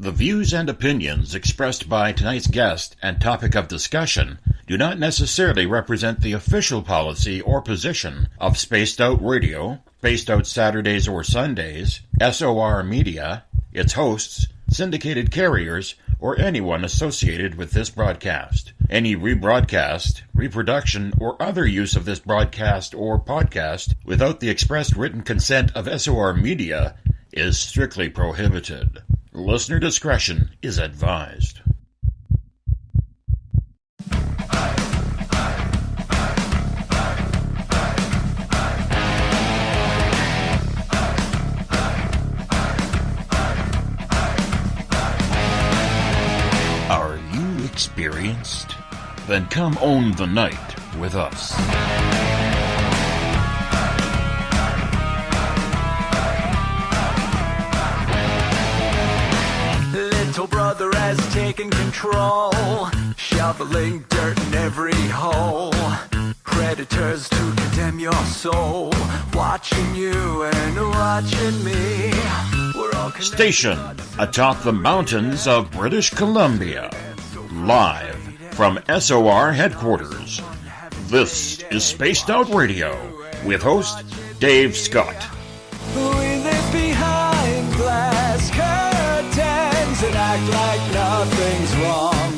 The views and opinions expressed by tonight's guest and topic of discussion do not necessarily represent the official policy or position of Spaced Out Radio, Spaced Out Saturdays or Sundays, SOR Media, its hosts, syndicated carriers, or anyone associated with this broadcast. Any rebroadcast, reproduction, or other use of this broadcast or podcast without the express written consent of SOR Media is strictly prohibited. Listener discretion is advised. Are you experienced? Then come own the night with us. Little brother has taken control, shoveling dirt in every hole. Predators to condemn your soul, watching you and watching me. We're all Station atop the mountains of British Columbia, live from SOR headquarters. This is Spaced Out Radio with host Dave Scott. We live behind glass curtains and act like nothing's wrong.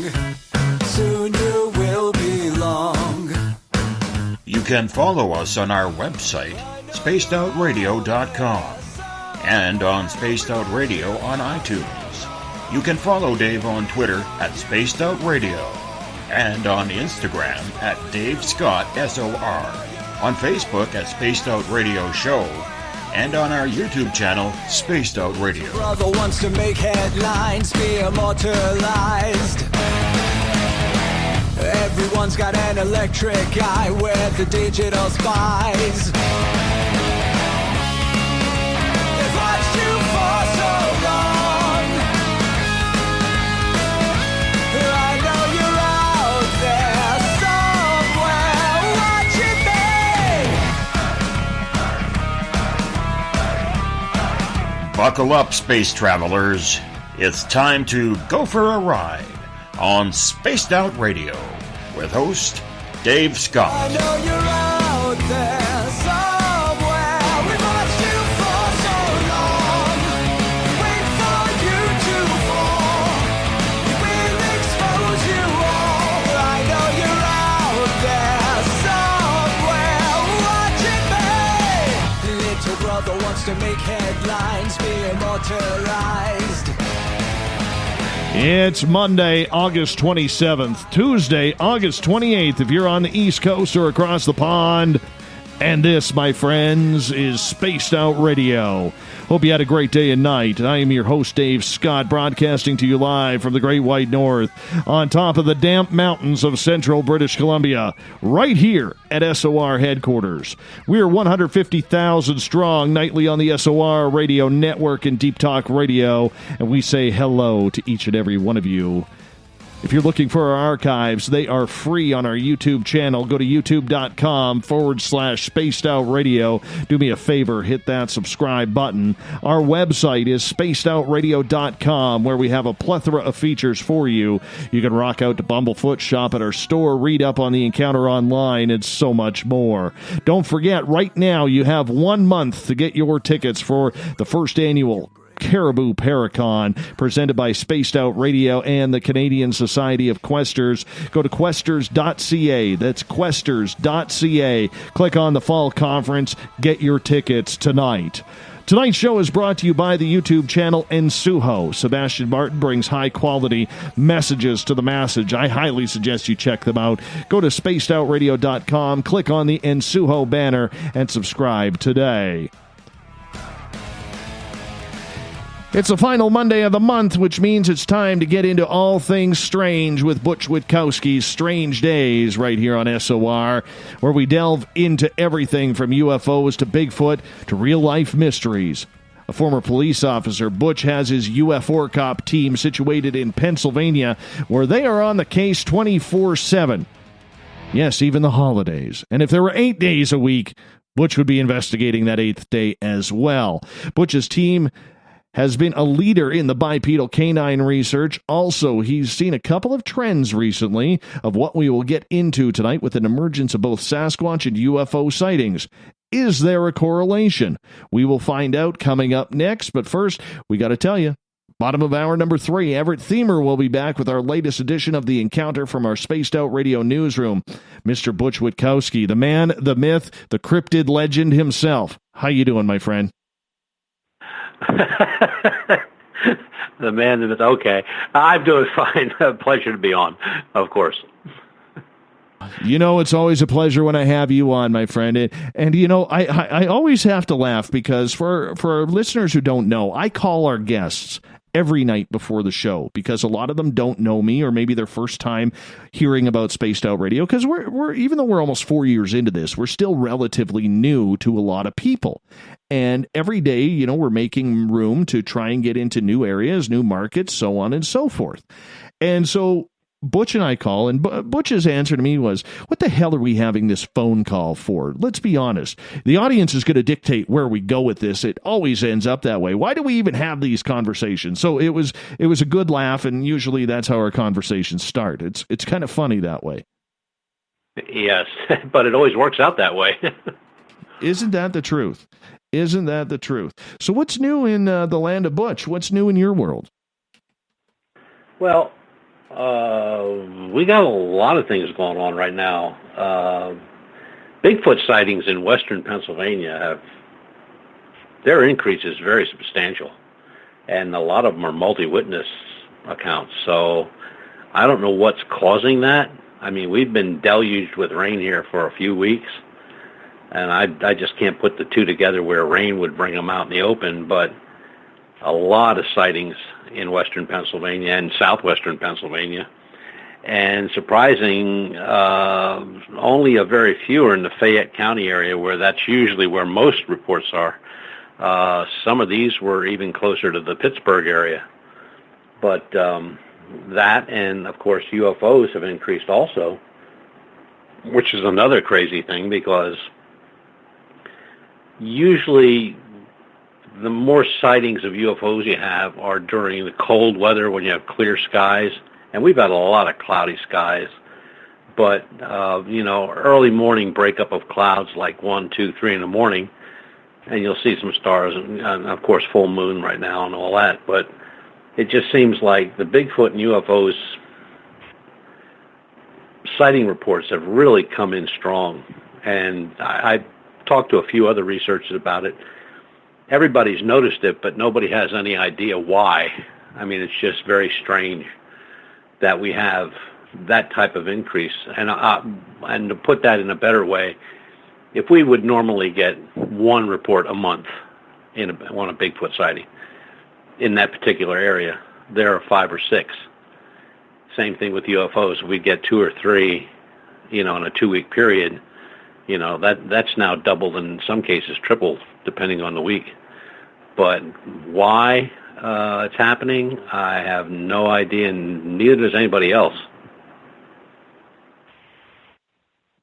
Soon you will belong. You can follow us on our website, spacedoutradio.com, and on Spaced Out Radio on iTunes. You can follow Dave on Twitter at Spaced Out Radio, and on Instagram at Dave Scott SOR, on Facebook at Spaced Out Radio Show, and on our YouTube channel, Spaced Out Radio. Brother wants to make headlines, be immortalized. Everyone's got an electric eye with the digital spies. They've watched you for so long. I know you're out there somewhere watching me. Buckle up, space travelers. It's time to go for a ride on Spaced Out Radio with host Dave Scott. I know you're out there somewhere. We've watched you for so long. Wait for you to fall. We will expose you all. I know you're out there somewhere watching me. Little brother wants to make headlines, be immortalized. It's Monday, August 27th, Tuesday, August 28th, if you're on the East Coast or across the pond. And this, my friends, is Spaced Out Radio. Hope you had a great day and night. I am your host, Dave Scott, broadcasting to you live from the Great White North, on top of the damp mountains of central British Columbia, right here at SOR headquarters. We are 150,000 strong nightly on the SOR radio network and Deep Talk Radio, and we say hello to each and every one of you. If you're looking for our archives, they are free on our YouTube channel. Go to youtube.com/Spaced Out Radio. Do me a favor, hit that subscribe button. Our website is spacedoutradio.com, where we have a plethora of features for you. You can rock out to Bumblefoot, shop at our store, read up on the encounter online, and so much more. Don't forget, right now you have 1 month to get your tickets for the first annual Caribou Paracon, presented by Spaced Out Radio and the Canadian Society of Questers. Go to questers.ca. That's questers.ca. Click on the fall conference. Get your tickets tonight. Tonight's show is brought to you by the YouTube channel Ensuho. Sebastian Martin brings high-quality messages to the masses. I highly suggest you check them out. Go to spacedoutradio.com, click on the Ensuho banner, and subscribe today. It's the final Monday of the month, which means it's time to get into all things strange with Butch Witkowski's Strange Days right here on SOR, where we delve into everything from UFOs to Bigfoot to real-life mysteries. A former police officer, Butch has his UFO Cop team situated in Pennsylvania, where they are on the case 24/7. Yes, even the holidays. And if there were 8 days a week, Butch would be investigating that 8th day as well. Butch's team has been a leader in the bipedal canine research. Also, he's seen a couple of trends recently of what we will get into tonight with an emergence of both Sasquatch and UFO sightings. Is there a correlation? We will find out coming up next, but first, we got to tell you, bottom of hour number 3, Everett Themer will be back with our latest edition of The Encounter from our Spaced Out Radio newsroom. Mr. Butch Witkowski, the man, the myth, the cryptid legend himself. How you doing, my friend? The man that is okay. I'm doing fine. A pleasure to be on, of course. You know, it's always a pleasure when I have you on, my friend. And you know, I always have to laugh because for our listeners who don't know, I call our guests every night before the show because a lot of them don't know me, or maybe their first time hearing about Spaced Out Radio, because we're even though we're almost 4 years into this, we're still relatively new to a lot of people. And every day, you know, we're making room to try and get into new areas, new markets, so on and so forth. And so Butch and I call, and Butch's answer to me was, what the hell are we having this phone call for? Let's be honest. The audience is going to dictate where we go with this. It always ends up that way. Why do we even have these conversations? So it was a good laugh, and usually that's how our conversations start. It's kind of funny that way. Yes, but it always works out that way. Isn't that the truth? Isn't that the truth? So what's new in the land of Butch? What's new in your world? Well, we got a lot of things going on right now. Bigfoot sightings in western Pennsylvania their increase is very substantial, and a lot of them are multi-witness accounts. So I don't know what's causing that. I mean, we've been deluged with rain here for a few weeks, and I just can't put the two together where rain would bring them out in the open, but a lot of sightings in western Pennsylvania and southwestern Pennsylvania. And surprising, only a very few are in the Fayette County area, where that's usually where most reports are. Some of these were even closer to the Pittsburgh area. But that and, of course, UFOs have increased also, which is another crazy thing, because usually the more sightings of UFOs you have are during the cold weather when you have clear skies, and we've had a lot of cloudy skies. But, early morning breakup of clouds like 1, 2, 3 in the morning, and you'll see some stars, and of course full moon right now and all that. But it just seems like the Bigfoot and UFOs sighting reports have really come in strong. And I talked to a few other researchers about it. Everybody's noticed it, but nobody has any idea why. I mean, it's just very strange that we have that type of increase. And to put that in a better way, if we would normally get one report a month on a Bigfoot sighting in that particular area, there are 5 or 6. Same thing with UFOs. If we get 2 or 3, in a 2-week period, that's now doubled and in some cases tripled, depending on the week. But why it's happening, I have no idea, and neither does anybody else.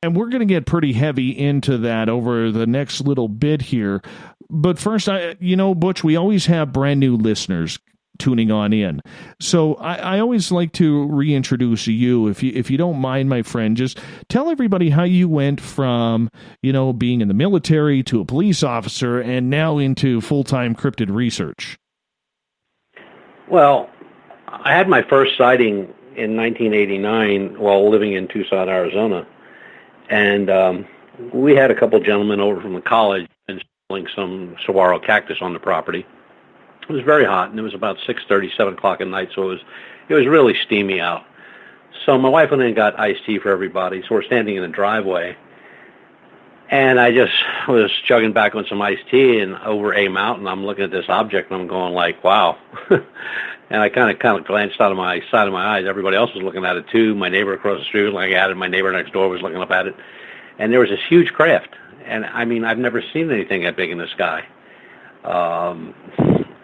And we're going to get pretty heavy into that over the next little bit here. But first, Butch, we always have brand new listeners tuning on in. So I always like to reintroduce you. If you don't mind, my friend, just tell everybody how you went from, being in the military to a police officer and now into full-time cryptid research. Well, I had my first sighting in 1989 while living in Tucson, Arizona. And we had a couple gentlemen over from the college installing some saguaro cactus on the property. It was very hot, and it was about 6:30, 7 o'clock at night, so it was really steamy out. So my wife went in and got iced tea for everybody, so we're standing in the driveway. And I just was chugging back on some iced tea, and over a mountain, I'm looking at this object, and I'm going like, wow. And I kind of glanced out of my side of my eyes. Everybody else was looking at it too. My neighbor across the street was looking at it. My neighbor next door was looking up at it. And there was this huge craft. And I mean, I've never seen anything that big in the sky.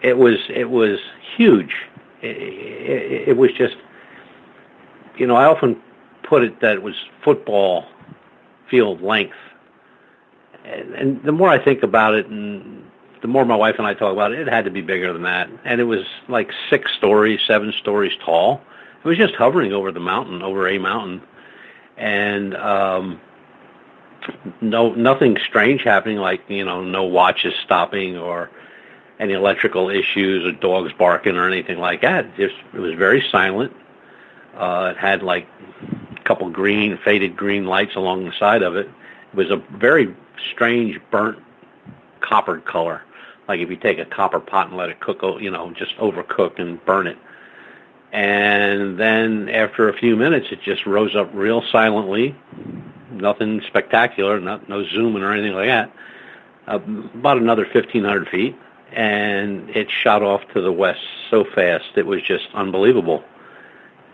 It was huge. It was just, I often put it that it was football field length. And the more I think about it, and the more my wife and I talk about it, it had to be bigger than that. And it was like 6 stories, 7 stories tall. It was just hovering over the mountain, over a mountain. And nothing strange happening, like, no watches stopping or any electrical issues or dogs barking or anything like that. It was very silent. It had like a couple faded green lights along the side of it. It was a very strange burnt coppered color, like if you take a copper pot and let it cook, just overcook and burn it. And then after a few minutes, it just rose up real silently, nothing spectacular, no zooming or anything like that, about another 1,500 feet, and it shot off to the west so fast, it was just unbelievable.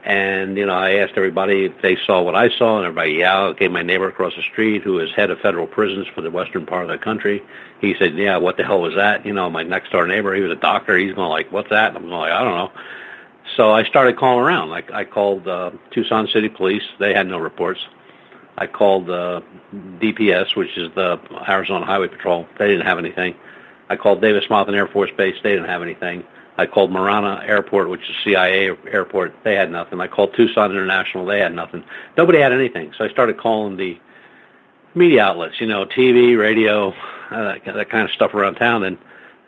And, I asked everybody if they saw what I saw, and everybody, yeah. Okay, my neighbor across the street, who is head of federal prisons for the western part of the country, he said, yeah, what the hell was that? My next door neighbor, he was a doctor, he's going like, what's that? And I'm going like, I don't know. So I started calling around. I called Tucson City Police. They had no reports. I called DPS, which is the Arizona Highway Patrol. They didn't have anything. I called Davis-Monthan Air Force Base. They didn't have anything. I called Marana Airport, which is CIA airport. They had nothing. I called Tucson International. They had nothing. Nobody had anything. So I started calling the media outlets, TV, radio, that kind of stuff around town, and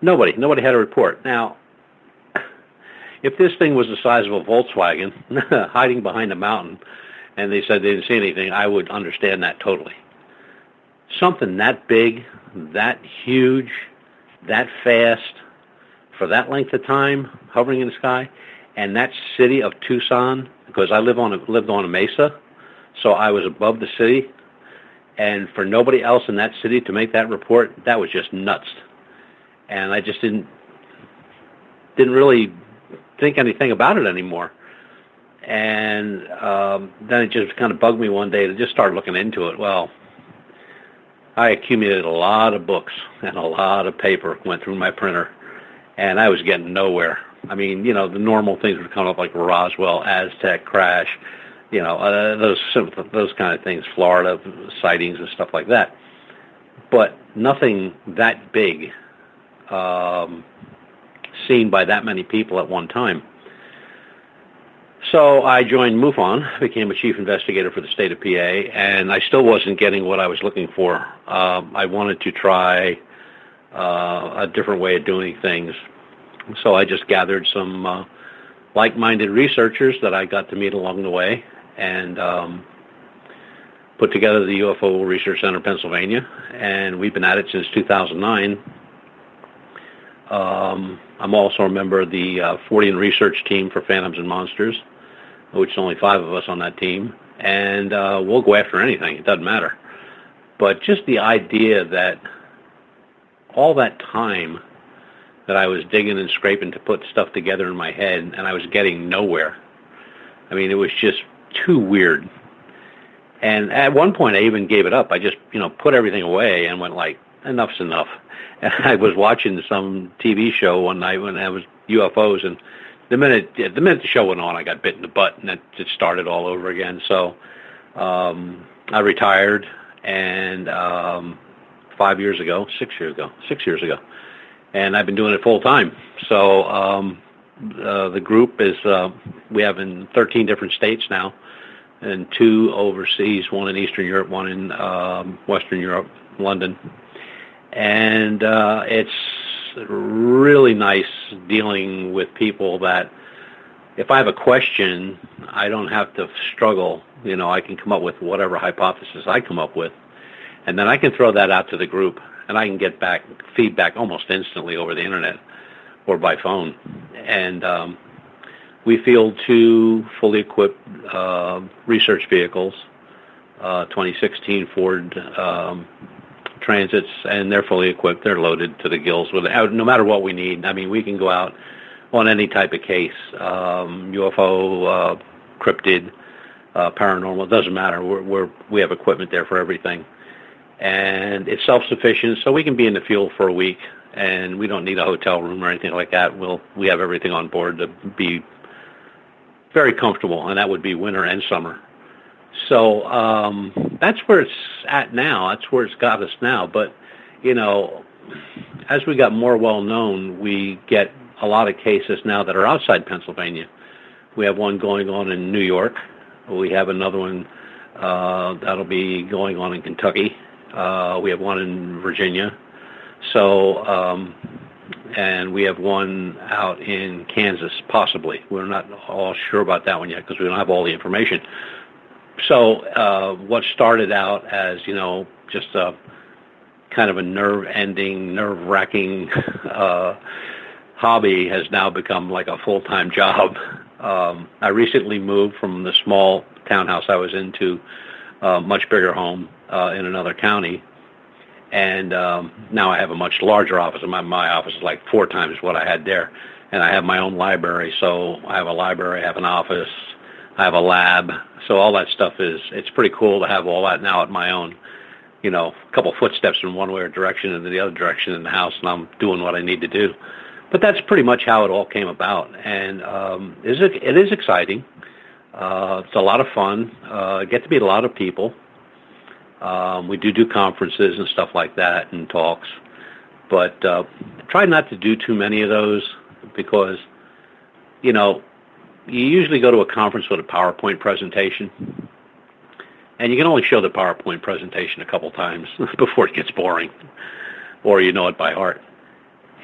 nobody had a report. Now, if this thing was the size of a Volkswagen hiding behind a mountain and they said they didn't see anything, I would understand that totally. Something that big, that huge, that fast, for that length of time, hovering in the sky, and that city of Tucson, because I lived on a mesa, so I was above the city, and for nobody else in that city to make that report, that was just nuts. And I just didn't really think anything about it anymore. And then it just kind of bugged me one day to just start looking into it. Well, I accumulated a lot of books and a lot of paper went through my printer, and I was getting nowhere. I mean, the normal things would come up like Roswell, Aztec crash, those kind of things, Florida sightings and stuff like that. But nothing that big seen by that many people at one time. So I joined MUFON, became a chief investigator for the state of PA, and I still wasn't getting what I was looking for. I wanted to try a different way of doing things. So I just gathered some like-minded researchers that I got to meet along the way and put together the UFO Research Center Pennsylvania, and we've been at it since 2009. I'm also a member of the Fortean research team for Phantoms and Monsters, which is only 5 of us on that team, and we'll go after anything. It doesn't matter. But just the idea that all that time that I was digging and scraping to put stuff together in my head, and I was getting nowhere. I mean, it was just too weird. And at one point, I even gave it up. I just, put everything away and went like, enough's enough. And I was watching some TV show one night when I was UFOs, and the minute the show went on, I got bit in the butt, and it started all over again. So I retired, and 6 years ago, and I've been doing it full time. So the group is we have in 13 different states now, and 2 overseas, 1 in Eastern Europe, 1 in Western Europe, London. And it's really nice dealing with people that if I have a question, I don't have to struggle. I can come up with whatever hypothesis I come up with, and then I can throw that out to the group, and I can get back feedback almost instantly over the internet or by phone. And we field 2 fully equipped research vehicles, 2016 Ford Transits, and they're fully equipped. They're loaded to the gills with no matter what we need. I mean, we can go out on any type of case, UFO, cryptid, paranormal. It doesn't matter. We have equipment there for everything, and it's self-sufficient, so we can be in the field for a week, and we don't need a hotel room or anything like that. We have everything on board to be very comfortable, and that would be winter and summer. So that's where it's at now. That's where it's got us now. But, as we got more well known, we get a lot of cases now that are outside Pennsylvania. We have one going on in New York. We have another one that'll be going on in Kentucky. We have one in Virginia. So, and we have one out in Kansas, possibly. We're not all sure about that one yet because we don't have all the information. So what started out as, just a kind of a nerve-ending, nerve-wracking hobby has now become like a full-time job. I recently moved from the small townhouse I was in to a much bigger home in another county. And now I have a much larger office. My office is like 4 times what I had there. And I have my own library. So I have a library, I have an office, I have a lab. So all that stuff it's pretty cool to have all that now at my own. A couple footsteps in one way or direction and the other direction in the house, and I'm doing what I need to do. But that's pretty much how it all came about. And it is exciting. It's a lot of fun. I get to meet a lot of people. We do conferences and stuff like that and talks. But try not to do too many of those because, you usually go to a conference with a PowerPoint presentation. And you can only show the PowerPoint presentation a couple times before it gets boring or you know it by heart.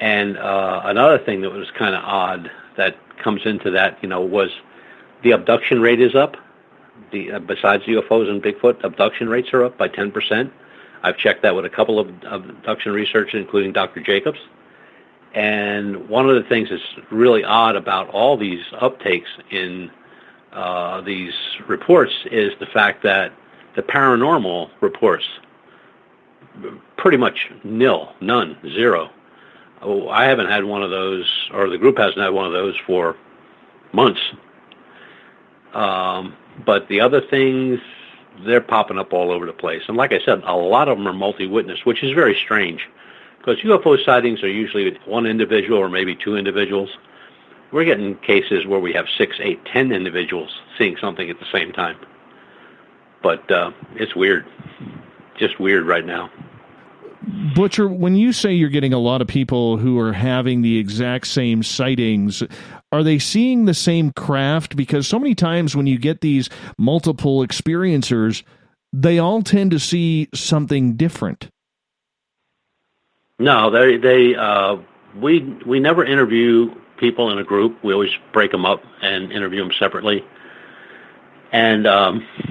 And another thing that was kind of odd that comes into that, was the abduction rate is up. Besides UFOs and Bigfoot, abduction rates are up by 10%. I've checked that with a couple of abduction researchers, including Dr. Jacobs. And one of the things that's really odd about all these uptakes in these reports is the fact that the paranormal reports pretty much none, zero. I haven't had one of those, or the group hasn't had one of those for months. But the other things, they're popping up all over the place. And like I said, a lot of them are multi-witness, which is very strange because UFO sightings are usually one individual or maybe 2 individuals. We're getting cases where we have 6, 8, 10 individuals seeing something at the same time. But it's weird. Just weird right now. Butcher, when you say you're getting a lot of people who are having the exact same sightings, are they seeing the same craft? Because so many times when you get these multiple experiencers, they all tend to see something different. No, we never interview people in a group. We always break them up and interview them separately. And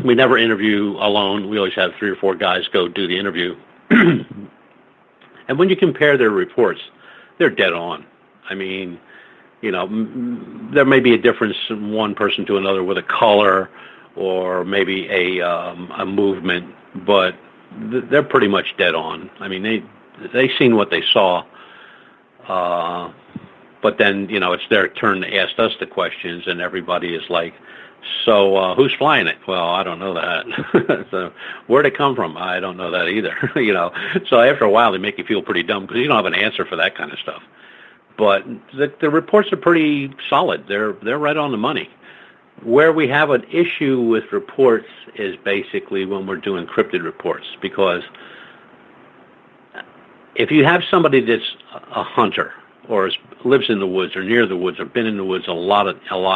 we never interview alone. We always have 3 or 4 guys go do the interview. And when you compare their reports, they're dead on. I mean, there may be a difference from one person to another with a color or maybe a movement, but they're pretty much dead on. I mean, they seen what they saw, but then, it's their turn to ask us the questions, and everybody is like, so who's flying it? Well, I don't know that. So where'd it come from? I don't know that either. So after a while, they make you feel pretty dumb because you don't have an answer for that kind of stuff. But the reports are pretty solid. They're right on the money. Where we have an issue with reports is basically when we're doing cryptid reports, because if you have somebody that's a hunter or lives in the woods or near the woods or been in the woods a lot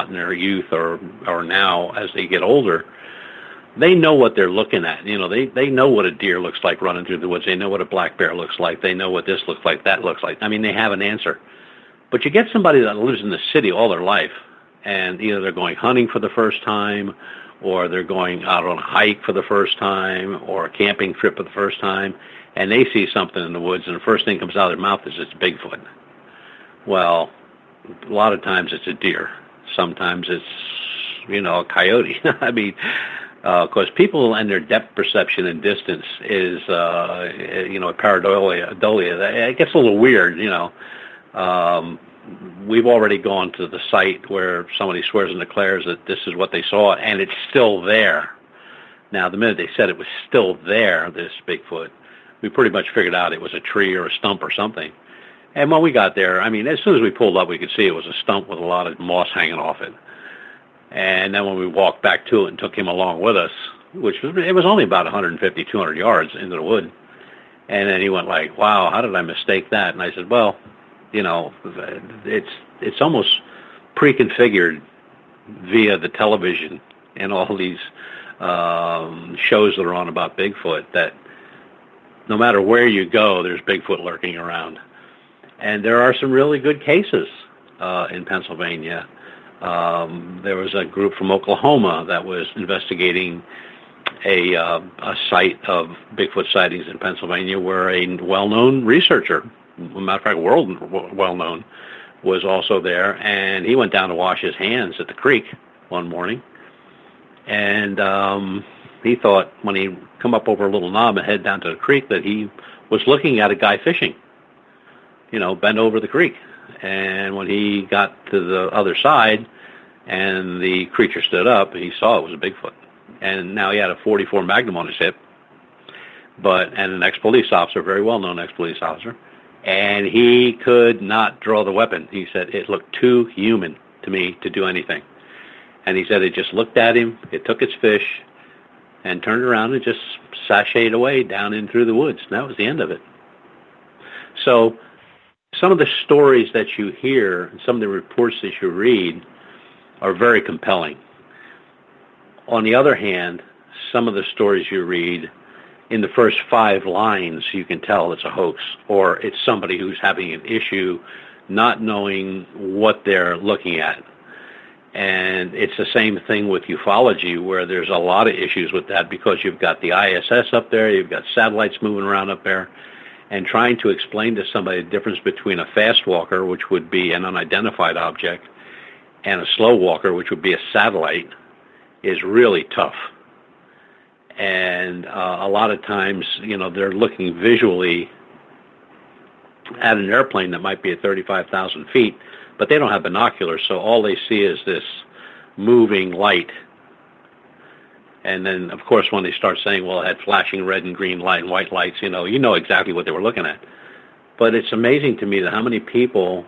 in their youth or now as they get older, they know what they're looking at. They know what a deer looks like running through the woods. They know what a black bear looks like. They know what this looks like, that looks like. I mean, they have an answer. But you get somebody that lives in the city all their life, and either they're going hunting for the first time, or they're going out on a hike for the first time, or a camping trip for the first time, and they see something in the woods, and the first thing comes out of their mouth is it's Bigfoot. Well, a lot of times it's a deer. Sometimes it's, a coyote. I mean, because people and their depth perception and distance is, pareidolia. It gets a little weird, We've already gone to the site where somebody swears and declares that this is what they saw, and it's still there. Now, the minute they said it was still there, this Bigfoot, we pretty much figured out it was a tree or a stump or something. And when we got there, I mean, as soon as we pulled up, we could see it was a stump with a lot of moss hanging off it. And then when we walked back to it and took him along with us, it was only about 150, 200 yards into the wood, And then he went like, wow, how did I mistake that? And I said, well, you know, it's almost pre-configured via the television and all these shows that are on about Bigfoot, that no matter where you go, there's Bigfoot lurking around. And there are some really good cases in Pennsylvania. There was a group from Oklahoma that was investigating a site of Bigfoot sightings in Pennsylvania, where a well-known researcher, as a matter of fact, world well-known, was also there. And he went down to wash his hands at the creek one morning. And he thought when he come up over a little knob and head down to the creek that he was looking at a guy fishing, you know, bent over the creek. And when he got to the other side and the creature stood up, he saw it was a Bigfoot. And now he had a .44 Magnum on his hip, and an ex-police officer, very well-known ex-police officer, and he could not draw the weapon. He said it looked too human to me to do anything. And he said it just looked at him, it took its fish, and turned around and just sashayed away down in through the woods. And that was the end of it. So some of the stories that you hear and some of the reports that you read are very compelling. On the other hand, some of the stories you read, in the first 5 lines, you can tell it's a hoax, or it's somebody who's having an issue not knowing what they're looking at. And it's the same thing with ufology, where there's a lot of issues with that, because you've got the ISS up there, you've got satellites moving around up there, and trying to explain to somebody the difference between a fast walker, which would be an unidentified object, and a slow walker, which would be a satellite, is really tough. And a lot of times, you know, they're looking visually at an airplane that might be at 35,000 feet, but they don't have binoculars, so all they see is this moving light. And then, of course, when they start saying, well, it had flashing red and green light and white lights, you know exactly what they were looking at. But it's amazing to me that how many people,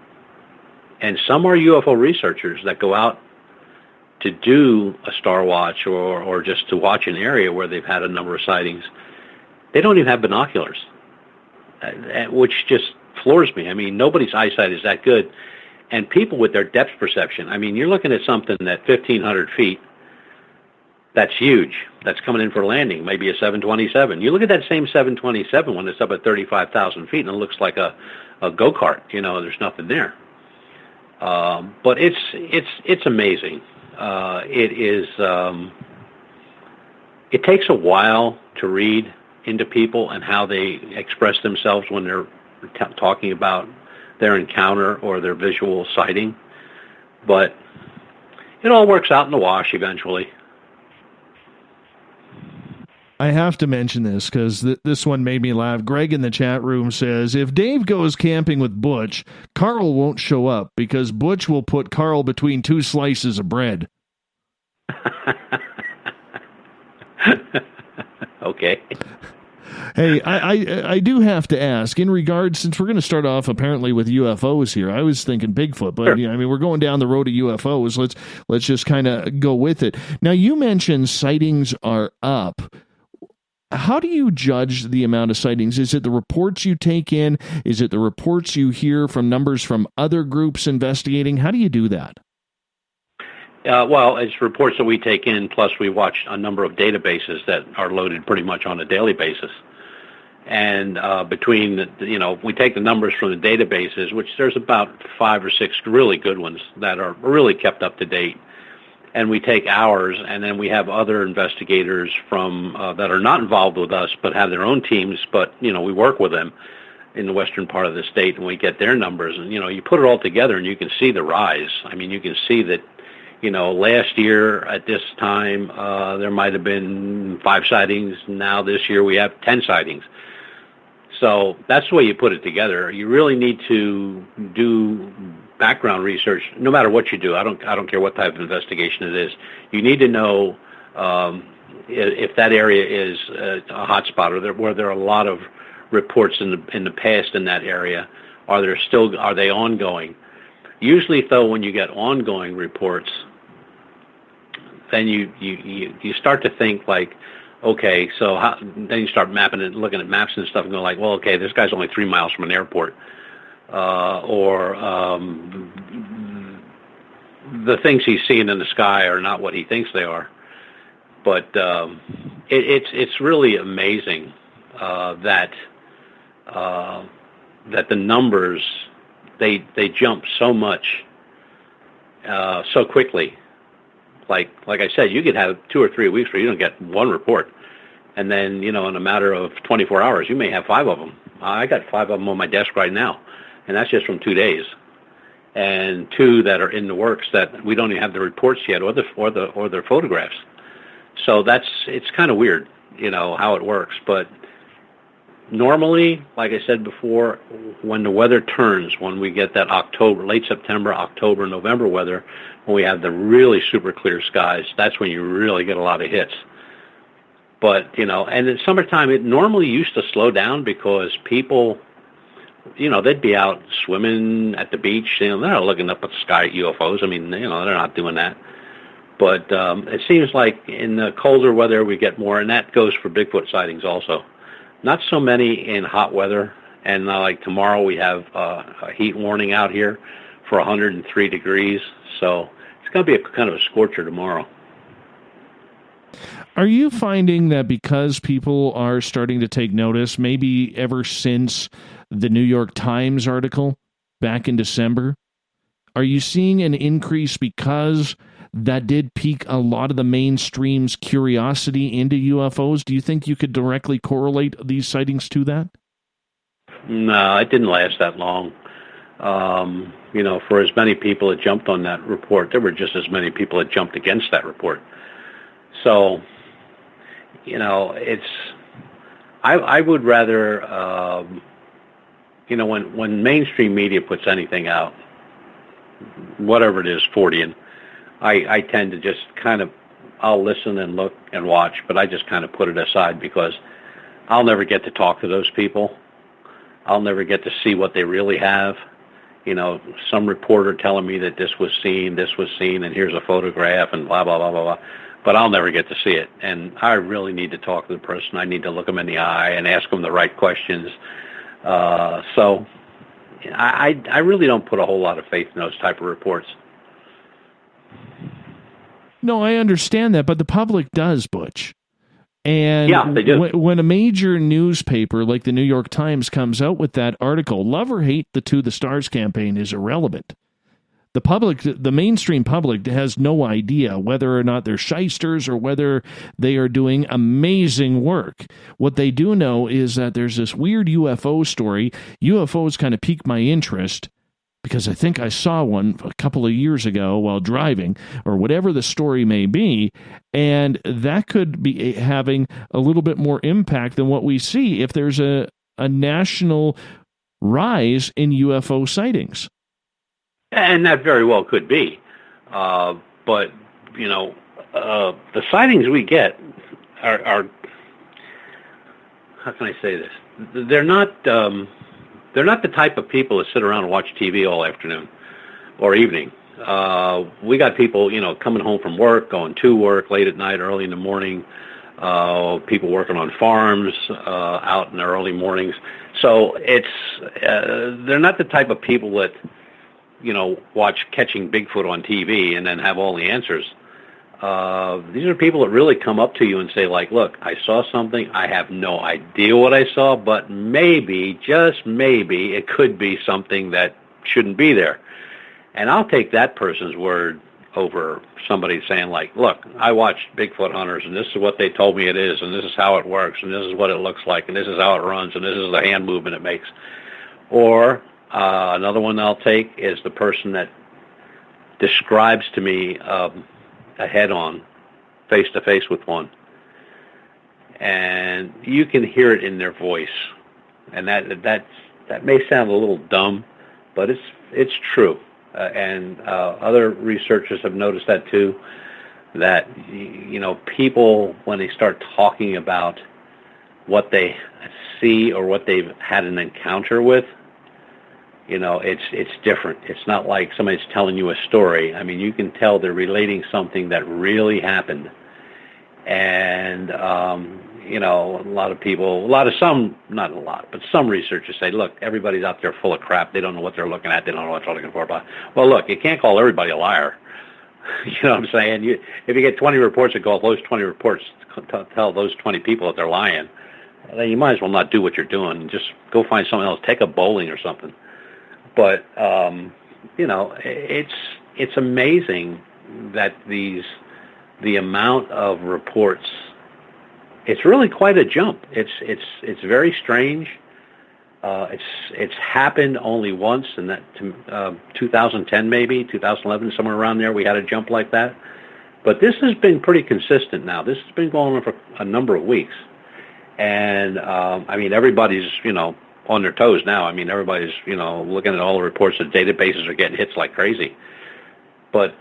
and some are UFO researchers that go out to do a star watch or just to watch an area where they've had a number of sightings, they don't even have binoculars, which just floors me. I mean, nobody's eyesight is that good. And people with their depth perception, I mean, you're looking at something at 1,500 feet, that's huge. That's coming in for landing, maybe a 727. You look at that same 727 when it's up at 35,000 feet and it looks like a go-kart. You know, there's nothing there. But it's amazing. It takes a while to read into people and how they express themselves when they're talking about their encounter or their visual sighting, but it all works out in the wash eventually. I have to mention this because this one made me laugh. Greg in the chat room says, if Dave goes camping with Butch, Carl won't show up because Butch will put Carl between 2 slices of bread. Okay. Hey, I do have to ask, in regards, since we're going to start off apparently with UFOs here, I was thinking Bigfoot, but sure. I mean, we're going down the road of UFOs. Let's just kind of go with it. Now, you mentioned sightings are up. How do you judge the amount of sightings? Is it the reports you take in? Is it the reports you hear from numbers from other groups investigating? How do you do that? Well, it's reports that we take in, plus we watch a number of databases that are loaded pretty much on a daily basis. And we take the numbers from the databases, which there's about 5 or 6 really good ones that are really kept up to date. And we take ours, and then we have other investigators from that are not involved with us, but have their own teams. But we work with them in the western part of the state, and we get their numbers. And you put it all together, and you can see the rise. I mean, you can see that. Last year at this time, there might have been 5 sightings. Now this year we have 10 sightings. So that's the way you put it together. You really need to do background research, no matter what you do. I don't care what type of investigation it is. You need to know if that area is a hot spot, or where there are a lot of reports in the past in that area. Are they ongoing? Usually, though, when you get ongoing reports, then you start to think like, okay, so then you start mapping it, looking at maps and stuff, and go like, well, okay, this guy's only 3 miles from an airport, or the things he's seeing in the sky are not what he thinks they are. But it's really amazing that the numbers they jump so much so quickly. Like I said, you could have 2 or 3 weeks where you don't get one report, and then in a matter of 24 hours you may have 5 of them. I got 5 of them on my desk right now, and that's just from 2 days, and 2 that are in the works that we don't even have the reports yet or their photographs. So it's kind of weird, how it works. But normally, like I said before, when the weather turns, when we get that late September, October, November weather, when we have the really super clear skies, that's when you really get a lot of hits. But, and in summertime, it normally used to slow down because people, they'd be out swimming at the beach. They're not looking up at the sky at UFOs. I mean, they're not doing that. But it seems like in the colder weather we get more, and that goes for Bigfoot sightings also. Not so many in hot weather, and like tomorrow we have a heat warning out here for 103 degrees, so it's going to be a kind of a scorcher tomorrow. Are you finding that because people are starting to take notice, maybe ever since the New York Times article back in December, are you seeing an increase because that did pique a lot of the mainstream's curiosity into UFOs? Do you think you could directly correlate these sightings to that? No, it didn't last that long. For as many people that jumped on that report, there were just as many people that jumped against that report. So, I would rather, when mainstream media puts anything out, whatever it is, 40, I tend to just I'll listen and look and watch, but I just kind of put it aside because I'll never get to talk to those people. I'll never get to see what they really have. Some reporter telling me that this was seen, and here's a photograph, and blah, blah, blah, blah, blah. But I'll never get to see it. And I really need to talk to the person. I need to look them in the eye and ask them the right questions. So I really don't put a whole lot of faith in those type of reports. No, I understand that, but the public does, Butch. And yeah, they do. When a major newspaper like the New York Times comes out with that article, love or hate the To the Stars campaign is irrelevant. The public, the mainstream public, has no idea whether or not they're shysters or whether they are doing amazing work. What they do know is that there's this weird UFO story. UFOs kind of piqued my interest because I think I saw one a couple of years ago while driving, or whatever the story may be, and that could be having a little bit more impact than what we see if there's a national rise in UFO sightings. And that very well could be. But, the sightings we get are how can I say this? They're not the type of people that sit around and watch TV all afternoon or evening. We got people, coming home from work, going to work late at night, early in the morning, people working on farms out in the early mornings. So they're not the type of people that, watch Catching Bigfoot on TV and then have all the answers. These are people that really come up to you and say, like, look, I saw something. I have no idea what I saw, but maybe, just maybe, it could be something that shouldn't be there. And I'll take that person's word over somebody saying, like, look, I watched Bigfoot hunters, and this is what they told me it is, and this is how it works, and this is what it looks like, and this is how it runs, and this is the hand movement it makes. Or another one I'll take is the person that describes to me a head-on, face-to-face with one. And you can hear it in their voice. And that may sound a little dumb, but it's true. And other researchers have noticed that too, that, people, when they start talking about what they see or what they've had an encounter with, it's different. It's not like somebody's telling you a story. I mean, you can tell they're relating something that really happened. And a lot of people, not a lot, but some researchers say, look, everybody's out there full of crap. They don't know what they're looking at. They don't know what they're looking for. But, well, look, you can't call everybody a liar. You know what I'm saying? If you get 20 reports that go off, those 20 reports tell those 20 people that they're lying, then you might as well not do what you're doing. Just go find someone else. Take up bowling or something. But, it's amazing that the amount of reports, it's really quite a jump. It's very strange. It's happened only once, and that 2010 maybe 2011, somewhere around there, we had a jump like that. But this has been pretty consistent now. This has been going on for a number of weeks, and everybody's on their toes now. Everybody's looking at all the reports. The databases are getting hits like crazy. But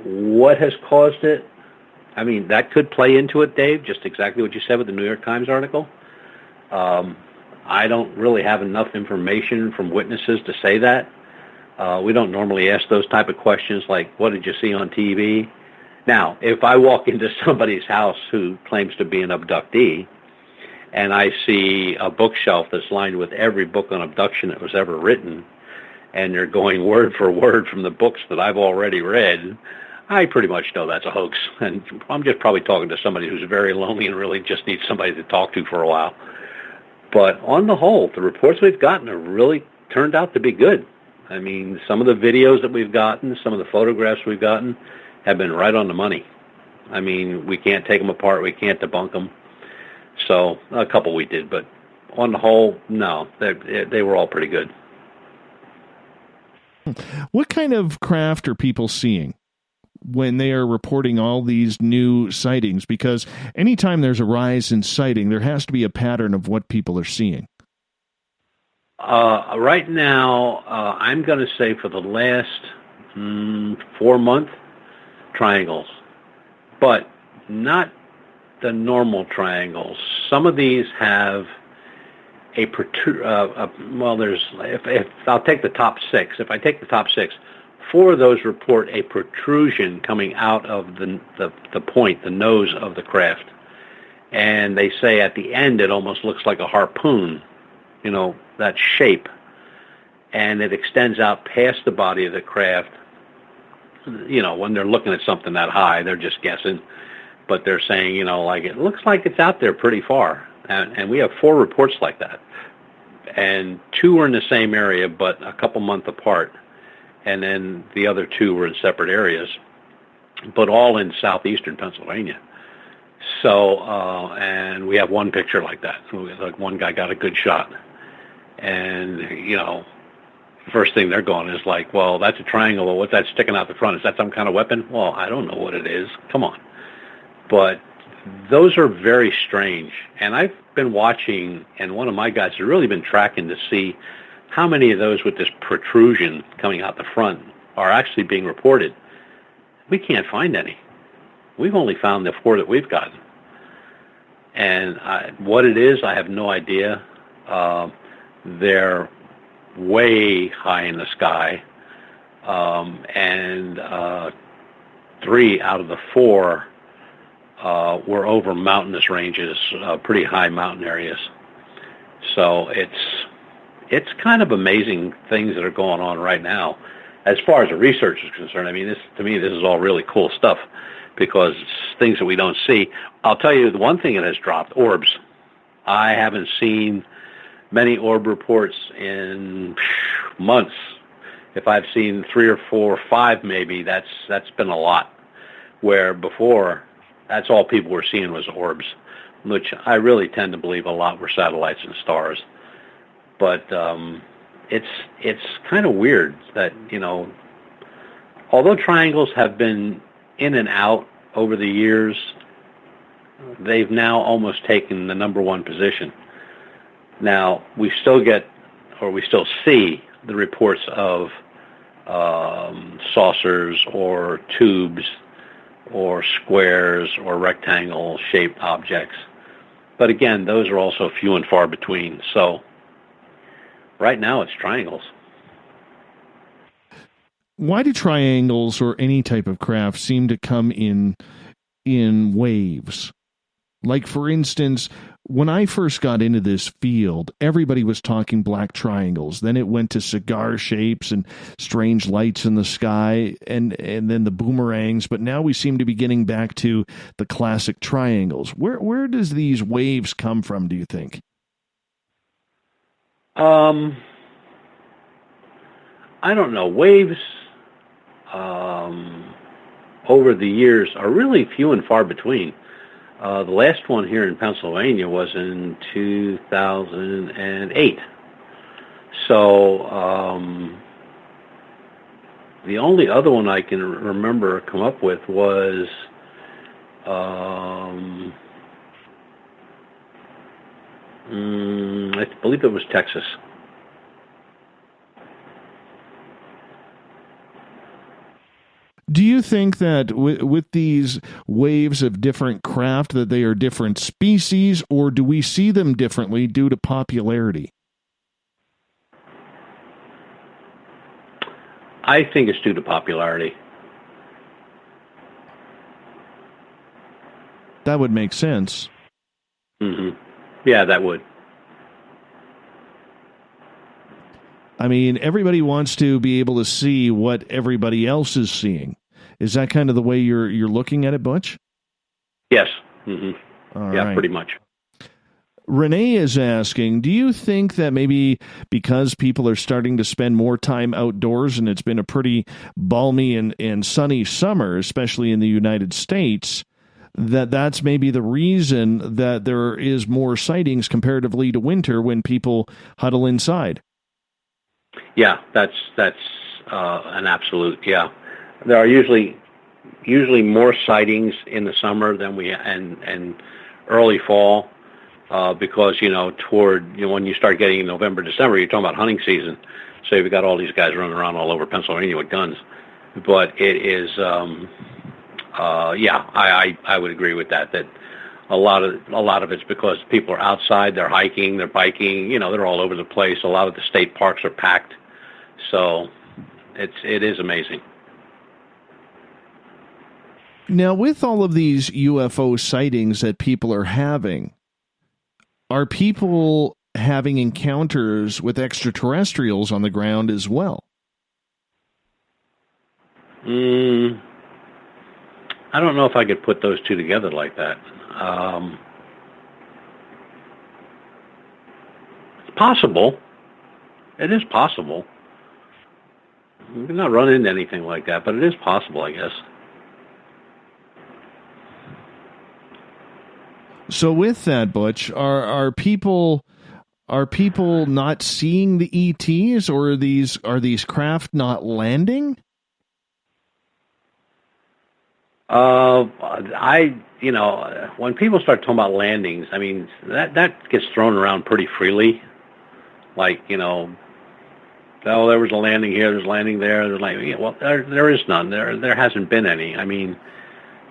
what has caused it? That could play into it, Dave, just exactly what you said with the New York Times article. I don't really have enough information from witnesses to say that. We don't normally ask those type of questions like, what did you see on TV? Now, if I walk into somebody's house who claims to be an abductee, and I see a bookshelf that's lined with every book on abduction that was ever written, and they're going word for word from the books that I've already read, I pretty much know that's a hoax. And I'm just probably talking to somebody who's very lonely and really just needs somebody to talk to for a while. But on the whole, the reports we've gotten have really turned out to be good. Some of the videos that we've gotten, some of the photographs we've gotten have been right on the money. We can't take them apart. We can't debunk them. So a couple we did, but on the whole, no, they were all pretty good. What kind of craft are people seeing when they are reporting all these new sightings? Because anytime there's a rise in sighting, there has to be a pattern of what people are seeing. Right now, I'm going to say for the last 4 months, triangles, but not the normal triangles. Some of these have if I'll take the top six. If I take the top six, 4 of those report a protrusion coming out of the point, the nose of the craft. And they say at the end it almost looks like a harpoon, that shape. And it extends out past the body of the craft. When they're looking at something that high, they're just guessing. But they're saying, it looks like it's out there pretty far. And we have 4 reports like that. And 2 were in the same area, but a couple months apart. And then the other 2 were in separate areas, but all in southeastern Pennsylvania. So, and we have 1 picture like that. Like one guy got a good shot. And, the first thing they're going is like, well, that's a triangle. Well, what's that sticking out the front? Is that some kind of weapon? Well, I don't know what it is. Come on. But those are very strange. And I've been watching, and one of my guys has really been tracking to see how many of those with this protrusion coming out the front are actually being reported. We can't find any. We've only found the 4 that we've gotten. And what it is, I have no idea. They're way high in the sky. And 3 out of the 4 were over mountainous ranges, pretty high mountain areas. So it's kind of amazing things that are going on right now. As far as the research is concerned, to me, this is all really cool stuff because it's things that we don't see. I'll tell you the one thing that has dropped, orbs. I haven't seen many orb reports in months. If I've seen 3 or 4 or 5 maybe, that's been a lot. Where before, that's all people were seeing was orbs, which I really tend to believe a lot were satellites and stars. But it's kind of weird that, although triangles have been in and out over the years, they've now almost taken the number 1 position. Now, we still see the reports of saucers or tubes or squares or rectangle-shaped objects. But again, those are also few and far between. So right now it's triangles. Why do triangles or any type of craft seem to come in in waves? Like, for instance, when I first got into this field, everybody was talking black triangles. Then it went to cigar shapes and strange lights in the sky, and then the boomerangs. But now we seem to be getting back to the classic triangles. Where does these waves come from, do you think? I don't know. Waves over the years are really few and far between. The last one here in Pennsylvania was in 2008. So the only other one I can remember come up with was I believe it was Texas. Do you think that with these waves of different craft that they are different species, or do we see them differently due to popularity? I think it's due to popularity. That would make sense. Mm-hmm. Yeah, that would. I mean, everybody wants to be able to see what everybody else is seeing. Is that kind of the way you're looking at it, Butch? Yes. Mm-hmm. Yeah, right. Pretty much. Renee is asking, do you think that maybe because people are starting to spend more time outdoors and it's been a pretty balmy and sunny summer, especially in the United States, that's maybe the reason that there is more sightings comparatively to winter when people huddle inside? Yeah, that's an absolute, yeah. There are usually more sightings in the summer than and early fall, because when you start getting November, December, you're talking about hunting season. So you've got all these guys running around all over Pennsylvania with guns. But it is, I would agree with that. That a lot of it's because people are outside, they're hiking, they're biking, they're all over the place. A lot of the state parks are packed, so it is amazing. Now, with all of these UFO sightings that people are having, are people having encounters with extraterrestrials on the ground as well? I don't know if I could put those two together like that. It's possible. It is possible. We've not run into anything like that, but it is possible, I guess. So with that, Butch, are people not seeing the ETs, or are these craft not landing? When people start talking about landings, I mean, that gets thrown around pretty freely. Like, oh, there was a landing here, there's a landing there, there's well, there is none. There hasn't been any. I mean,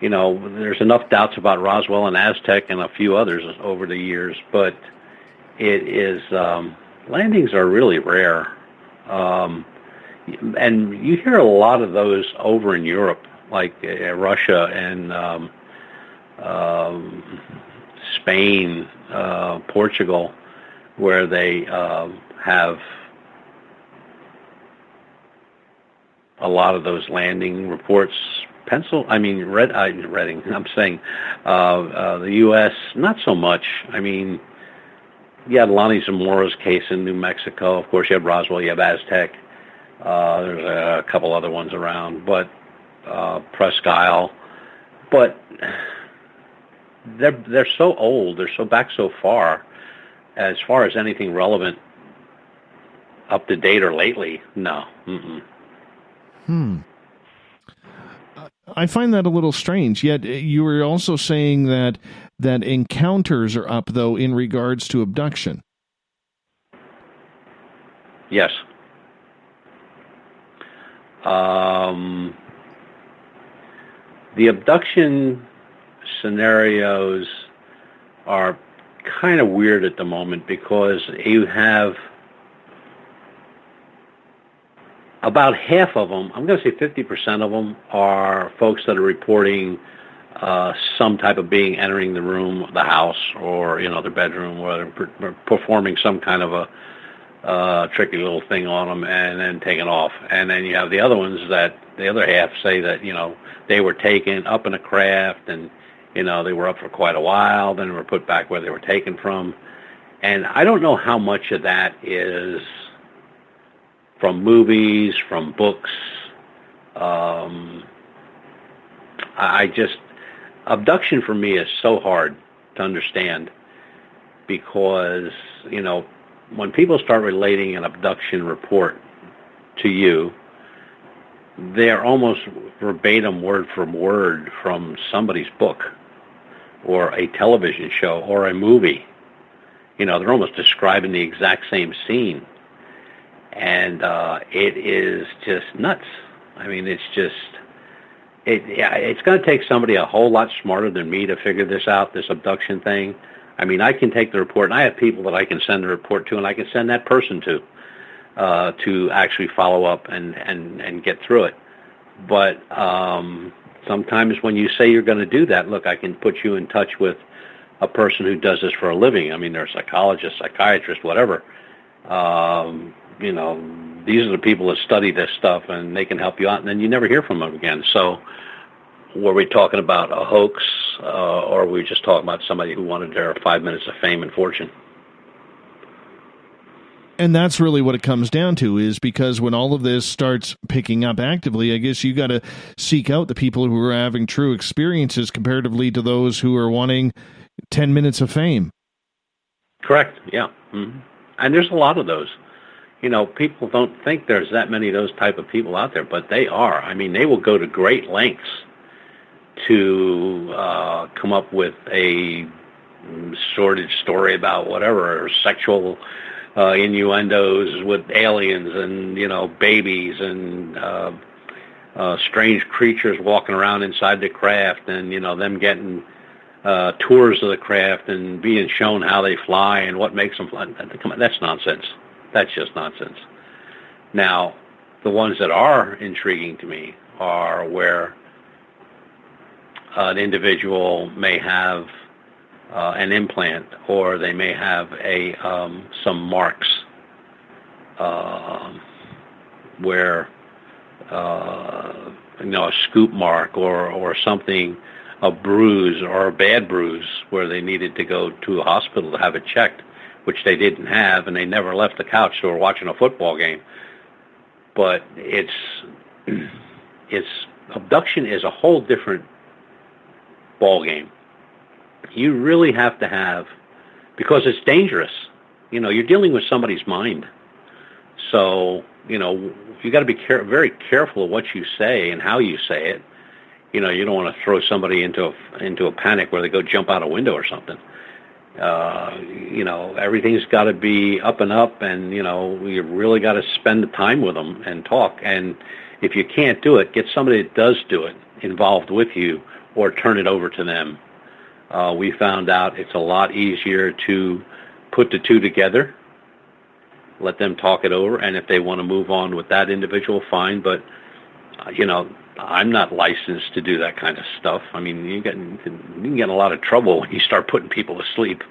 there's enough doubts about Roswell and Aztec and a few others over the years, but it is, landings are really rare. And you hear a lot of those over in Europe, like Russia and Spain, Portugal, where they have a lot of those landing reports. Reading. I'm saying the U.S. not so much. I mean, you had Lonnie Zamora's case in New Mexico. Of course, you have Roswell. You have Aztec. There's a couple other ones around, but Presque Isle. But they're so old. They're so back so far. As far as anything relevant, up to date or lately, no. I find that a little strange. Yet you were also saying that encounters are up, though, in regards to abduction. Yes. The abduction scenarios are kind of weird at the moment because you have about half of them, I'm going to say 50% of them, are folks that are reporting some type of being entering the room, the house, or their bedroom, or performing some kind of a tricky little thing on them and then taking off. And then you have the other ones that the other half say that they were taken up in a craft and they were up for quite a while, then they were put back where they were taken from. And I don't know how much of that is from movies, from books. Abduction for me is so hard to understand because, when people start relating an abduction report to you, they're almost verbatim, word for word from somebody's book or a television show or a movie. They're almost describing the exact same scene. And it is just nuts. I mean, it's going to take somebody a whole lot smarter than me to figure this out, this abduction thing. I mean, I can take the report, and I have people that I can send the report to, and I can send that person to actually follow up and get through it. But sometimes when you say you're going to do that, look, I can put you in touch with a person who does this for a living. I mean, they're a psychologist, psychiatrist, whatever. These are the people that study this stuff, and they can help you out, and then you never hear from them again. So were we talking about a hoax, or were we just talking about somebody who wanted their 5 minutes of fame and fortune? And that's really what it comes down to, is because when all of this starts picking up actively, I guess you got to seek out the people who are having true experiences comparatively to those who are wanting 10 minutes of fame. Correct, yeah. Mm-hmm. And there's a lot of those. People don't think there's that many of those type of people out there, but they are. I mean, they will go to great lengths to come up with a sordid story about whatever, or sexual innuendos with aliens and, babies and strange creatures walking around inside the craft and, them getting tours of the craft and being shown how they fly and what makes them fly. Come on, that's nonsense. That's just nonsense. Now, the ones that are intriguing to me are where an individual may have an implant, or they may have some marks where a scoop mark or something, a bruise or a bad bruise where they needed to go to a hospital to have it checked, which they didn't have, and they never left the couch. They were watching a football game. But it's abduction is a whole different ball game. You really have to have, because it's dangerous. You're dealing with somebody's mind. So, you got to be very careful of what you say and how you say it. You don't want to throw somebody into a panic where they go jump out a window or something. Everything's got to be up and up, and you really got to spend the time with them and talk. And if you can't do it, get somebody that does do it involved with you, or turn it over to them. We found out it's a lot easier to put the two together, let them talk it over, and if they want to move on with that individual, fine. But I'm not licensed to do that kind of stuff. I mean, you can get in a lot of trouble when you start putting people to sleep.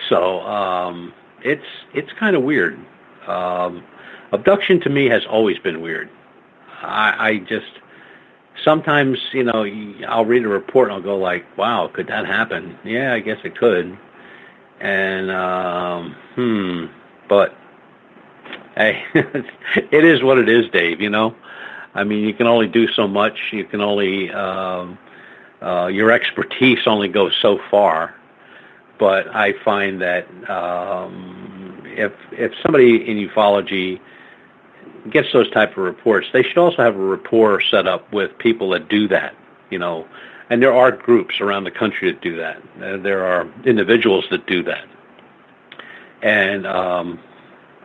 So it's kind of weird. Abduction to me has always been weird. I just sometimes, I'll read a report and I'll go like, wow, could that happen? Yeah, I guess it could. And but hey, it is what it is, Dave. I mean, you can only do so much. You can only, your expertise only goes so far. But I find that if somebody in ufology gets those type of reports, they should also have a rapport set up with people that do that, And there are groups around the country that do that. There are individuals that do that. And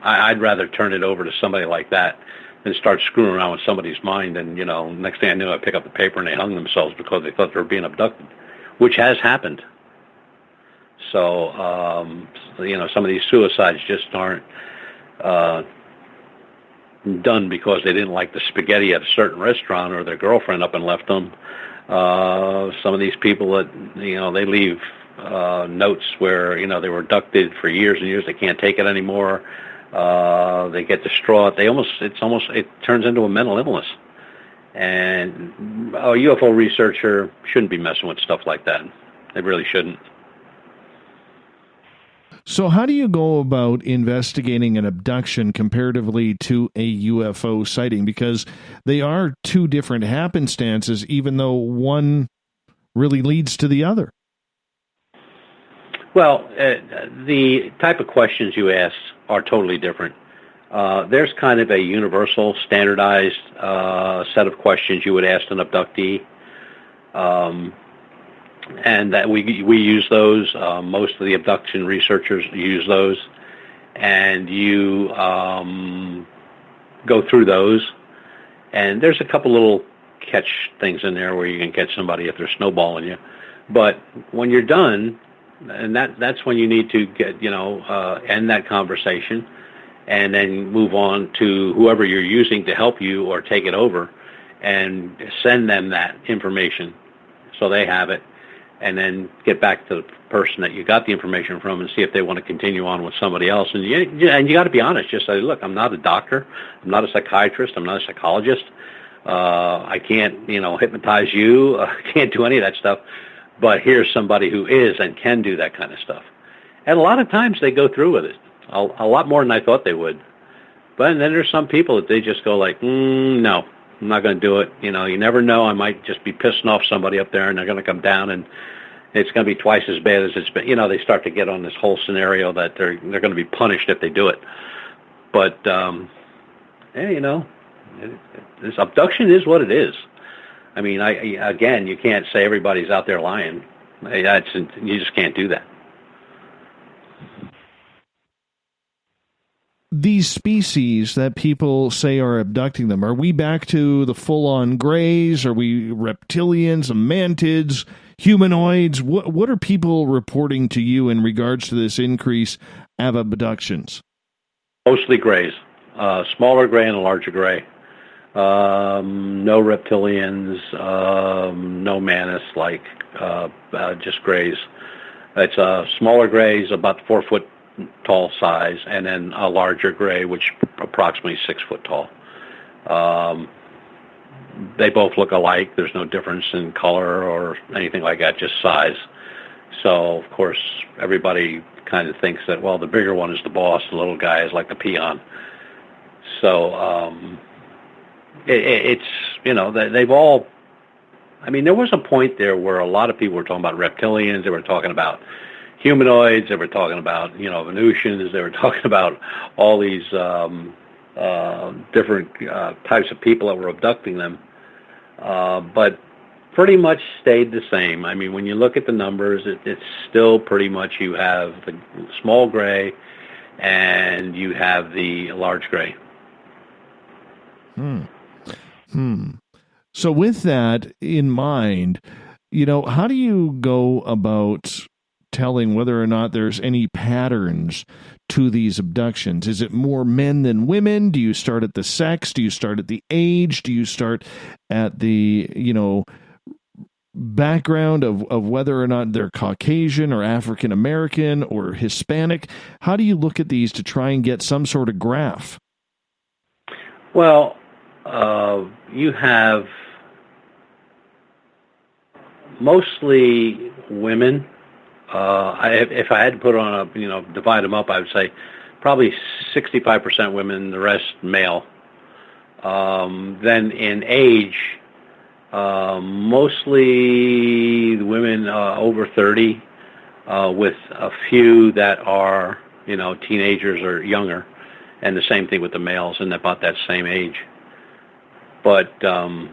I'd rather turn it over to somebody like that and start screwing around with somebody's mind, and next thing I knew, I pick up the paper and they hung themselves because they thought they were being abducted, which has happened. So some of these suicides just aren't done because they didn't like the spaghetti at a certain restaurant, or their girlfriend up and left them. Some of these people that, they leave notes where, they were abducted for years and years. They can't take it anymore. They get distraught. It turns into a mental illness. And a UFO researcher shouldn't be messing with stuff like that. They really shouldn't. So how do you go about investigating an abduction comparatively to a UFO sighting? Because they are two different happenstances, even though one really leads to the other. Well, the type of questions you ask are totally different. There's kind of a universal, standardized set of questions you would ask an abductee. And that we use those. Most of the abduction researchers use those, and you go through those. And there's a couple little catch things in there where you can catch somebody if they're snowballing you. But when you're done, and that's when you need to get end that conversation, and then move on to whoever you're using to help you or take it over, and send them that information so they have it. And then get back to the person that you got the information from and see if they want to continue on with somebody else. And you got to be honest. Just say, look, I'm not a doctor. I'm not a psychiatrist. I'm not a psychologist. I can't, hypnotize you. I can't do any of that stuff. But here's somebody who is and can do that kind of stuff. And a lot of times they go through with it. A lot more than I thought they would. But then there's some people that they just go like, no, I'm not going to do it. You never know. I might just be pissing off somebody up there, and they're going to come down, and it's going to be twice as bad as it's been. They start to get on this whole scenario that they're going to be punished if they do it. But this abduction is what it is. I mean, again, you can't say everybody's out there lying. You just can't do that. These species that people say are abducting them, are we back to the full-on grays? Are we reptilians, mantids, humanoids? What are people reporting to you in regards to this increase of abductions? Mostly grays, smaller gray and a larger gray. No reptilians, no mantis, just grays. It's smaller grays, about 4 foot tall size, and then a larger gray, which approximately 6 foot tall. They both look alike. There's no difference in color or anything like that, just size. So, of course, everybody kind of thinks that, well, the bigger one is the boss, the little guy is like the peon. So, they've all, there was a point there where a lot of people were talking about reptilians, they were talking about humanoids, they were talking about, Venusians, they were talking about all these different types of people that were abducting them. But pretty much stayed the same. I mean, when you look at the numbers, it's still pretty much you have the small gray and you have the large gray. So with that in mind, how do you go about telling whether or not there's any patterns to these abductions? Is it more men than women? Do you start at the sex? Do you start at the age? Do you start at the, background of whether or not they're Caucasian or African American or Hispanic? How do you look at these to try and get some sort of graph? Well, you have mostly women. If I had to put on divide them up, I would say probably 65% women, the rest male. Then in age, mostly the women over 30, with a few that are, teenagers or younger, and the same thing with the males in about that same age. But one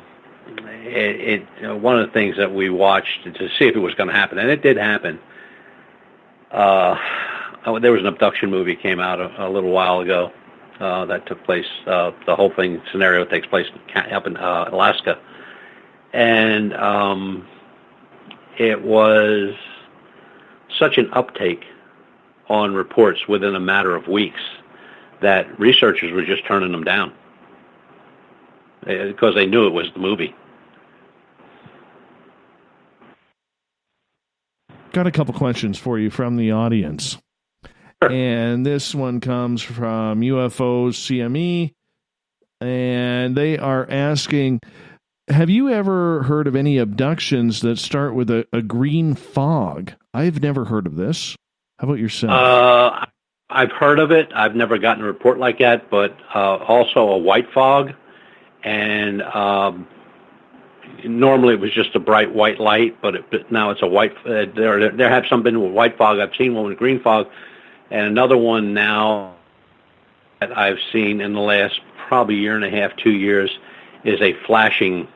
of the things that we watched to see if it was going to happen, and it did happen. There was an abduction movie came out a little while ago that took place. The whole scenario takes place up in Alaska, and it was such an uptake on reports within a matter of weeks that researchers were just turning them down because they knew it was the movie. Got a couple questions for you from the audience. Sure. And this one comes from UFO CME, and they are asking, have you ever heard of any abductions that start with a green fog? I've never heard of this. How about yourself? I've heard of it. I've never gotten a report like that, but also a white fog. And normally it was just a bright white light, but now it's a white. There have some been with white fog. I've seen one with green fog, and another one now that I've seen in the last probably year and a half, 2 years, is a flashing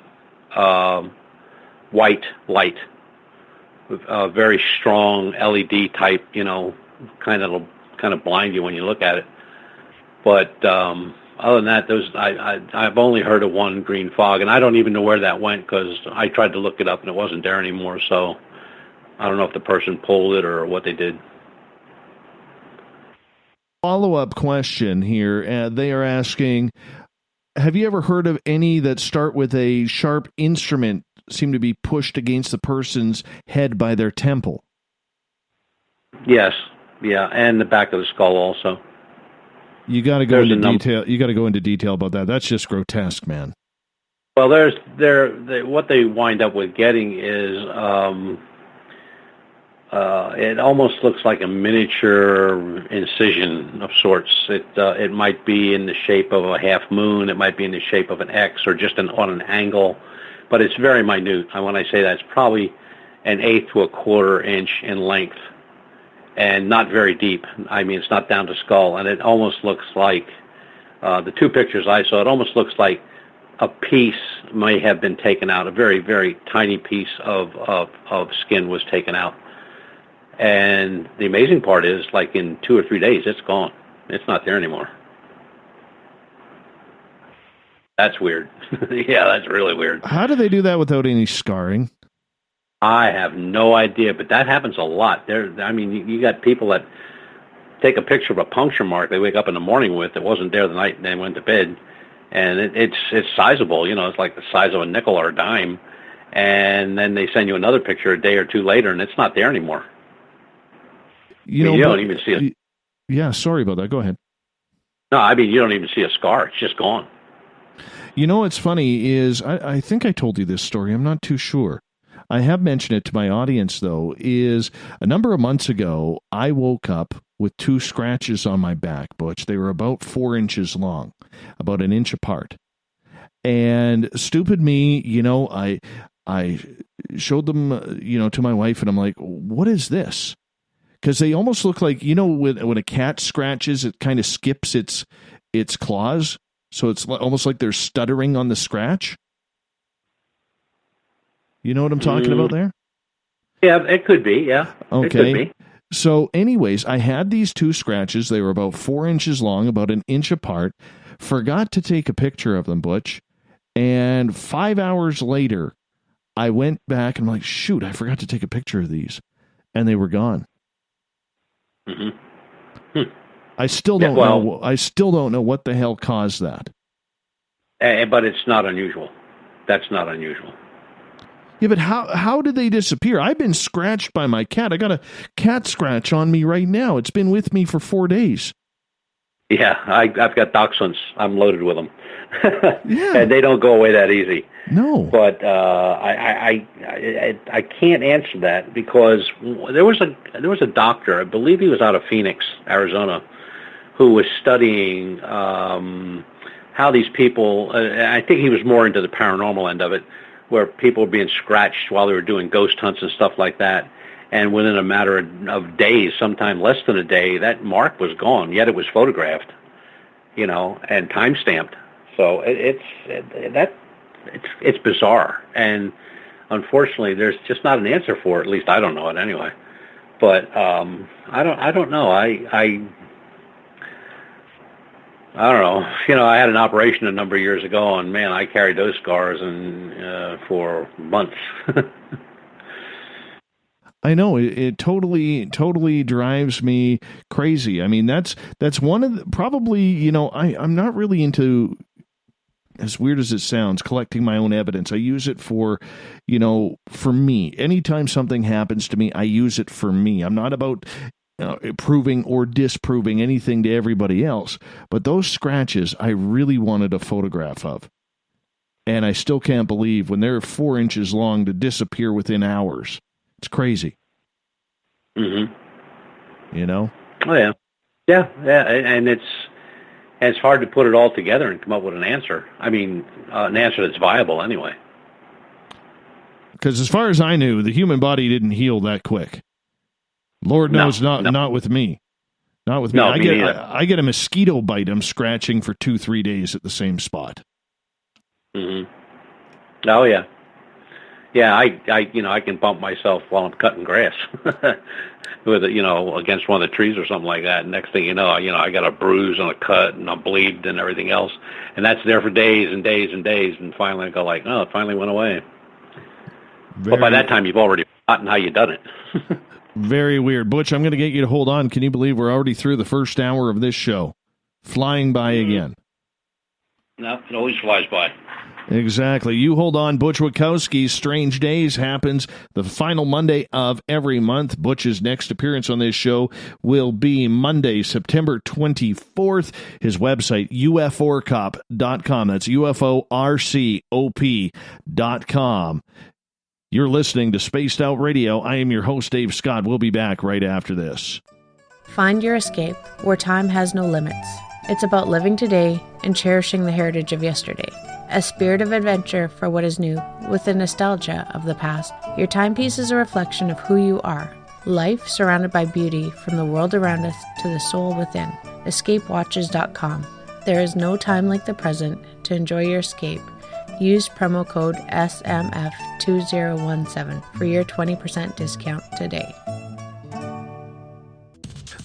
white light, a very strong LED type. Kind of blind you when you look at it. But other than that, I've only heard of one green fog, and I don't even know where that went because I tried to look it up and it wasn't there anymore. So I don't know if the person pulled it or what they did. Follow-up question here. They are asking, have you ever heard of any that start with a sharp instrument seem to be pushed against the person's head by their temple? Yes. Yeah, and the back of the skull also. You got to go into detail. You got to go into detail about that. That's just grotesque, man. Well, what they wind up with getting is it almost looks like a miniature incision of sorts. It might be in the shape of a half moon. It might be in the shape of an X or just on an angle, but it's very minute. And when I say that, it's probably an eighth to a quarter inch in length. And not very deep. I mean, it's not down to skull, and it almost looks like the two pictures I saw. It almost looks like a piece may have been taken out. A very, very tiny piece of skin was taken out. And the amazing part is, like in 2 or 3 days, it's gone. It's not there anymore. That's weird. Yeah, that's really weird. How do they do that without any scarring? I have no idea, but that happens a lot. You got people that take a picture of a puncture mark they wake up in the morning with that wasn't there the night and they went to bed, and it's sizable. It's like the size of a nickel or a dime, and then they send you another picture a day or two later, and it's not there anymore. You don't even see it. Yeah, sorry about that. Go ahead. No, you don't even see a scar. It's just gone. What's funny is I think I told you this story. I'm not too sure. I have mentioned it to my audience, though, is a number of months ago, I woke up with 2 scratches on my back, Butch. They were about 4 inches long, about an inch apart. And stupid me, I showed them, to my wife, and I'm like, what is this? Because they almost look like, when a cat scratches, it kind of skips its claws. So it's almost like they're stuttering on the scratch. You know what I'm talking about there? Yeah, it could be, yeah. Okay. It could be. So anyways, I had these 2 scratches. They were about 4 inches long, about an inch apart. Forgot to take a picture of them, Butch. And 5 hours later, I went back and I'm like, shoot, I forgot to take a picture of these. And they were gone. Mm-hmm. I still don't know. I still don't know what the hell caused that. But it's not unusual. That's not unusual. Yeah, but how did they disappear? I've been scratched by my cat. I got a cat scratch on me right now. It's been with me for 4 days. Yeah, I've got dachshunds. I'm loaded with them. Yeah. And they don't go away that easy. No. But I can't answer that because there was a doctor, I believe he was out of Phoenix, Arizona, who was studying how these people, I think he was more into the paranormal end of it, where people were being scratched while they were doing ghost hunts and stuff like that. And within a matter of days, sometime less than a day, that mark was gone, yet it was photographed, and time-stamped. So it's bizarre. And unfortunately, there's just not an answer for it. At least I don't know it anyway. But I don't know. I don't know. I had an operation a number of years ago, and man, I carried those scars for months. I know it totally drives me crazy. I mean, that's one of the, probably, I'm not really into as weird as it sounds, collecting my own evidence. I use it for, for me. Anytime something happens to me, I use it for me. I'm not about proving or disproving anything to everybody else. But those scratches, I really wanted a photograph of. And I still can't believe when they're 4 inches long to disappear within hours. It's crazy. Mm-hmm. Oh, yeah. Yeah, and it's hard to put it all together and come up with an answer. I mean, an answer that's viable anyway. Because as far as I knew, the human body didn't heal that quick. Lord knows, not with me. Not with me. No, I get a mosquito bite. I'm scratching for 2-3 days at the same spot. Mm-hmm. Oh yeah, yeah. I can bump myself while I'm cutting grass with against one of the trees or something like that. And next thing you know, I got a bruise and a cut and a bleed and everything else, and that's there for days and days and days. And finally, I go like, oh, it finally went away. But by that time, you've already forgotten how you done it. Very weird. Butch, I'm going to get you to hold on. Can you believe we're already through the first hour of this show? Flying by again. No, it always flies by. Exactly. You hold on. Butch Witkowski's Strange Days happens the final Monday of every month. Butch's next appearance on this show will be Monday, September 24th. His website, uforcop.com. That's uforcop.com. You're listening to Spaced Out Radio. I am your host, Dave Scott. We'll be back right after this. Find your escape where time has no limits. It's about living today and cherishing the heritage of yesterday. A spirit of adventure for what is new, with the nostalgia of the past. Your timepiece is a reflection of who you are. Life surrounded by beauty from the world around us to the soul within. EscapeWatches.com. There is no time like the present to enjoy your escape. Use promo code SMF2017 for your 20% discount today.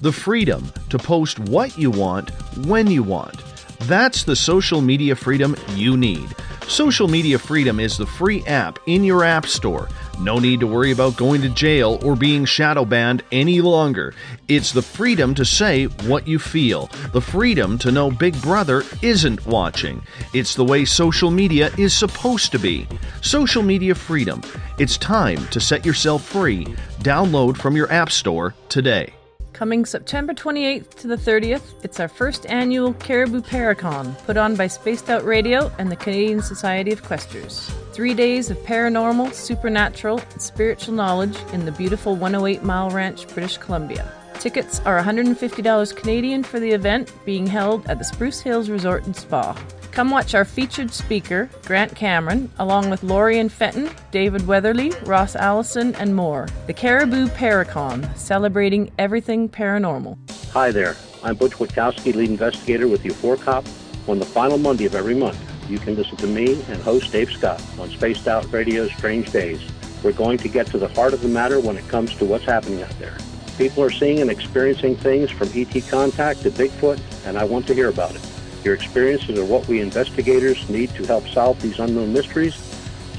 The freedom to post what you want, when you want. That's the social media freedom you need. Social Media Freedom is the free app in your app store. No need to worry about going to jail or being shadow banned any longer. It's the freedom to say what you feel. The freedom to know Big Brother isn't watching. It's the way social media is supposed to be. Social Media Freedom. It's time to set yourself free. Download from your app store today. Coming September 28th to the 30th, it's our first annual Caribou Paracon, put on by Spaced Out Radio and the Canadian Society of Questers. 3 days of paranormal, supernatural, and spiritual knowledge in the beautiful 108 Mile Ranch, British Columbia. Tickets are $150 Canadian for the event, being held at the Spruce Hills Resort and Spa. Come watch our featured speaker, Grant Cameron, along with Lorian Fenton, David Weatherly, Ross Allison, and more. The Caribou Paracon, celebrating everything paranormal. Hi there, I'm Butch Witkowski, lead investigator with UFO Cop. On the final Monday of every month, you can listen to me and host Dave Scott on Spaced Out Radio's Strange Days. We're going to get to the heart of the matter when it comes to what's happening out there. People are seeing and experiencing things from ET contact to Bigfoot, and I want to hear about it. Your experiences are what we investigators need to help solve these unknown mysteries.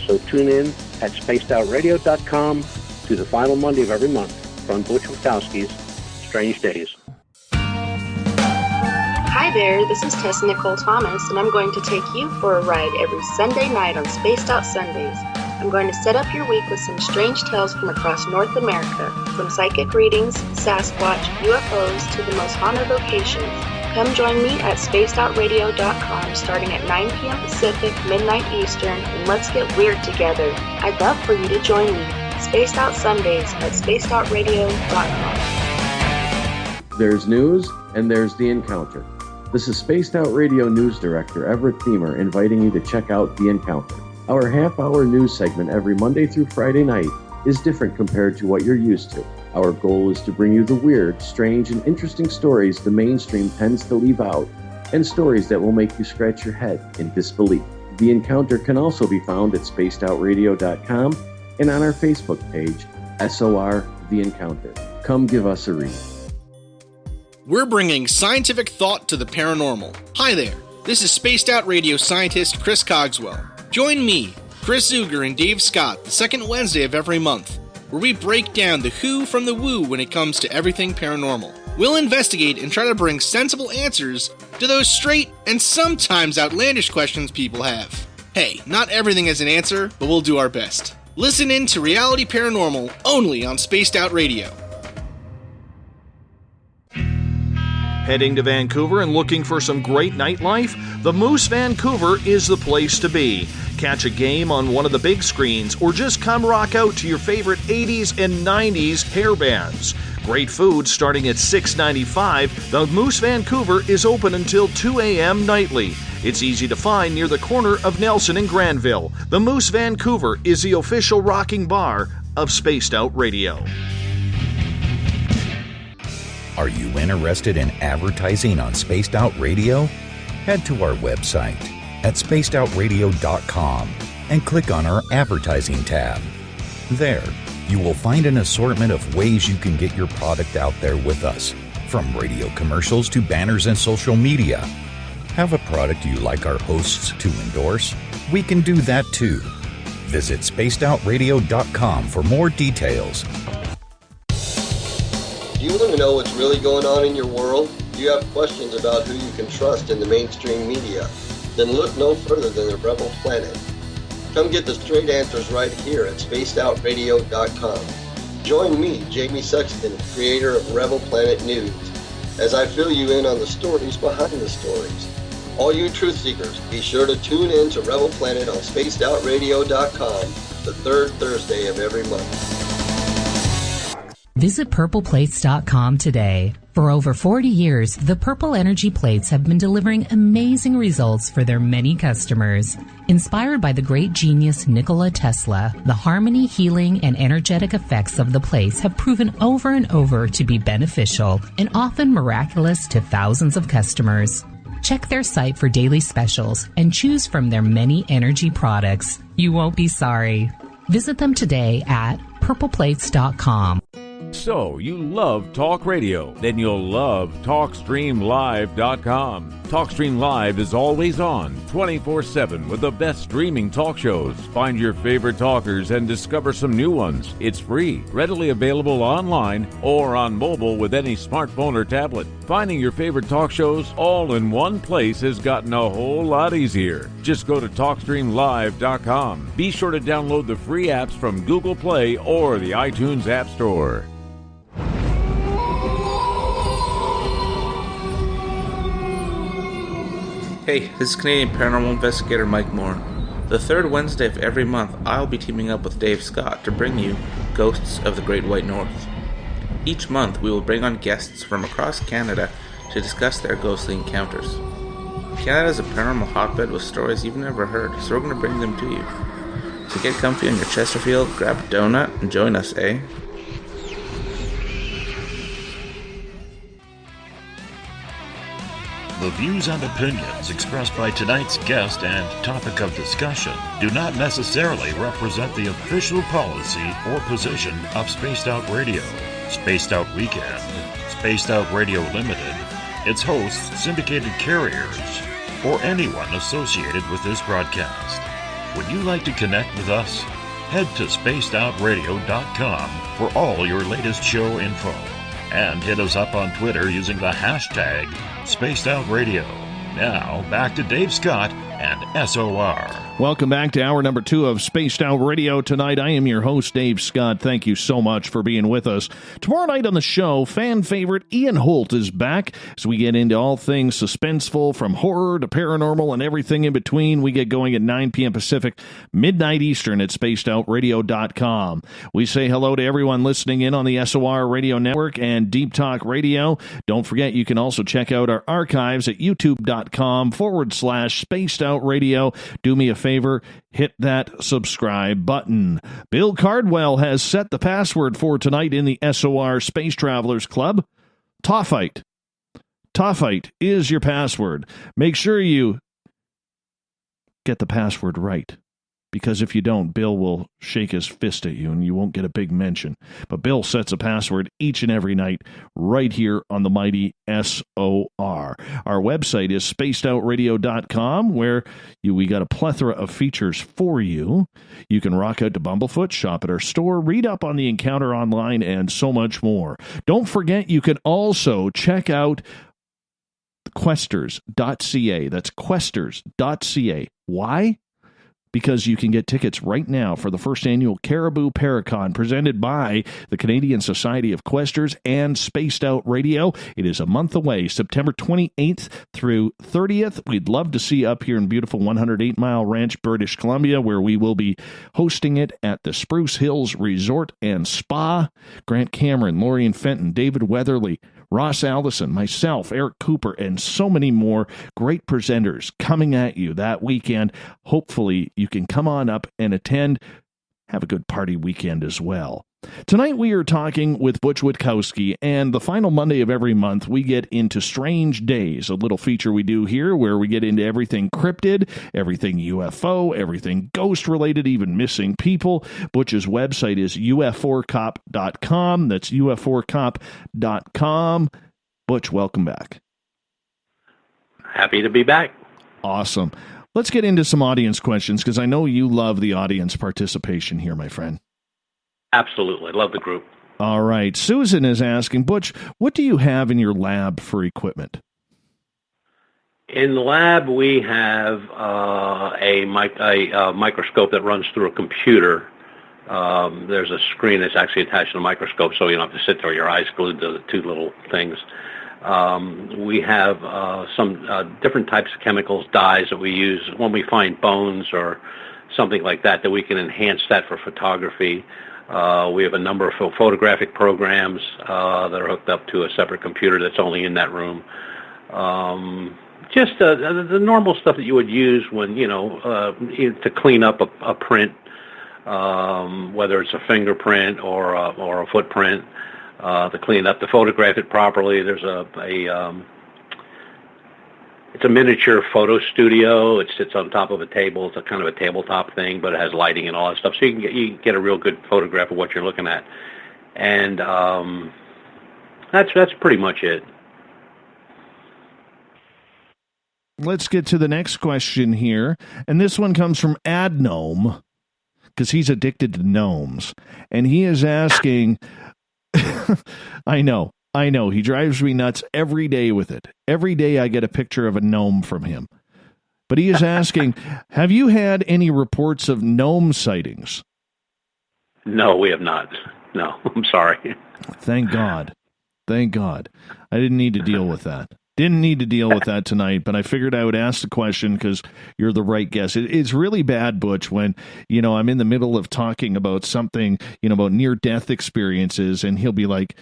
So tune in at spacedoutradio.com to the final Monday of every month from Butch Witkowski's Strange Days. Hi there, this is Tessa Nicole Thomas, and I'm going to take you for a ride every Sunday night on Spaced Out Sundays. I'm going to set up your week with some strange tales from across North America, from psychic readings, Sasquatch, UFOs, to the most haunted locations. Come join me at spacedoutradio.com starting at 9 p.m. Pacific, midnight Eastern, and let's get weird together. I'd love for you to join me. Spaced Out Sundays at spacedoutradio.com. There's news, and there's the encounter. This is Spaced Out Radio News Director Everett Thiemer inviting you to check out The Encounter. Our half-hour news segment every Monday through Friday night is different compared to what you're used to. Our goal is to bring you the weird, strange, and interesting stories the mainstream tends to leave out, and stories that will make you scratch your head in disbelief. The Encounter can also be found at spacedoutradio.com and on our Facebook page, SOR The Encounter. Come give us a read. We're bringing scientific thought to the paranormal. Hi there, this is Spaced Out Radio scientist Chris Cogswell. Join me, Chris Zuger, and Dave Scott the second Wednesday of every month, where we break down the who from the woo when it comes to everything paranormal. We'll investigate and try to bring sensible answers to those straight and sometimes outlandish questions people have. Hey, not everything has an answer, but we'll do our best. Listen in to Reality Paranormal only on Spaced Out Radio. Heading to Vancouver and looking for some great nightlife? The Moose Vancouver is the place to be. Catch a game on one of the big screens or just come rock out to your favorite 80s and 90s hair bands. Great food starting at $6.95. The Moose Vancouver is open until 2 a.m. nightly. It's easy to find near the corner of Nelson and Granville. The Moose Vancouver is the official rocking bar of Spaced Out Radio. Are you interested in advertising on Spaced Out Radio? Head to our website at spacedoutradio.com and click on our advertising tab. There, you will find an assortment of ways you can get your product out there with us, from radio commercials to banners and social media. Have a product you like our hosts to endorse? We can do that too. Visit spacedoutradio.com for more details. Do you want to know what's really going on in your world? Do you have questions about who you can trust in the mainstream media? Then look no further than the Rebel Planet. Come get the straight answers right here at spacedoutradio.com. Join me, Jamie Sexton, creator of Rebel Planet News, as I fill you in on the stories behind the stories. All you truth seekers, be sure to tune in to Rebel Planet on spacedoutradio.com the third Thursday of every month. Visit purpleplates.com today. For over 40 years, the Purple Energy Plates have been delivering amazing results for their many customers. Inspired by the great genius Nikola Tesla, the harmony, healing, and energetic effects of the plates have proven over and over to be beneficial and often miraculous to thousands of customers. Check their site for daily specials and choose from their many energy products. You won't be sorry. Visit them today at purpleplates.com. So, you love talk radio? Then you'll love TalkStreamLive.com. TalkStream Live is always on, 24/7, with the best streaming talk shows. Find your favorite talkers and discover some new ones. It's free, readily available online or on mobile with any smartphone or tablet. Finding your favorite talk shows all in one place has gotten a whole lot easier. Just go to TalkStreamLive.com. Be sure to download the free apps from Google Play or the iTunes App Store. Hey, this is Canadian Paranormal Investigator Mike Moore. The third Wednesday of every month, I'll be teaming up with Dave Scott to bring you Ghosts of the Great White North. Each month, we will bring on guests from across Canada to discuss their ghostly encounters. Canada is a paranormal hotbed with stories you've never heard, so we're going to bring them to you. So get comfy on your Chesterfield, grab a donut, and join us, eh? The views and opinions expressed by tonight's guest and topic of discussion do not necessarily represent the official policy or position of Spaced Out Radio, Spaced Out Weekend, Spaced Out Radio Limited, its hosts, syndicated carriers, or anyone associated with this broadcast. Would you like to connect with us? Head to spacedoutradio.com for all your latest show info. And hit us up on Twitter using the hashtag SpacedOutRadio. Now, back to Dave Scott and SOR. Welcome back to hour number 2 of Spaced Out Radio tonight. I am your host, Dave Scott. Thank you so much for being with us. Tomorrow night on the show, fan favorite Ian Holt is back as we get into all things suspenseful, from horror to paranormal and everything in between. We get going at 9 p.m. Pacific, midnight Eastern at spacedoutradio.com. We say hello to everyone listening in on the SOR Radio Network and Deep Talk Radio. Don't forget, you can also check out our archives at youtube.com/Spaced Out Radio. Do me a favor, hit that subscribe button. Bill Cardwell has set the password for tonight in the SOR Space Travelers Club. Tawfite. Tawfite is your password. Make sure you get the password right, because if you don't, Bill will shake his fist at you and you won't get a big mention. But Bill sets a password each and every night right here on the mighty SOR. Our website is spacedoutradio.com, where we got a plethora of features for you. You can rock out to Bumblefoot, shop at our store, read up on the encounter online, and so much more. Don't forget, you can also check out Questers.ca. That's Questers.ca. Why? Because you can get tickets right now for the first annual Caribou Paracon presented by the Canadian Society of Questers and Spaced Out Radio. It is a month away, September 28th through 30th. We'd love to see you up here in beautiful 108 Mile Ranch, British Columbia, where we will be hosting it at the Spruce Hills Resort and Spa. Grant Cameron, Lorien Fenton, David Weatherly, Ross Allison, myself, Eric Cooper, and so many more great presenters coming at you that weekend. Hopefully, you can come on up and attend. Have a good party weekend as well. Tonight we are talking with Butch Witkowski, and the final Monday of every month we get into Strange Days, a little feature we do here where we get into everything cryptid, everything UFO, everything ghost-related, even missing people. Butch's website is uf4cop.com. That's uf4cop.com. Butch, welcome back. Happy to be back. Awesome. Let's get into some audience questions, because I know you love the audience participation here, my friend. Absolutely. Love the group. All right. Susan is asking, Butch, what do you have in your lab for equipment? In the lab, we have a microscope that runs through a computer. There's a screen that's actually attached to the microscope, so you don't have to sit there with your eyes glued to the two little things. We have some different types of chemicals, dyes that we use when we find bones or something like that we can enhance that for photography. We have a number of photographic programs that are hooked up to a separate computer that's only in that room. Just the normal stuff that you would use when, to clean up a print, whether it's a fingerprint or a footprint, to clean up, to photograph it properly. There's it's a miniature photo studio. It sits on top of a table. It's a kind of a tabletop thing, but it has lighting and all that stuff. So you can get a real good photograph of what you're looking at. And that's pretty much it. Let's get to the next question here. And this one comes from Gnome, because he's addicted to gnomes. And he is asking, I know. He drives me nuts every day with it. Every day I get a picture of a gnome from him. But he is asking, have you had any reports of gnome sightings? No, we have not. No, I'm sorry. Thank God. Thank God. I didn't need to deal with that. Didn't need to deal with that tonight, but I figured I would ask the question because you're the right guess. It's really bad, Butch, when, I'm in the middle of talking about something, about near-death experiences, and he'll be like,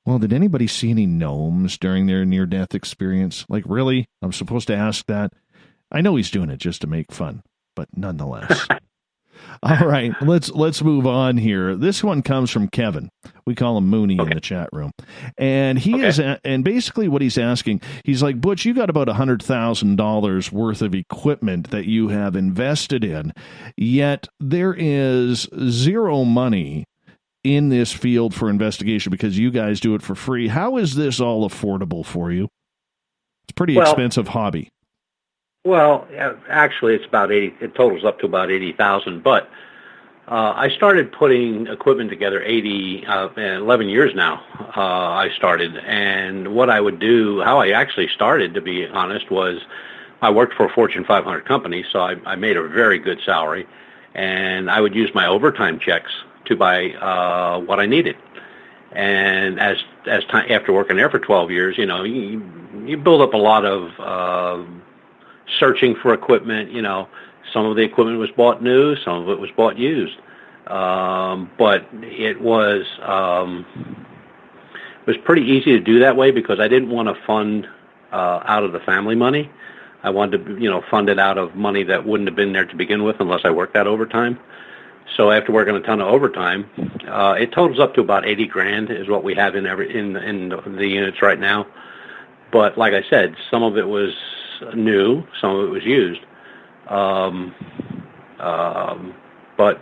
well, did anybody see any gnomes during their near-death experience? Like, really? I'm supposed to ask that? I know he's doing it just to make fun, but nonetheless. All right, let's move on here. This one comes from Kevin. We call him Mooney in the chat room. And and basically what he's asking, he's like, Butch, you got about $100,000 worth of equipment that you have invested in, yet there is zero money in this field for investigation because you guys do it for free. How is this all affordable for you? It's a pretty expensive hobby. Well, actually, it's about 80. It totals up to about 80,000. But I started putting equipment together 11 years now. I started, and what I would do, how I actually started, to be honest, was I worked for a Fortune 500 company, so I made a very good salary, and I would use my overtime checks to buy what I needed. And as time, after working there for 12 years, you build up a lot of searching for equipment. Some of the equipment was bought new, some of it was bought used. But it was pretty easy to do that way because I didn't want to fund out of the family money. I wanted to, fund it out of money that wouldn't have been there to begin with unless I worked that overtime. So after working a ton of overtime, it totals up to about $80,000 is what we have in the units right now. But like I said, some of it was new, some of it was used. But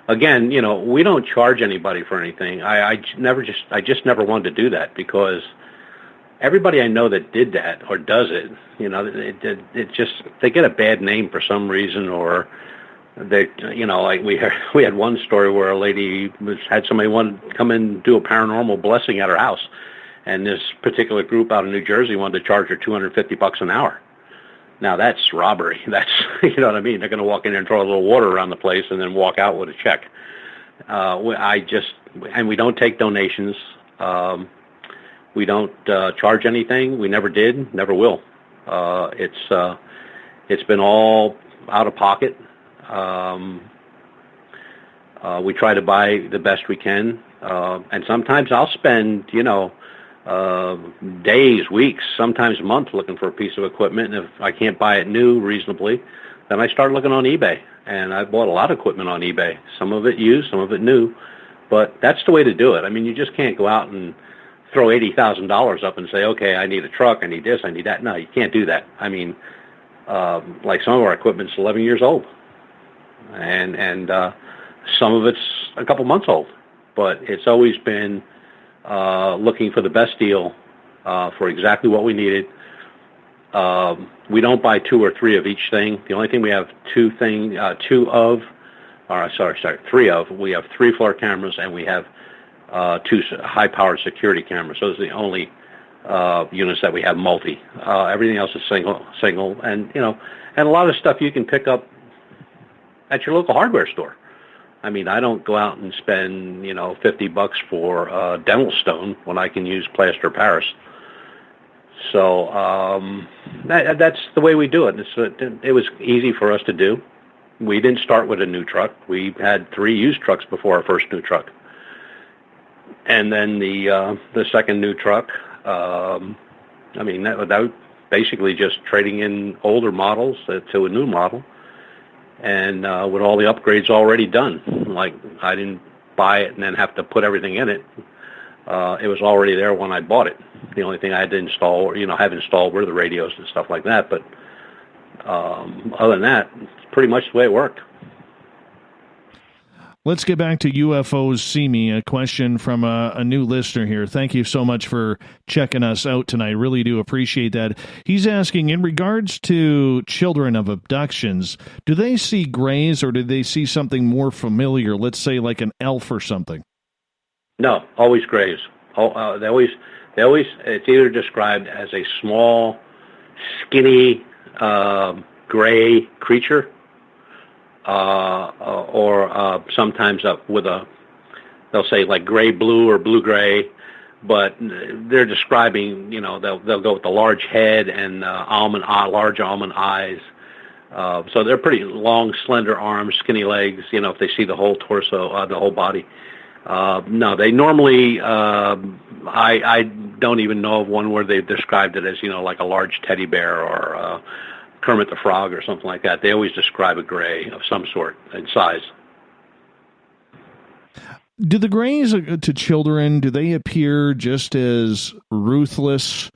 again, we don't charge anybody for anything. I just never wanted to do that because everybody I know that did that or does it, they get a bad name for some reason, or they, like we had one story where a lady had somebody want to come in and do a paranormal blessing at her house, And this particular group out of New Jersey wanted to charge her $250 an hour. Now that's robbery. That's, you know what I mean? They're going to walk in there and throw a little water around the place and then walk out with a check. And we don't take donations. We don't charge anything. We never did, never will. It's been all out of pocket. We try to buy the best we can, and sometimes I'll spend, days, weeks, sometimes months looking for a piece of equipment. And if I can't buy it new reasonably, then I start looking on eBay. And I bought a lot of equipment on eBay, some of it used, some of it new. But that's the way to do it. I mean, you just can't go out and throw $80,000 up and say, okay, I need a truck, I need this, I need that. No, you can't do that. I mean, like some of our equipment's 11 years old. And some of it's a couple months old. But it's always been looking for the best deal for exactly what we needed. We don't buy two or three of each thing. The only thing we have three of. We have 3 floor cameras and we have 2 high-powered security cameras. Those are the only units that we have multi. Everything else is single, and and a lot of stuff you can pick up at your local hardware store. I mean, I don't go out and spend $50 for dental stone when I can use plaster Paris. So that's the way we do it. It was easy for us to do. We didn't start with a new truck. We had 3 used trucks before our first new truck. And then the second new truck, that was basically just trading in older models to a new model, and with all the upgrades already done. Like, I didn't buy it and then have to put everything in it. It was already there when I bought it. The only thing I had to install, or have installed, were the radios and stuff like that. But other than that, it's pretty much the way it worked. Let's get back to UFOs See Me, a question from a new listener here. Thank you so much for checking us out tonight. Really do appreciate that. He's asking, in regards to children of abductions, do they see grays or do they see something more familiar, let's say like an elf or something? No, always grays. They always. It's either described as a small, skinny, gray creature, or sometimes up with they'll say like gray blue or blue gray, but they're describing, they'll go with the large head and large almond eyes. So they're pretty long, slender arms, skinny legs. If they see the whole torso, the whole body. No, they normally. I don't even know of one where they've described it as like a large teddy bear or Kermit the Frog or something like that. They always describe a gray of some sort in size. Do the grays to children, do they appear just as ruthless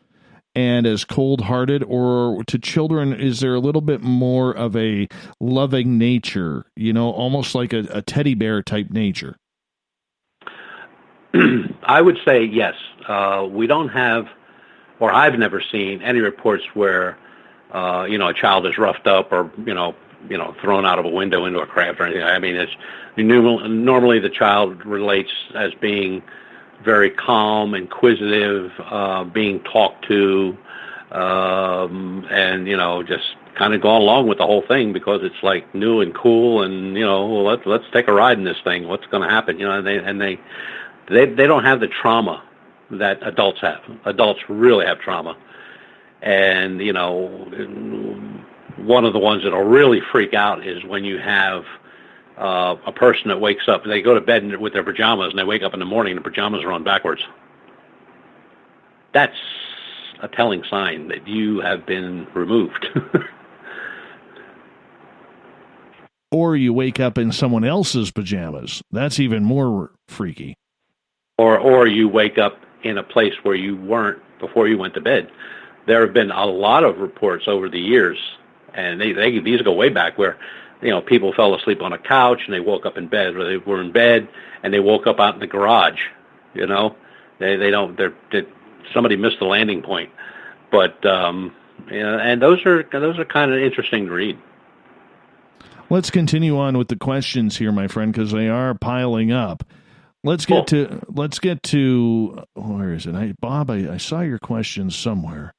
and as cold-hearted, or to children is there a little bit more of a loving nature, almost like a teddy bear type nature? I would say yes. We don't have, or I've never seen any reports where a child is roughed up or thrown out of a window into a craft or anything. I mean, it's normally the child relates as being very calm, inquisitive, being talked to, and just kind of go along with the whole thing because it's like new and cool, and let's take a ride in this thing. What's going to happen? They don't have the trauma that adults have. Adults really have trauma. And, one of the ones that'll really freak out is when you have a person that wakes up, they go to bed with their pajamas, and they wake up in the morning and the pajamas are on backwards. That's a telling sign that you have been removed. Or you wake up in someone else's pajamas. That's even more freaky. Or you wake up in a place where you weren't before you went to bed. There have been a lot of reports over the years, and these go way back, where people fell asleep on a couch and they woke up in bed, or they were in bed and they woke up out in the garage. Somebody missed the landing point. But and those are kind of interesting to read. Let's continue on with the questions here, my friend, because they are piling up. Let's get to where is it? Bob, I saw your question somewhere.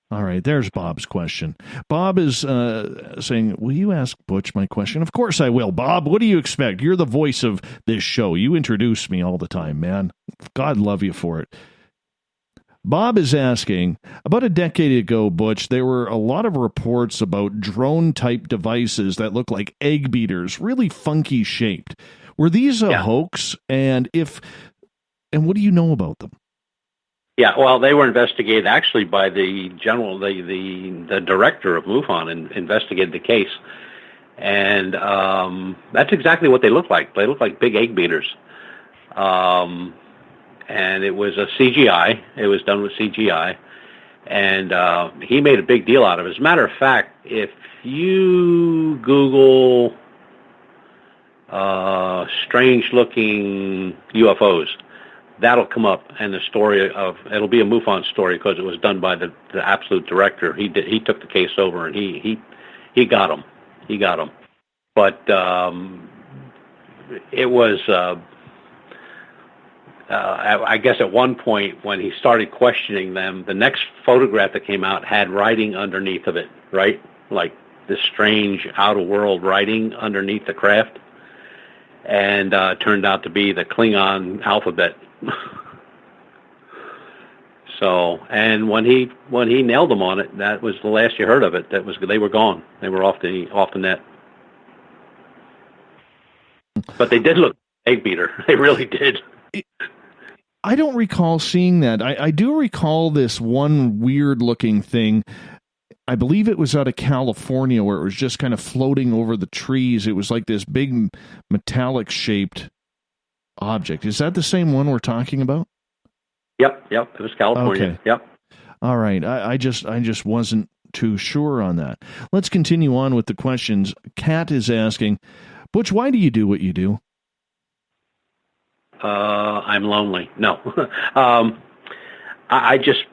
All right, there's Bob's question. Bob is saying, will you ask Butch my question? Of course I will. Bob, what do you expect? You're the voice of this show. You introduce me all the time, man. God love you for it. Bob is asking, about a decade ago, Butch, there were a lot of reports about drone-type devices that look like egg beaters, really funky shaped. Were these a hoax? And what do you know about them? Yeah, well, they were investigated actually by the director of MUFON and investigated the case. And that's exactly what they look like. They look like big egg beaters. And it was a CGI. It was done with CGI. And he made a big deal out of it. As a matter of fact, if you Google strange-looking UFOs, that'll come up, and the story it'll be a MUFON story because it was done by the absolute director. He took the case over, and he got them. He got them. But it was, I guess at one point when he started questioning them, the next photograph that came out had writing underneath of it, right? Like this strange out-of-world writing underneath the craft. And turned out to be the Klingon alphabet. So, and when he nailed them on it, that was the last you heard of it. They were gone. They were off the net. But they did look egg beater. They really did. I don't recall seeing that. I do recall this one weird looking thing. I believe it was out of California where it was just kind of floating over the trees. It was like this big metallic shaped object. Is that the same one we're talking about? Yep. It was California. Okay. Yep. All right. I just wasn't too sure on that. Let's continue on with the questions. Kat is asking, Butch, why do you do what you do? I'm lonely. No. I just,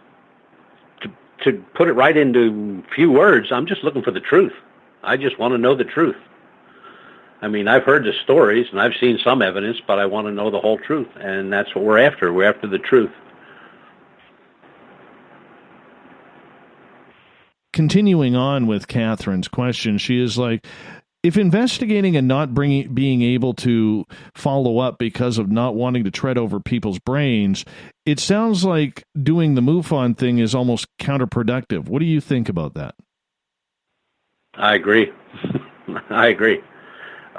to put it right into few words, I'm just looking for the truth. I just want to know the truth. I mean, I've heard the stories and I've seen some evidence, but I want to know the whole truth, and that's what we're after. We're after the truth. Continuing on with Catherine's question, she is like, if investigating and not being able to follow up because of not wanting to tread over people's brains, it sounds like doing the MUFON thing is almost counterproductive. What do you think about that? I agree. I agree.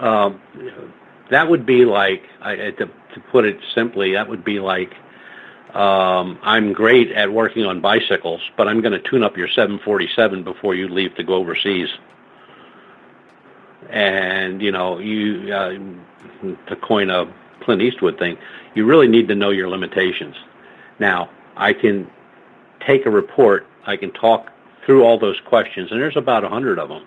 That would be like, to put it simply, that would be like, I'm great at working on bicycles, but I'm going to tune up your 747 before you leave to go overseas. And, you to coin a Clint Eastwood thing, you really need to know your limitations. Now, I can take a report, I can talk through all those questions, and there's about 100 of them.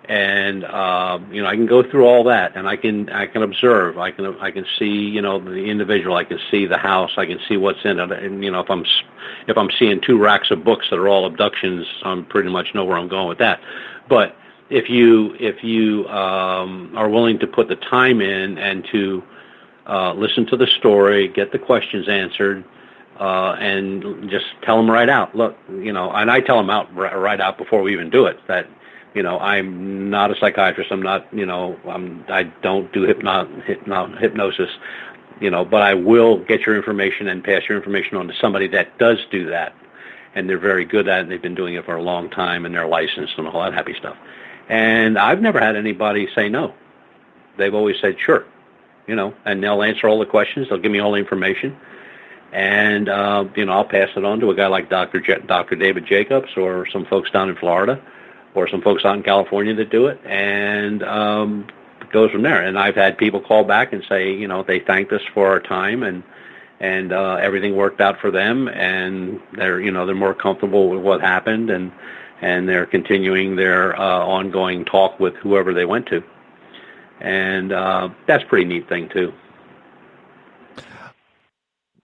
And, I can go through all that, and I can observe, I can see, the individual, I can see the house, I can see what's in it. And, if I'm seeing 2 racks of books that are all abductions, I'm pretty much know where I'm going with that. But if you are willing to put the time in and to listen to the story, get the questions answered, and just tell them right out. Look, and I tell them right out before we even do it that, I'm not a psychiatrist. I'm not, I don't do hypnosis, but I will get your information and pass your information on to somebody that does do that, and they're very good at it. And they've been doing it for a long time, and they're licensed and all that happy stuff. And I've never had anybody say no. They've always said sure, and they'll answer all the questions. They'll give me all the information, and I'll pass it on to a guy like Dr. David Jacobs, or some folks down in Florida, or some folks out in California that do it, and it goes from there. And I've had people call back and say, they thanked us for our time, and everything worked out for them, and they're more comfortable with what happened, and they're continuing their ongoing talk with whoever they went to. And that's a pretty neat thing, too.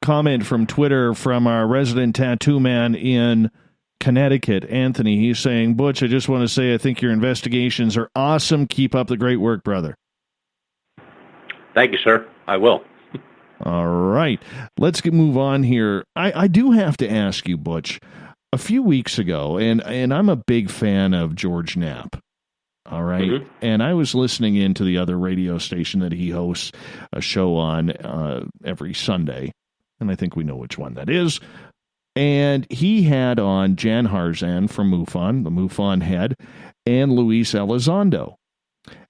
Comment from Twitter from our resident tattoo man in Connecticut, Anthony. He's saying, Butch, I just want to say I think your investigations are awesome. Keep up the great work, brother. Thank you, sir. I will. All right. Let's move on here. I do have to ask you, Butch, a few weeks ago, and I'm a big fan of George Knapp. All right. Mm-hmm. And I was listening into the other radio station that he hosts a show on every Sunday. And I think we know which one that is. And he had on Jan Harzan from MUFON, the MUFON head, and Luis Elizondo.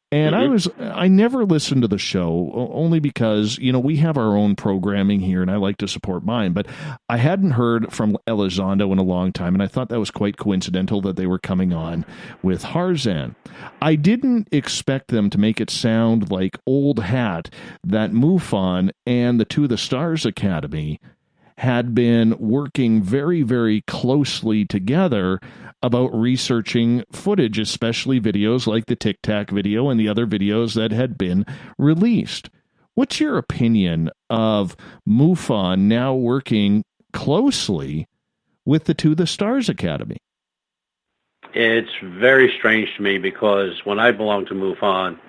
And I never listened to the show only because, we have our own programming here and I like to support mine. But I hadn't heard from Elizondo in a long time. And I thought that was quite coincidental that they were coming on with Harzan. I didn't expect them to make it sound like old hat that MUFON and the To the Stars Academy had been working very, very closely together about researching footage, especially videos like the Tic Tac video and the other videos that had been released. What's your opinion of MUFON now working closely with the To the Stars Academy? It's very strange to me because when I belonged to MUFON,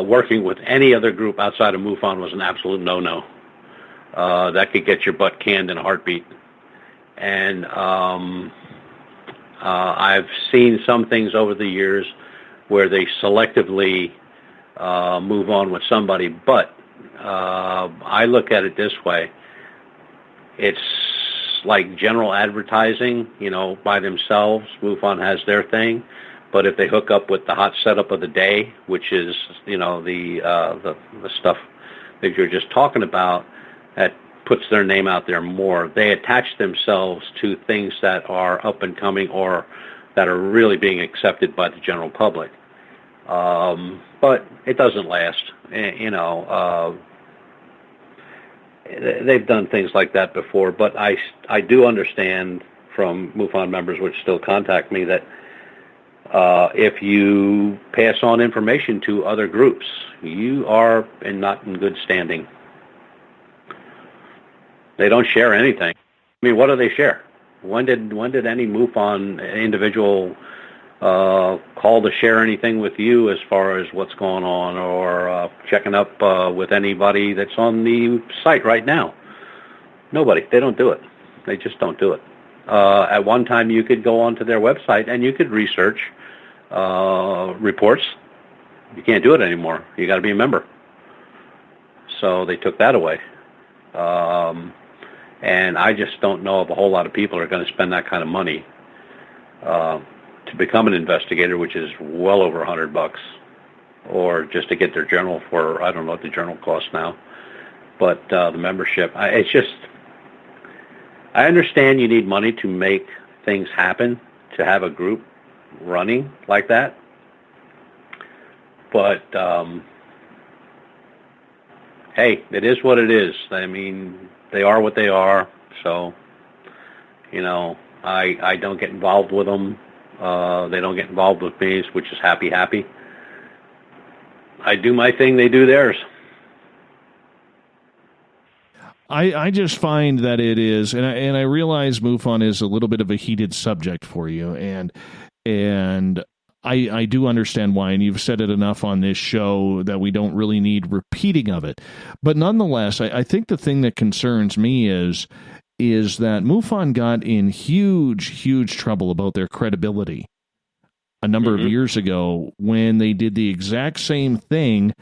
working with any other group outside of MUFON was an absolute no-no. That could get your butt canned in a heartbeat. And I've seen some things over the years where they selectively move on with somebody, but I look at it this way. It's like general advertising, by themselves. MUFON has their thing, but if they hook up with the hot setup of the day, which is, the stuff that you're just talking about, that puts their name out there more. They attach themselves to things that are up and coming or that are really being accepted by the general public. But it doesn't last. They've done things like that before, but I do understand from MUFON members which still contact me that if you pass on information to other groups, you are not in good standing. They don't share anything. I mean, what do they share? When did any MUFON individual call to share anything with you as far as what's going on or checking up with anybody that's on the site right now? Nobody. They don't do it. They just don't do it. At one time, you could go onto their website and you could research reports. You can't do it anymore. You got to be a member. So they took that away. And I just don't know if a whole lot of people are going to spend that kind of money to become an investigator, which is well over $100, or just to get their journal for, I don't know what the journal costs now, but the membership. I understand you need money to make things happen, to have a group running like that, but hey, it is what it is. I mean, they are what they are, so, I don't get involved with them. They don't get involved with me, which is happy. I do my thing, they do theirs. I just find that it is, and I realize MUFON is a little bit of a heated subject for you, and I do understand why, and you've said it enough on this show that we don't really need repeating of it. But nonetheless, I think the thing that concerns me is that MUFON got in huge trouble about their credibility a number of years ago when they did the exact same thing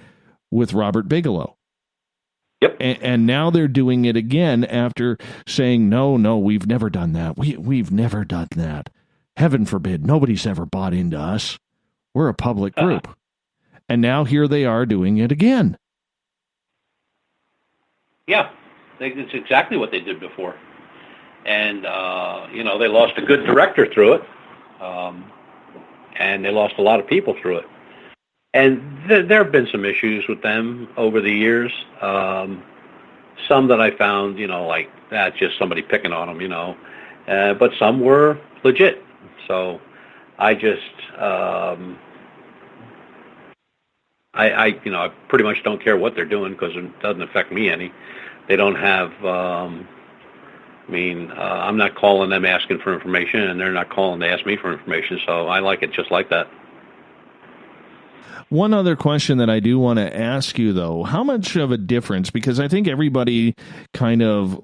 with Robert Bigelow. Yep. And now they're doing it again after saying, no, we've never done that. We've never done that. Heaven forbid, nobody's ever bought into us. We're a public group. And now here they are doing it again. Yeah, it's exactly what they did before. And, they lost a good director through it. And they lost a lot of people through it. And there have been some issues with them over the years. Some that I found, like that's just somebody picking on them, but some were legit. So I just, I pretty much don't care what they're doing because it doesn't affect me any. They don't have, I'm not calling them asking for information, and they're not calling to ask me for information, so I like it just like that. One other question that I do want to ask you, though, how much of a difference, because I think everybody kind of,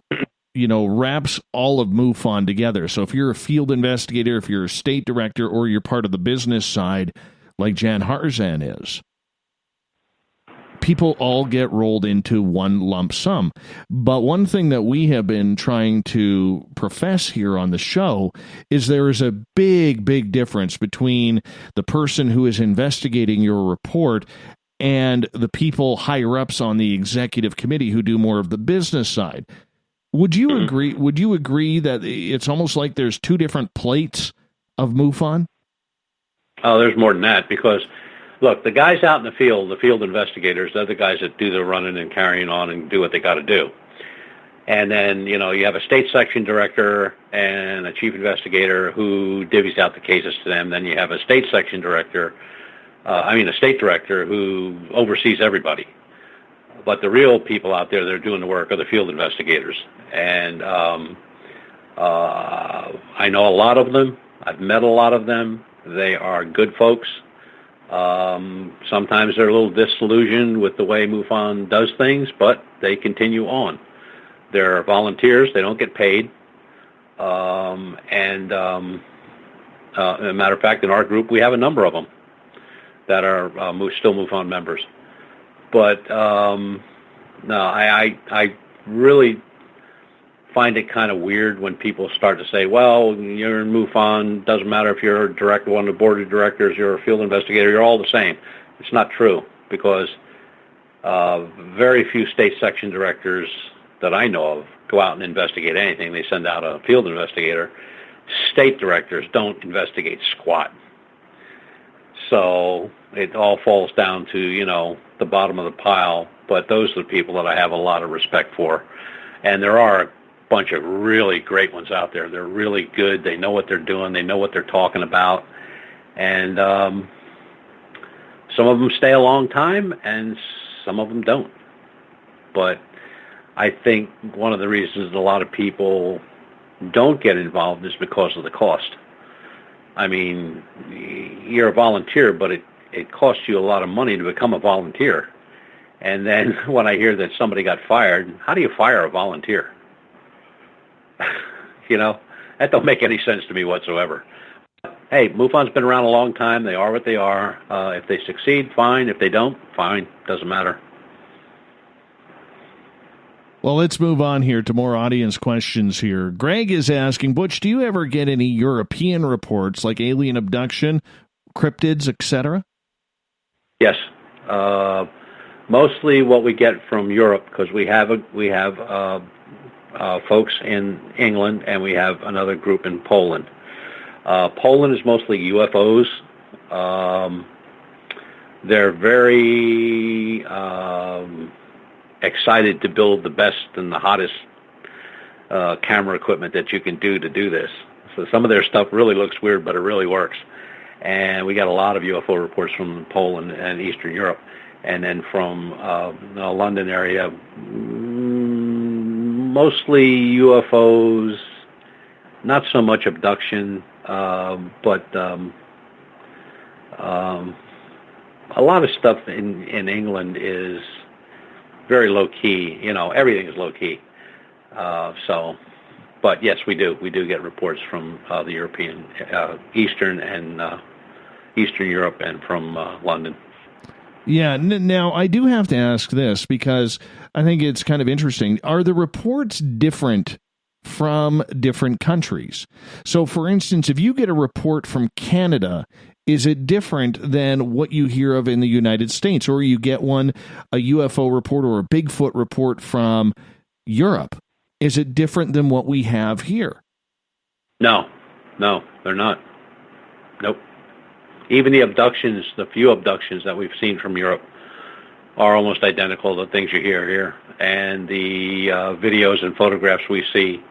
wraps all of MUFON together. So if you're a field investigator, if you're a state director, or you're part of the business side, like Jan Harzan is, people all get rolled into one lump sum. But one thing that we have been trying to profess here on the show is there is a big, big difference between the person who is investigating your report and the people higher ups on the executive committee who do more of the business side. Would you agree? Would you agree that it's almost like there's two different plates of MUFON? Oh, there's more than that, because look, the guys out in the field investigators, they're the guys that do the running and carrying on and do what they got to do. And then, you have a state section director and a chief investigator who divvies out the cases to them. Then you have a state section director, a state director who oversees everybody. But the real people out there that are doing the work are the field investigators. And I know a lot of them. I've met a lot of them. They are good folks. Sometimes they're a little disillusioned with the way MUFON does things, but they continue on. They're volunteers. They don't get paid. As a matter of fact, in our group, we have a number of them that are still MUFON members. But no, I really find it kind of weird when people start to say, well, you're in MUFON, doesn't matter if you're a director, one of the board of directors, you're a field investigator, you're all the same. It's not true, because very few state section directors that I know of go out and investigate anything. They send out a field investigator. State directors don't investigate squat. So it all falls down to, the bottom of the pile. But those are the people that I have a lot of respect for. And there are a bunch of really great ones out there. They're really good. They know what they're doing. They know what they're talking about. And some of them stay a long time, and some of them don't. But I think one of the reasons a lot of people don't get involved is because of the cost. I mean, you're a volunteer, but it costs you a lot of money to become a volunteer. And then when I hear that somebody got fired, how do you fire a volunteer? That don't make any sense to me whatsoever. Hey, MUFON's been around a long time. They are what they are. If they succeed, fine. If they don't, fine. Doesn't matter. Well, let's move on here to more audience questions here. Greg is asking, Butch, do you ever get any European reports like alien abduction, cryptids, etc.? Yes. Mostly what we get from Europe, because we have folks in England, and we have another group in Poland. Poland is mostly UFOs. They're very excited to build the best and the hottest camera equipment that you can do to do this. So some of their stuff really looks weird, but it really works. And we got a lot of UFO reports from Poland and Eastern Europe. And then from the London area, mostly UFOs, not so much abduction, but a lot of stuff in England is very low-key. Everything is low-key. But yes, we do. We do get reports from the European, Eastern Europe, and from London. Yeah, now I do have to ask this, because I think it's kind of interesting. Are the reports different from different countries? So, for instance, if you get a report from Canada, is it different than what you hear of in the United States? Or you get a UFO report or a Bigfoot report from Europe, is it different than what we have here? No, they're not. Nope. Even the abductions, the few abductions that we've seen from Europe, are almost identical to things you hear here. And the videos and photographs we see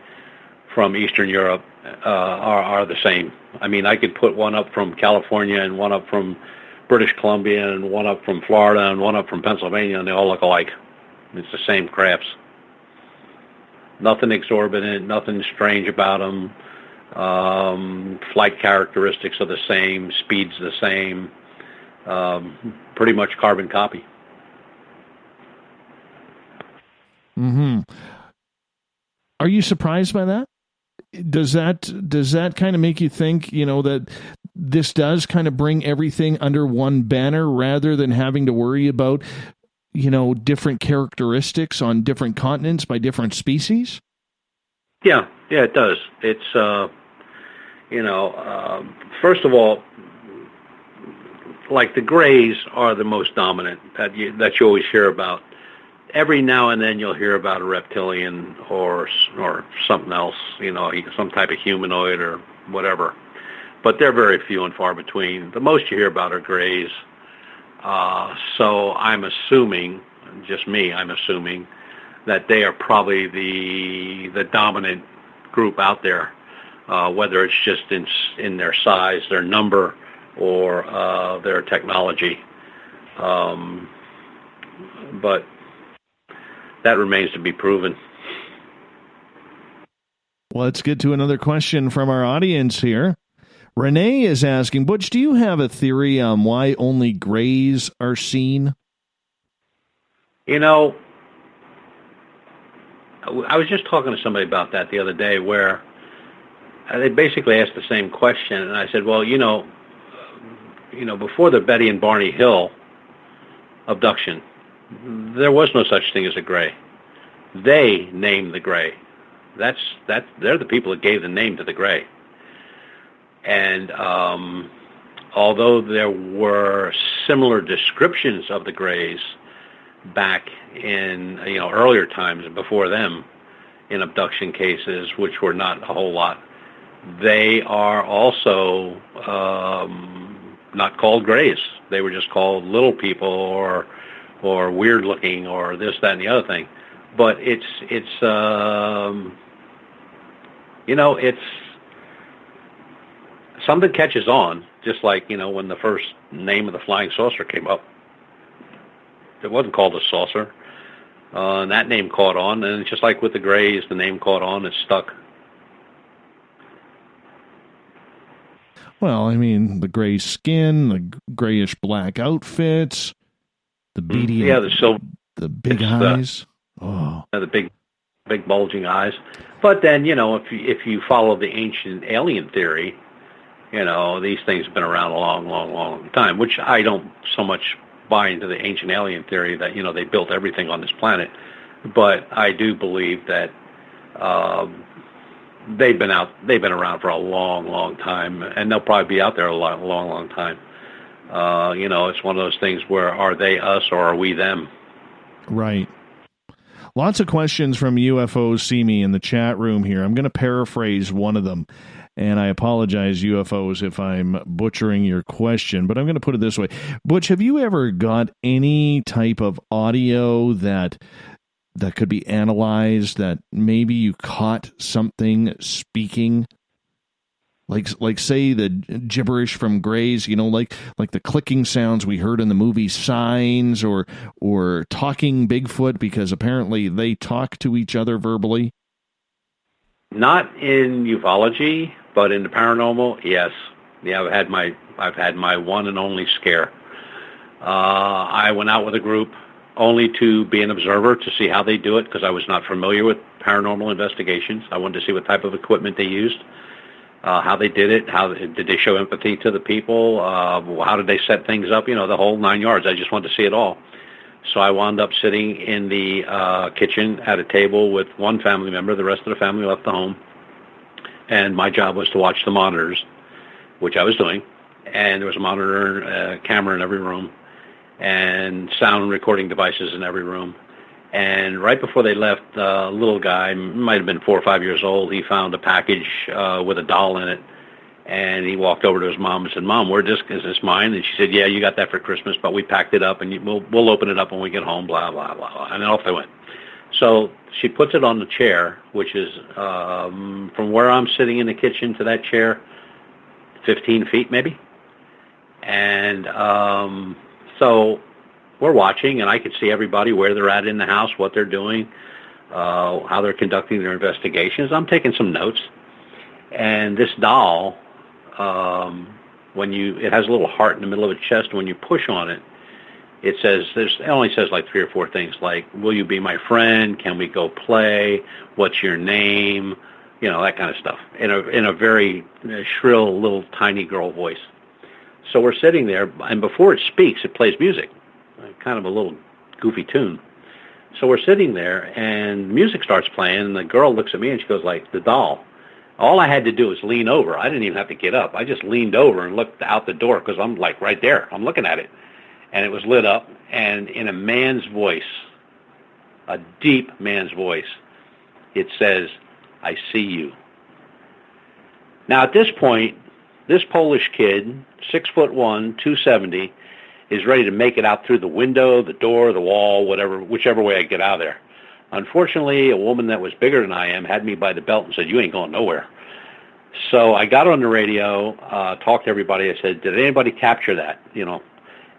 from Eastern Europe are the same. I mean, I could put one up from California and one up from British Columbia and one up from Florida and one up from Pennsylvania, and they all look alike. It's the same crafts. Nothing exorbitant, nothing strange about them. Flight characteristics are the same, speed's the same. pretty much carbon copy. Mm-hmm. Are you surprised by that? Does that kind of make you think, that this does kind of bring everything under one banner rather than having to worry about, different characteristics on different continents by different species? Yeah, it does. It's, first of all, like the grays are the most dominant that you always hear about. Every now and then you'll hear about a reptilian or something else, some type of humanoid or whatever. But they're very few and far between. The most you hear about are grays. So I'm assuming, I'm assuming that they are probably the dominant group out there, whether it's just in their size, their number, or their technology. But that remains to be proven. Well, let's get to another question from our audience here. Renee is asking, Butch, do you have a theory on why only grays are seen? I was just talking to somebody about that the other day where they basically asked the same question. And I said, well, before the Betty and Barney Hill abduction, there was no such thing as a gray. They named the gray. They're the people that gave the name to the gray. And although there were similar descriptions of the grays back in earlier times before them in abduction cases, which were not a whole lot, they are also not called grays. They were just called little people or weird looking or this, that, and the other thing. But it's something catches on, just like, when the first name of the flying saucer came up. It wasn't called a saucer. And that name caught on, and it's just like with the grays, the name caught on, it stuck. Well, I mean, the gray skin, the grayish black outfits, the beady, the big eyes. The big bulging eyes. But then, if you follow the ancient alien theory, these things have been around a long, long, long time, which I don't so much buy into the ancient alien theory that, they built everything on this planet. But I do believe that they've been around for a long, long time, and they'll probably be out there a long, long time. It's one of those things where are they us or are we them? Right. Lots of questions from UFOs See Me in the chat room here. I'm going to paraphrase one of them, and I apologize, UFOs, if I'm butchering your question, but I'm going to put it this way. Butch, have you ever got any type of audio that could be analyzed, that maybe you caught something speaking? Like say the gibberish from grays, like the clicking sounds we heard in the movie Signs, or talking Bigfoot, because apparently they talk to each other verbally. Not in ufology, but in the paranormal, yes. Yeah, I've had my one and only scare. I went out with a group only to be an observer to see how they do it, because I was not familiar with paranormal investigations. I wanted to see what type of equipment they used. How they did it, how did they show empathy to the people, how did they set things up, the whole 9 yards. I just wanted to see it all. So I wound up sitting in the kitchen at a table with one family member. The rest of the family left the home. And my job was to watch the monitors, which I was doing. And there was a monitor, camera in every room, and sound recording devices in every room. And right before they left, a little guy, might have been 4 or 5 years old, he found a package with a doll in it. And he walked over to his mom and said, "Mom, is this mine?" And she said, "Yeah, you got that for Christmas, but we packed it up, and we'll open it up when we get home, blah, blah, blah." And then off they went. So she puts it on the chair, which is from where I'm sitting in the kitchen to that chair, 15 feet maybe. And so we're watching, and I could see everybody, where they're at in the house, what they're doing, how they're conducting their investigations. I'm taking some notes. And this doll it has a little heart in the middle of its chest. When you push on it, it only says like 3 or 4 things, like, will you be my friend? Can we go play? What's your name? You know, that kind of stuff, in a very shrill, little tiny girl voice. So we're sitting there, and before it speaks, it plays music, kind of a little goofy tune. So we're sitting there, and music starts playing, and the girl looks at me, and she goes like, the doll. All I had to do was lean over. I didn't even have to get up. I just leaned over and looked out the door, because I'm like right there. I'm looking at it. And it was lit up, and in a man's voice, a deep man's voice, it says, I see you. Now, at this point, this Polish kid, 6'1", 270, is ready to make it out through the window, the door, the wall, whichever way I get out of there. Unfortunately, a woman that was bigger than I am had me by the belt and said, you ain't going nowhere. So I got on the radio, talked to everybody. I said, did anybody capture that? You know,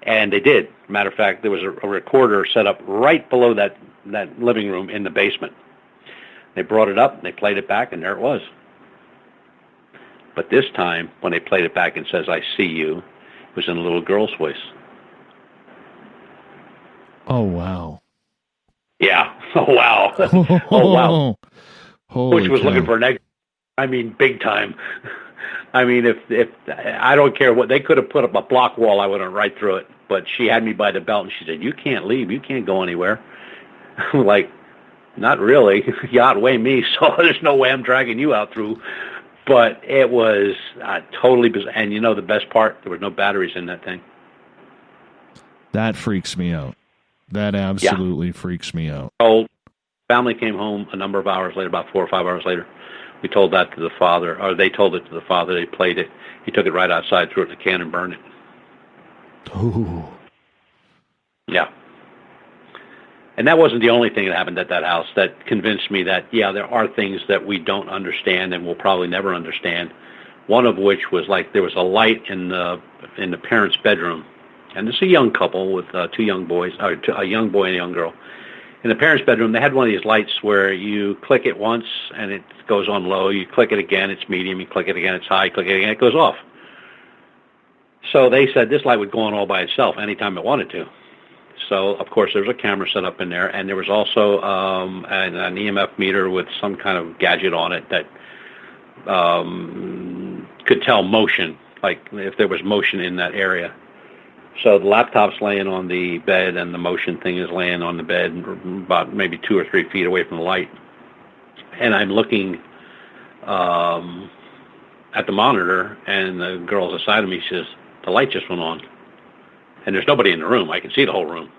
and they did. Matter of fact, there was a recorder set up right below that living room in the basement. They brought it up, and they played it back, and there it was. But this time, when they played it back and says, I see you, it was in a little girl's voice. Oh, wow. Yeah. Oh, wow. Oh, wow. Holy Which was cow. looking for an egg. I mean, big time. I mean, if I don't care what, they could have put up a block wall, I would have right through it. But she had me by the belt, and she said, you can't leave. You can't go anywhere. I'm like, not really. You outweigh me, so there's no way I'm dragging you out through. But it was totally bizarre. And you know the best part? There were no batteries in that thing. That freaks me out. That absolutely freaks me out. Family came home a number of hours later, about 4 or 5 hours later. We told that to the father, or they told it to the father. They played it. He took it right outside, threw it in the can, and burned it. Ooh. Yeah. And that wasn't the only thing that happened at that house that convinced me that, yeah, there are things that we don't understand and we'll probably never understand. One of which was like there was a light in the parents' bedroom. And this is a young couple with 2 young boys, or a young boy and a young girl. In the parents' bedroom, they had one of these lights where you click it once and it goes on low. You click it again, it's medium. You click it again, it's high. Click it again, it goes off. So they said this light would go on all by itself anytime it wanted to. So, of course, there was a camera set up in there, and there was also an EMF meter with some kind of gadget on it that could tell motion, like if there was motion in that area. So the laptop's laying on the bed, and the motion thing is laying on the bed about maybe 2 or 3 feet away from the light. And I'm looking at the monitor, and the girl's aside of me. She says, the light just went on. And there's nobody in the room. I can see the whole room.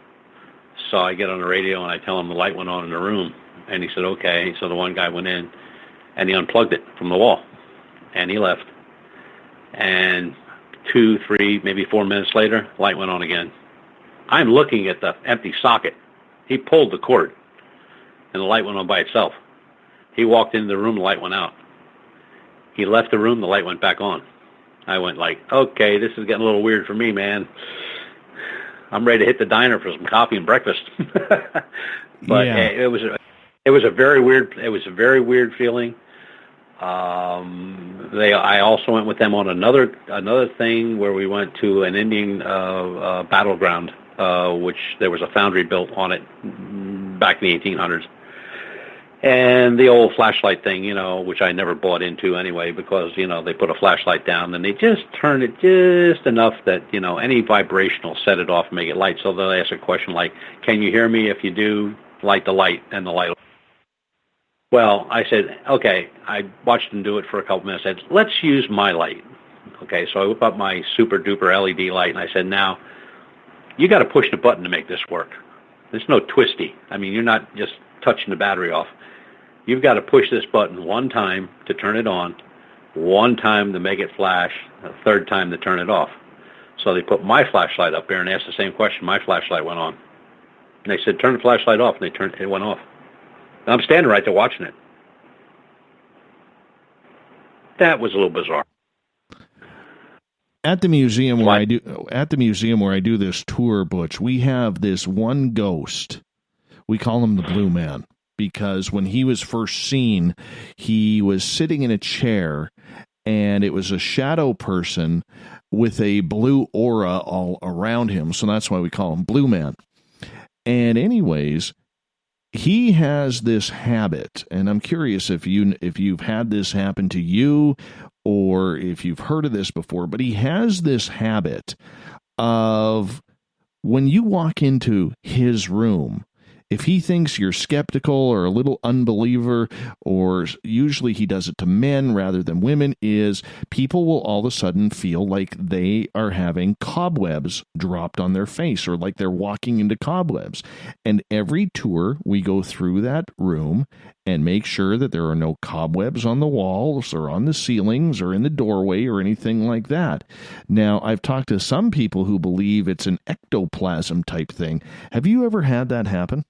So I get on the radio, and I tell him the light went on in the room. And he said, okay. So the one guy went in, and he unplugged it from the wall. And he left. And 2, 3, maybe 4 minutes later, light went on again. I'm looking at the empty socket. He pulled the cord, and the light went on by itself. He walked into the room, the light went out. He left the room, the light went back on. I went like, okay, this is getting a little weird for me, man. I'm ready to hit the diner for some coffee and breakfast. But yeah. it was a very weird feeling. I also went with them on another thing where we went to an Indian battleground, which there was a foundry built on it back in the 1800s. And the old flashlight thing, which I never bought into anyway, because, they put a flashlight down and they just turn it just enough that, any vibration will set it off and make it light. So they'll ask a question like, can you hear me? If you do, light the light, and the light will. Well, I said, okay, I watched them do it for a couple minutes. I said, let's use my light. Okay, so I whip up my super duper LED light, and I said, now, you got to push the button to make this work. There's no twisty. I mean, you're not just touching the battery off. You've got to push this button one time to turn it on, one time to make it flash, a third time to turn it off. So they put my flashlight up there and asked the same question. My flashlight went on. And they said, turn the flashlight off, and it went off. And I'm standing right there watching it. That was a little bizarre. At the museum where I do this tour, Butch, we have this one ghost. We call him the Blue Man, because when he was first seen, he was sitting in a chair, and it was a shadow person with a blue aura all around him. So that's why we call him Blue Man. And anyways, he has this habit, and I'm curious if you've had this happen to you or if you've heard of this before, but he has this habit of when you walk into his room, if he thinks you're skeptical or a little unbeliever, or usually he does it to men rather than women, is people will all of a sudden feel like they are having cobwebs dropped on their face or like they're walking into cobwebs. And every tour we go through that room and make sure that there are no cobwebs on the walls or on the ceilings or in the doorway or anything like that. Now, I've talked to some people who believe it's an ectoplasm type thing. Have you ever had that happen?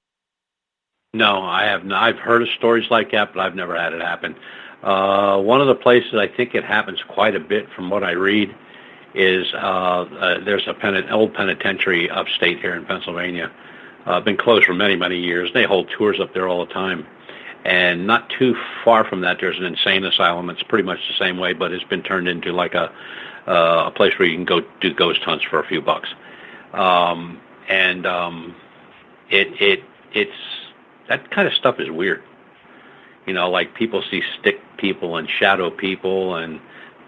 No, I have not. I've heard of stories like that, but I've never had it happen. One of the places I think it happens quite a bit from what I read is there's an old penitentiary upstate here in Pennsylvania. Been closed for many, many years. They hold tours up there all the time. And not too far from that, there's an insane asylum. It's pretty much the same way, but it's been turned into like a place where you can go do ghost hunts for a few bucks. It's that kind of stuff is weird. You know, like people see stick people and shadow people and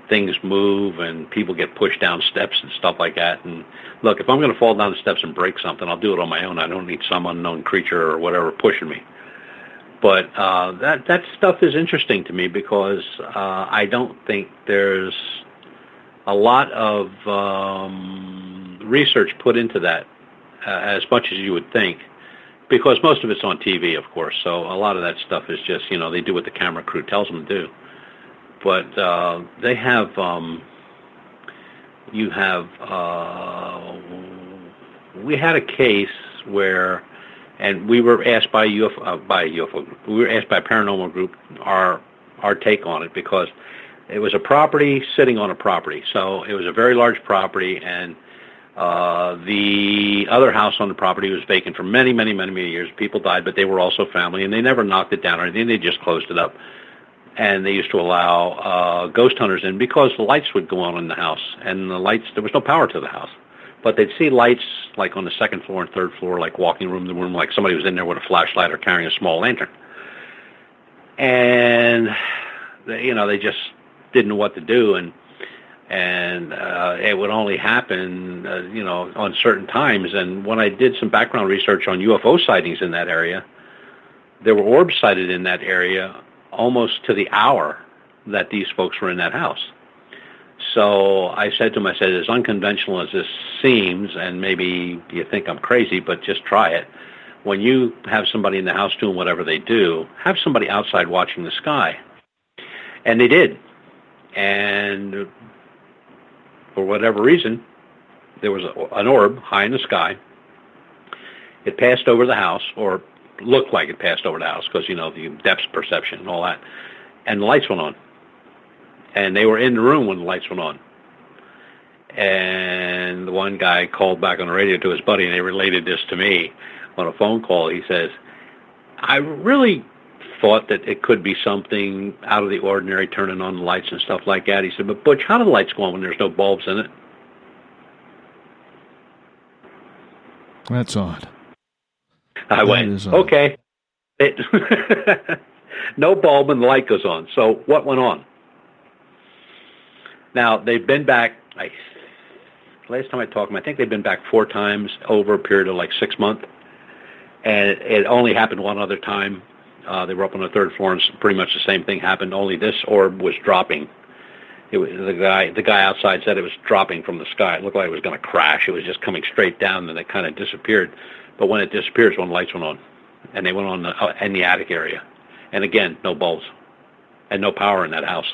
things move and people get pushed down steps and stuff like that. And look, if I'm going to fall down the steps and break something, I'll do it on my own. I don't need some unknown creature or whatever pushing me. But that stuff is interesting to me because I don't think there's a lot of research put into that as much as you would think. Because most of it's on TV, of course, so a lot of that stuff is just, you know, they do what the camera crew tells them to do. But they have, we had a case where, and we were asked by UFO, we were asked by a paranormal group our take on it because it was a property sitting on a property. So it was a very large property, and the other house on the property was vacant for many, many, many, many years. People died, but they were also family, and they never knocked it down or anything. They just closed it up. And they used to allow ghost hunters in because the lights would go on in the house. And the lights, there was no power to the house. But they'd see lights like on the second floor and third floor, like walking room to room, like somebody was in there with a flashlight or carrying a small lantern. And, they just didn't know what to do. And it would only happen, on certain times. And when I did some background research on UFO sightings in that area, there were orbs sighted in that area almost to the hour that these folks were in that house. So I said to him, as unconventional as this seems, and maybe you think I'm crazy, but just try it. When you have somebody in the house doing whatever they do, have somebody outside watching the sky. And they did. And for whatever reason, there was an orb high in the sky. It passed over the house, or looked like it passed over the house, because, the depth perception and all that. And the lights went on. And they were in the room when the lights went on. And the one guy called back on the radio to his buddy, and they related this to me on a phone call. He says, I really thought that it could be something out of the ordinary, turning on the lights and stuff like that. He said, but Butch, how do the lights go on when there's no bulbs in it? That's odd. I went, okay. No bulb and the light goes on. So what went on? Now, they've been back, last time I talked to them, I think they've been back 4 times over a period of like 6 months. And it only happened one other time. They were up on the 3rd floor, and pretty much the same thing happened, only this orb was dropping. It was, the guy outside said it was dropping from the sky. It looked like it was going to crash. It was just coming straight down, and then it kind of disappeared. But when it disappears, when the lights went on, and they went on in the attic area. And again, no bulbs and no power in that house.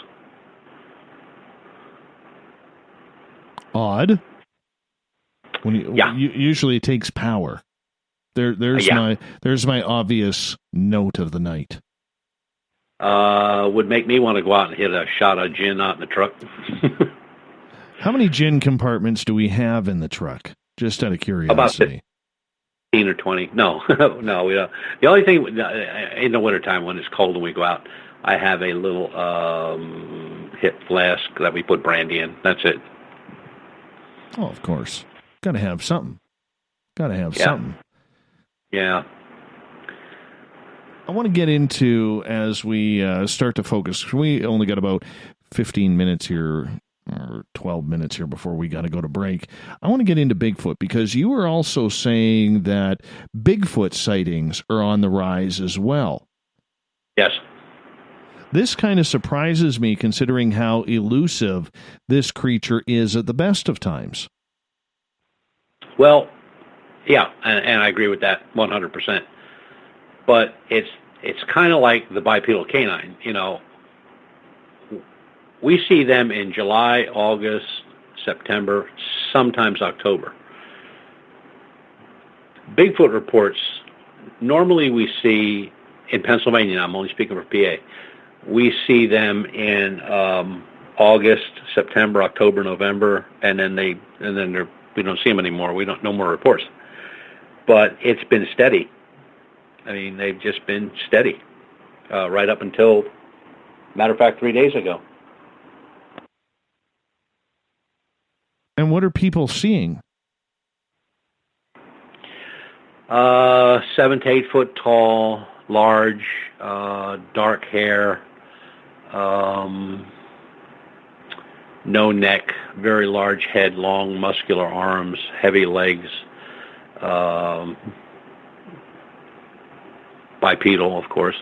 Odd. Usually it takes power. There's my obvious note of the night. Would make me want to go out and hit a shot of gin out in the truck. How many gin compartments do we have in the truck? Just out of curiosity. About 15 or 20. No, no, we don't. The only thing in the wintertime when it's cold and we go out, I have a little hit flask that we put brandy in. That's it. Oh, of course. Got to have something. Something. Yeah. I want to get into, as we start to focus, we only got about 15 minutes here, or 12 minutes here before we got to go to break. I want to get into Bigfoot, because you were also saying that Bigfoot sightings are on the rise as well. Yes. This kind of surprises me, considering how elusive this creature is at the best of times. Well, yeah, and I agree with that 100%. But it's kind of like the bipedal canine. You know, we see them in July, August, September, sometimes October. Bigfoot reports, normally we see in Pennsylvania, now I'm only speaking for PA, we see them in August, September, October, November, and then we don't see them anymore. No more reports. But it's been steady. I mean, they've just been steady right up until, matter of fact, 3 days ago. And what are people seeing? 7 to 8 foot tall, large, dark hair, no neck, very large head, long muscular arms, heavy legs, bipedal, of course,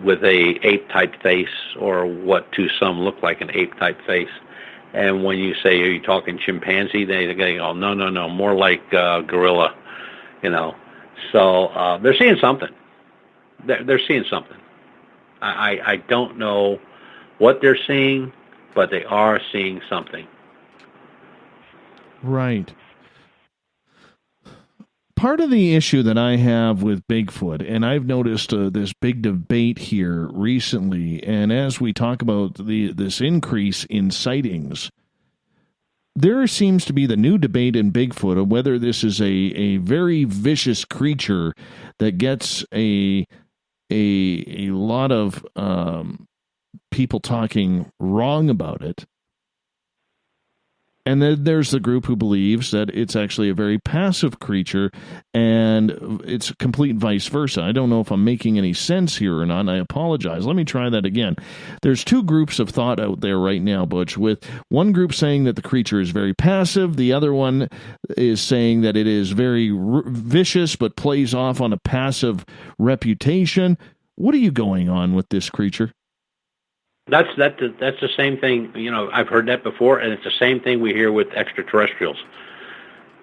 with a ape-type face, or what to some look like an ape-type face. And when you say, are you talking chimpanzee, they go, no, more like gorilla, you know. So they're seeing something. They're seeing something. I don't know what they're seeing, but they are seeing something. Right. Part of the issue that I have with Bigfoot, and I've noticed this big debate here recently, and as we talk about this increase in sightings, there seems to be the new debate in Bigfoot of whether this is a very vicious creature that gets a lot of people talking wrong about it. And then there's the group who believes that it's actually a very passive creature, and it's complete vice versa. I don't know if I'm making any sense here or not, and I apologize. Let me try that again. There's two groups of thought out there right now, Butch, with one group saying that the creature is very passive. The other one is saying that it is very vicious, but plays off on a passive reputation. What are you going on with this creature? That's the same thing, you know, I've heard that before, and it's the same thing we hear with extraterrestrials.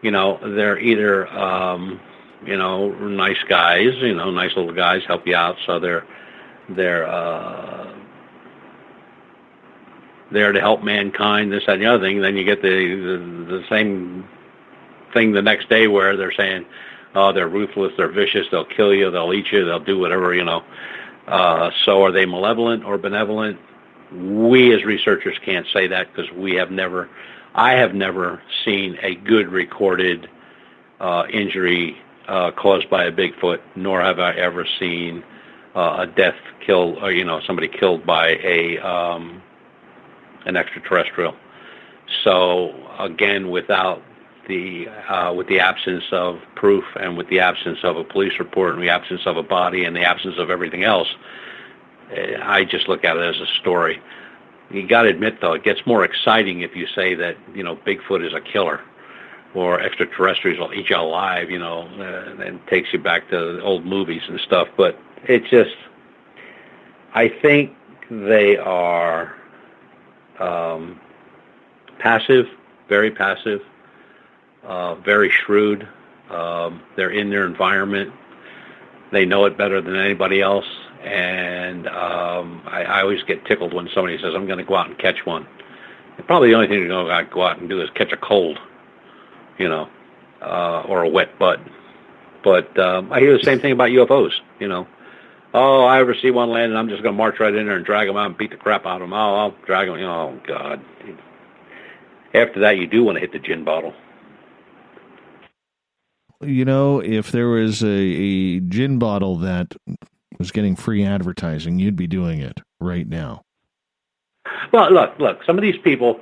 You know, they're either, you know, nice guys, you know, nice little guys, help you out, so they're there to help mankind, this, that, and the other thing. Then you get the same thing the next day where they're saying, oh, they're ruthless, they're vicious, they'll kill you, they'll eat you, they'll do whatever, you know. So are they malevolent or benevolent? We as researchers can't say that, because I have never seen a good recorded injury caused by a Bigfoot, nor have I ever seen a death kill, or, you know, somebody killed by an extraterrestrial. So again, with the absence of proof, and with the absence of a police report, and the absence of a body, and the absence of everything else, I just look at it as a story. You got to admit, though, it gets more exciting if you say that, you know, Bigfoot is a killer, or extraterrestrials will eat you alive, you know, and takes you back to old movies and stuff. But it just, I think they are passive, very passive. Very shrewd. They're in their environment. They know it better than anybody else. And I always get tickled when somebody says, I'm going to go out and catch one. And probably the only thing to go out and do is catch a cold, you know, or a wet butt. But I hear the same thing about UFOs, you know. Oh, I ever see one land, and I'm just going to march right in there and drag them out and beat the crap out of them. Oh, I'll drag them. Oh, God. After that, you do want to hit the gin bottle. You know, if there was a gin bottle that was getting free advertising, you'd be doing it right now. Well, look. Some of these people,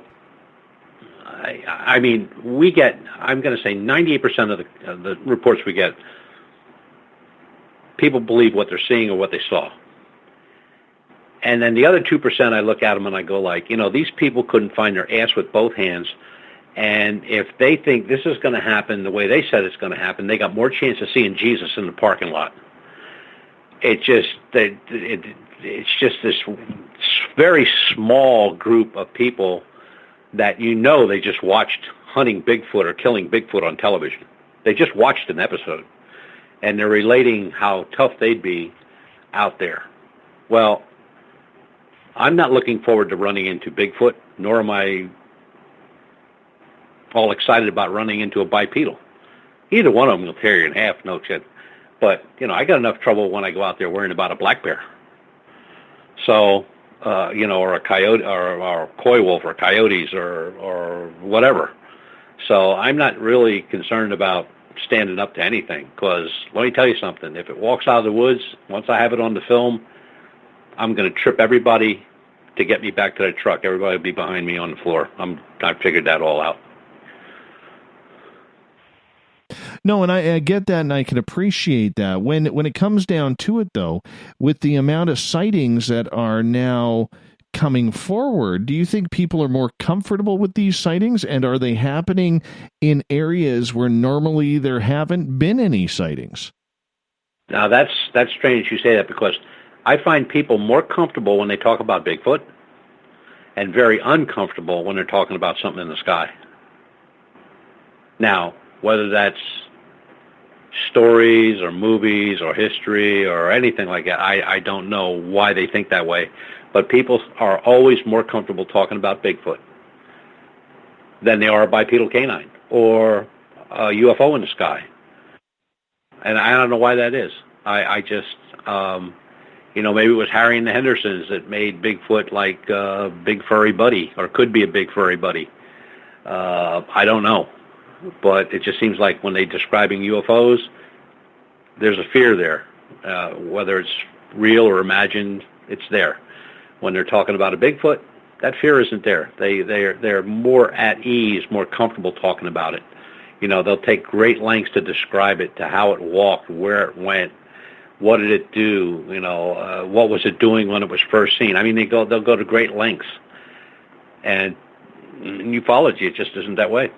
I mean, we get. I'm going to say 98% of the reports we get, people believe what they're seeing or what they saw. And then the other 2%, I look at them and I go like, these people couldn't find their ass with both hands. And if they think this is going to happen the way they said it's going to happen, they got more chance of seeing Jesus in the parking lot. It's just this very small group of people that they just watched hunting Bigfoot or killing Bigfoot on television. They just watched an episode, and they're relating how tough they'd be out there. Well, I'm not looking forward to running into Bigfoot, nor am I all excited about running into a bipedal. Either one of them will tear you in half, no shit. But, I got enough trouble when I go out there worrying about a black bear. So, or a coyote, or a coy wolf, or coyotes, or whatever. So I'm not really concerned about standing up to anything, because let me tell you something. If it walks out of the woods, once I have it on the film, I'm going to trip everybody to get me back to the truck. Everybody will be behind me on the floor. I've figured that all out. No, and I get that, and I can appreciate that. When it comes down to it, though, with the amount of sightings that are now coming forward, do you think people are more comfortable with these sightings, and are they happening in areas where normally there haven't been any sightings? Now, that's strange you say that, because I find people more comfortable when they talk about Bigfoot and very uncomfortable when they're talking about something in the sky. Now, whether that's stories or movies or history or anything like that, I don't know why they think that way. But people are always more comfortable talking about Bigfoot than they are a bipedal canine or a UFO in the sky. And I don't know why that is. I just, maybe it was Harry and the Hendersons that made Bigfoot like a big furry buddy, or could be a big furry buddy. I don't know. But it just seems like when they're describing UFOs, there's a fear there. Whether it's real or imagined, it's there. When they're talking about a Bigfoot, that fear isn't there. They're more at ease, more comfortable talking about it. They'll take great lengths to describe it, to how it walked, where it went, what did it do, what was it doing when it was first seen. I mean, they'll go to great lengths. And in ufology, it just isn't that way.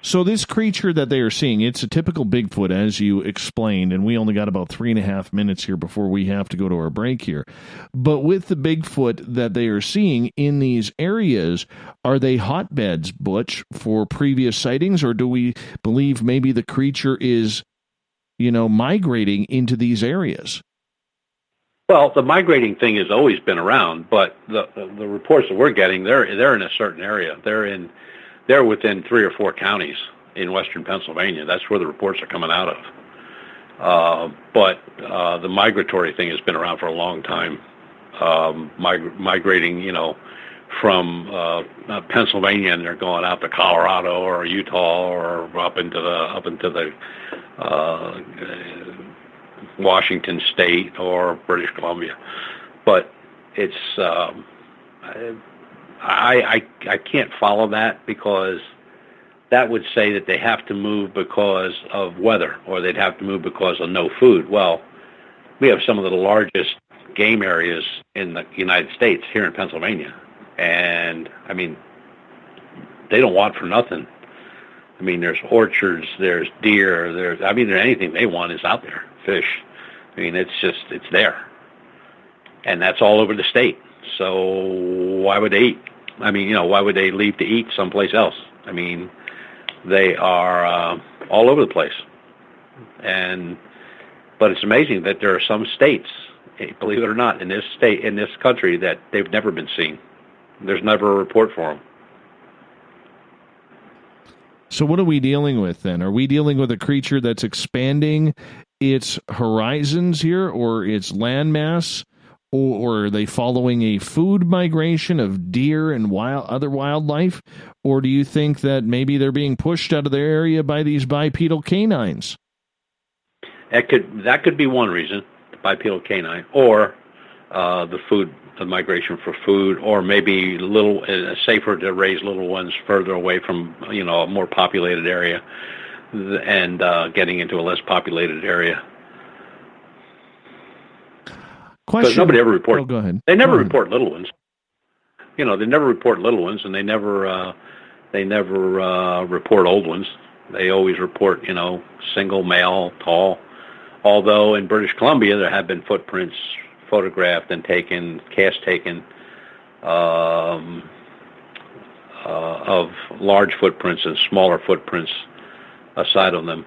So this creature that they are seeing, it's a typical Bigfoot, as you explained, and we only got about 3.5 minutes here before we have to go to our break here. But with the Bigfoot that they are seeing in these areas, are they hotbeds, Butch, for previous sightings, or do we believe maybe the creature is, migrating into these areas? Well, the migrating thing has always been around, but the reports that we're getting, they're in a certain area. They're within 3 or 4 counties in western Pennsylvania. That's where the reports are coming out of. But the migratory thing has been around for a long time. Migrating, from Pennsylvania, and they're going out to Colorado or Utah or up into the Washington State or British Columbia. But it's I can't follow that, because that would say that they have to move because of weather, or they'd have to move because of no food. Well, we have some of the largest game areas in the United States here in Pennsylvania. And, I mean, they don't want for nothing. I mean, there's orchards, there's deer, anything they want is out there. Fish. I mean, it's there. And that's all over the state. So why would they eat? I mean, why would they leave to eat someplace else? I mean, they are all over the place. But it's amazing that there are some states, believe it or not, in this country, that they've never been seen. There's never a report for them. So what are we dealing with then? Are we dealing with a creature that's expanding its horizons here, or its landmass? Or are they following a food migration of deer and other wildlife? Or do you think that maybe they're being pushed out of their area by these bipedal canines? That could be one reason, the bipedal canine. Or the migration for food, or maybe safer to raise little ones further away from, a more populated area and getting into a less populated area. Because nobody ever reports. Oh, go ahead. They never report little ones. They never report little ones, and they never report old ones. They always report, single, male, tall. Although in British Columbia there have been footprints photographed and cast taken of large footprints and smaller footprints aside of them.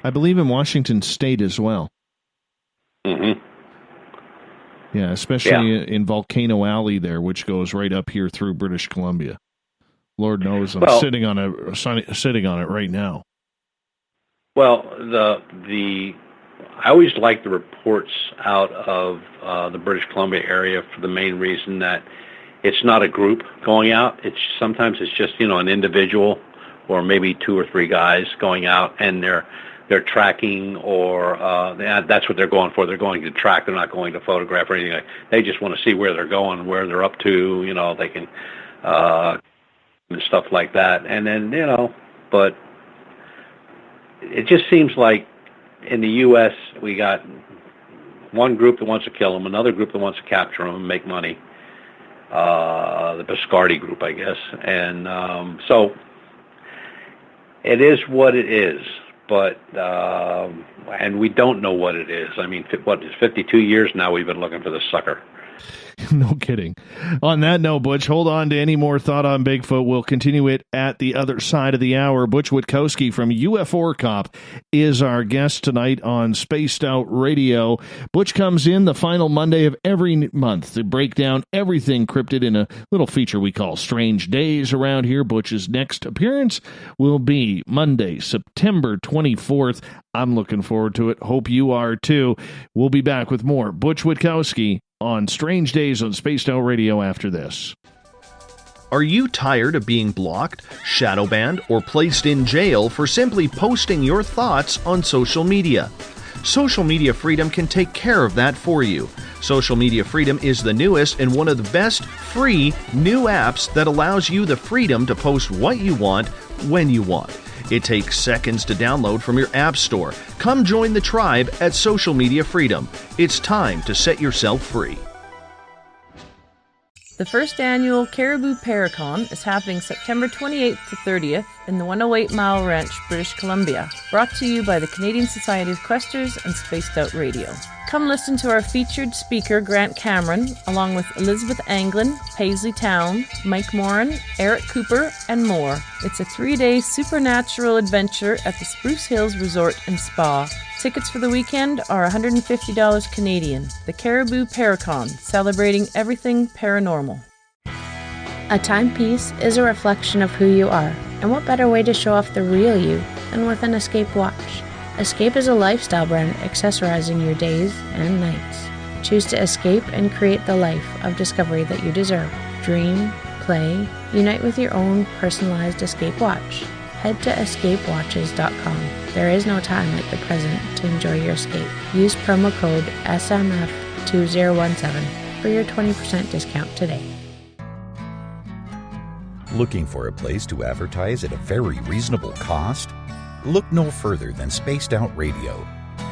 I believe in Washington State as well. Mm-hmm. Yeah, especially in Volcano Alley there, which goes right up here through British Columbia. Lord knows I'm sitting on it right now. Well, I always like the reports out of the British Columbia area for the main reason that it's not a group going out. Sometimes it's just an individual or maybe 2 or 3 guys going out, and they're tracking, or that's what they're going for. They're going to track. They're not going to photograph or anything. They just want to see where they're going, where they're up to. They can and stuff like that. And then but it just seems like in the U.S. we got one group that wants to kill them, another group that wants to capture them and make money. The Biscardi group, I guess. And so it is what it is. But and we don't know what it is. I mean, 52 years now we've been looking for this sucker. No kidding. On that note, Butch, hold on to any more thought on Bigfoot. We'll continue it at the other side of the hour. Butch Witkowski from UFO Cop is our guest tonight on Spaced Out Radio. Butch comes in the final Monday of every month to break down everything cryptid in a little feature we call Strange Days around here. Butch's next appearance will be Monday, September 24th. I'm looking forward to it. Hope you are too. We'll be back with more Butch Witkowski on Strange Days on Spaced Out Radio after this. Are you tired of being blocked, shadow banned, or placed in jail for simply posting your thoughts on social media? Social Media Freedom can take care of that for you. Social Media Freedom is the newest and one of the best free new apps that allows you the freedom to post what you want when you want. It takes seconds to download from your app store. Come join the tribe at Social Media Freedom. It's time to set yourself free. The first annual Caribou Paracon is happening September 28th to 30th in the 108 Mile Ranch, British Columbia. Brought to you by the Canadian Society of Questers and Spaced Out Radio. Come listen to our featured speaker, Grant Cameron, along with Elizabeth Anglin, Paisley Town, Mike Moran, Eric Cooper, and more. It's a 3-day supernatural adventure at the Spruce Hills Resort and Spa. Tickets for the weekend are $150 Canadian. The Caribou Paracon, celebrating everything paranormal. A timepiece is a reflection of who you are, and what better way to show off the real you than with an Escape watch? Escape is a lifestyle brand accessorizing your days and nights. Choose to escape and create the life of discovery that you deserve. Dream, play, unite with your own personalized Escape watch. Head to escapewatches.com. There is no time like the present to enjoy your escape. Use promo code SMF2017 for your 20% discount today. Looking for a place to advertise at a very reasonable cost? Look no further than Spaced Out Radio.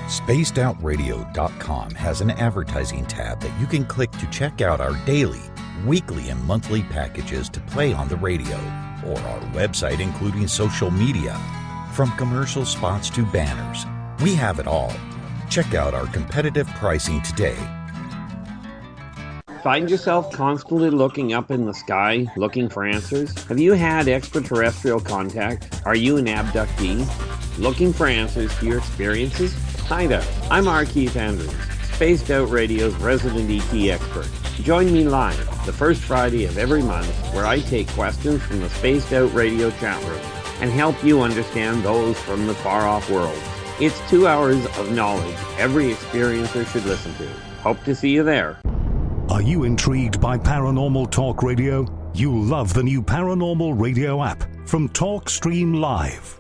SpacedOutRadio.com has an advertising tab that you can click to check out our daily, weekly, and monthly packages to play on the radio, or our website including social media. From commercial spots to banners, we have it all. Check out our competitive pricing today. Find yourself constantly looking up in the sky, looking for answers? Have you had extraterrestrial contact? Are you an abductee? Looking for answers to your experiences? Hi there, I'm R. Keith Andrews, Spaced Out Radio's resident ET expert. Join me live the first Friday of every month where I take questions from the Spaced Out Radio chat room and help you understand those from the far-off world. It's 2 hours of knowledge every experiencer should listen to. Hope to see you there. Are you intrigued by Paranormal Talk Radio? You'll love the new Paranormal Radio app from TalkStream Live.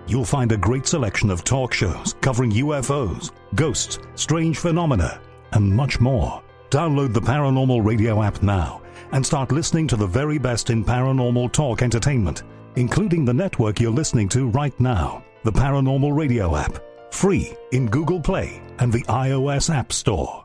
You'll find a great selection of talk shows covering UFOs, ghosts, strange phenomena, and much more. Download the Paranormal Radio app now and start listening to the very best in paranormal talk entertainment, including the network you're listening to right now. The Paranormal Radio app, free in Google Play and the iOS App Store.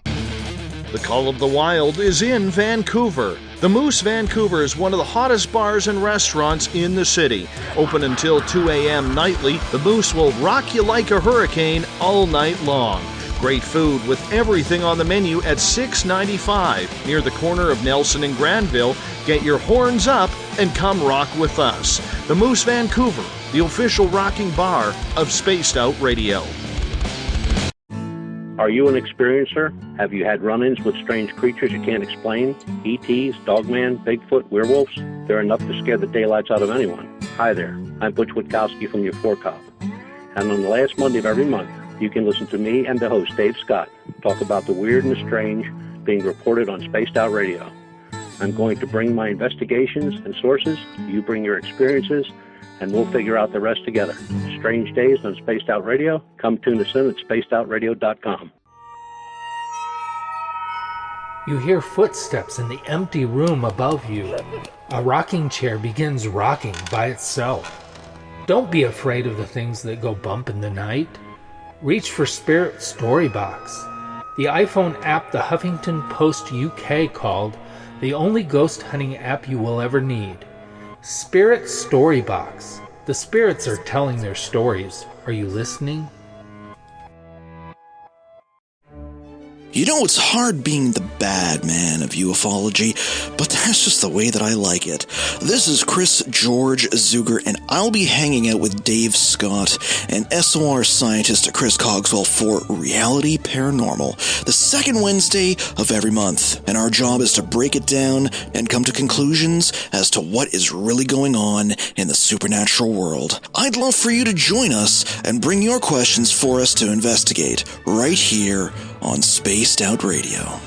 The Call of the Wild is in Vancouver. The Moose Vancouver is one of the hottest bars and restaurants in the city. Open until 2 a.m. nightly, the Moose will rock you like a hurricane all night long. Great food with everything on the menu at $6.95 near the corner of Nelson and Granville. Get your horns up and come rock with us. The Moose Vancouver, the official rocking bar of Spaced Out Radio. Are you an experiencer? Have you had run-ins with strange creatures you can't explain? ETs, Dogman, Bigfoot, werewolves? They're enough to scare the daylights out of anyone. Hi there, I'm Butch Witkowski from UFO Cop. And on the last Monday of every month, you can listen to me and the host, Dave Scott, talk about the weird and the strange being reported on Spaced Out Radio. I'm going to bring my investigations and sources, you bring your experiences, and we'll figure out the rest together. Strange Days on Spaced Out Radio. Come tune us in at spacedoutradio.com. You hear footsteps in the empty room above you. A rocking chair begins rocking by itself. Don't be afraid of the things that go bump in the night. Reach for Spirit Storybox, the iPhone app the Huffington Post UK called the only ghost hunting app you will ever need. Spirit Storybox. The spirits are telling their stories. Are you listening? You know, it's hard being the bad man of ufology, but that's just the way that I like it. This is Chris George Zuger, and I'll be hanging out with Dave Scott and SOR scientist Chris Cogswell for Reality Paranormal, the second Wednesday of every month. And our job is to break it down and come to conclusions as to what is really going on in the supernatural world. I'd love for you to join us and bring your questions for us to investigate right here on Spaced Out Radio.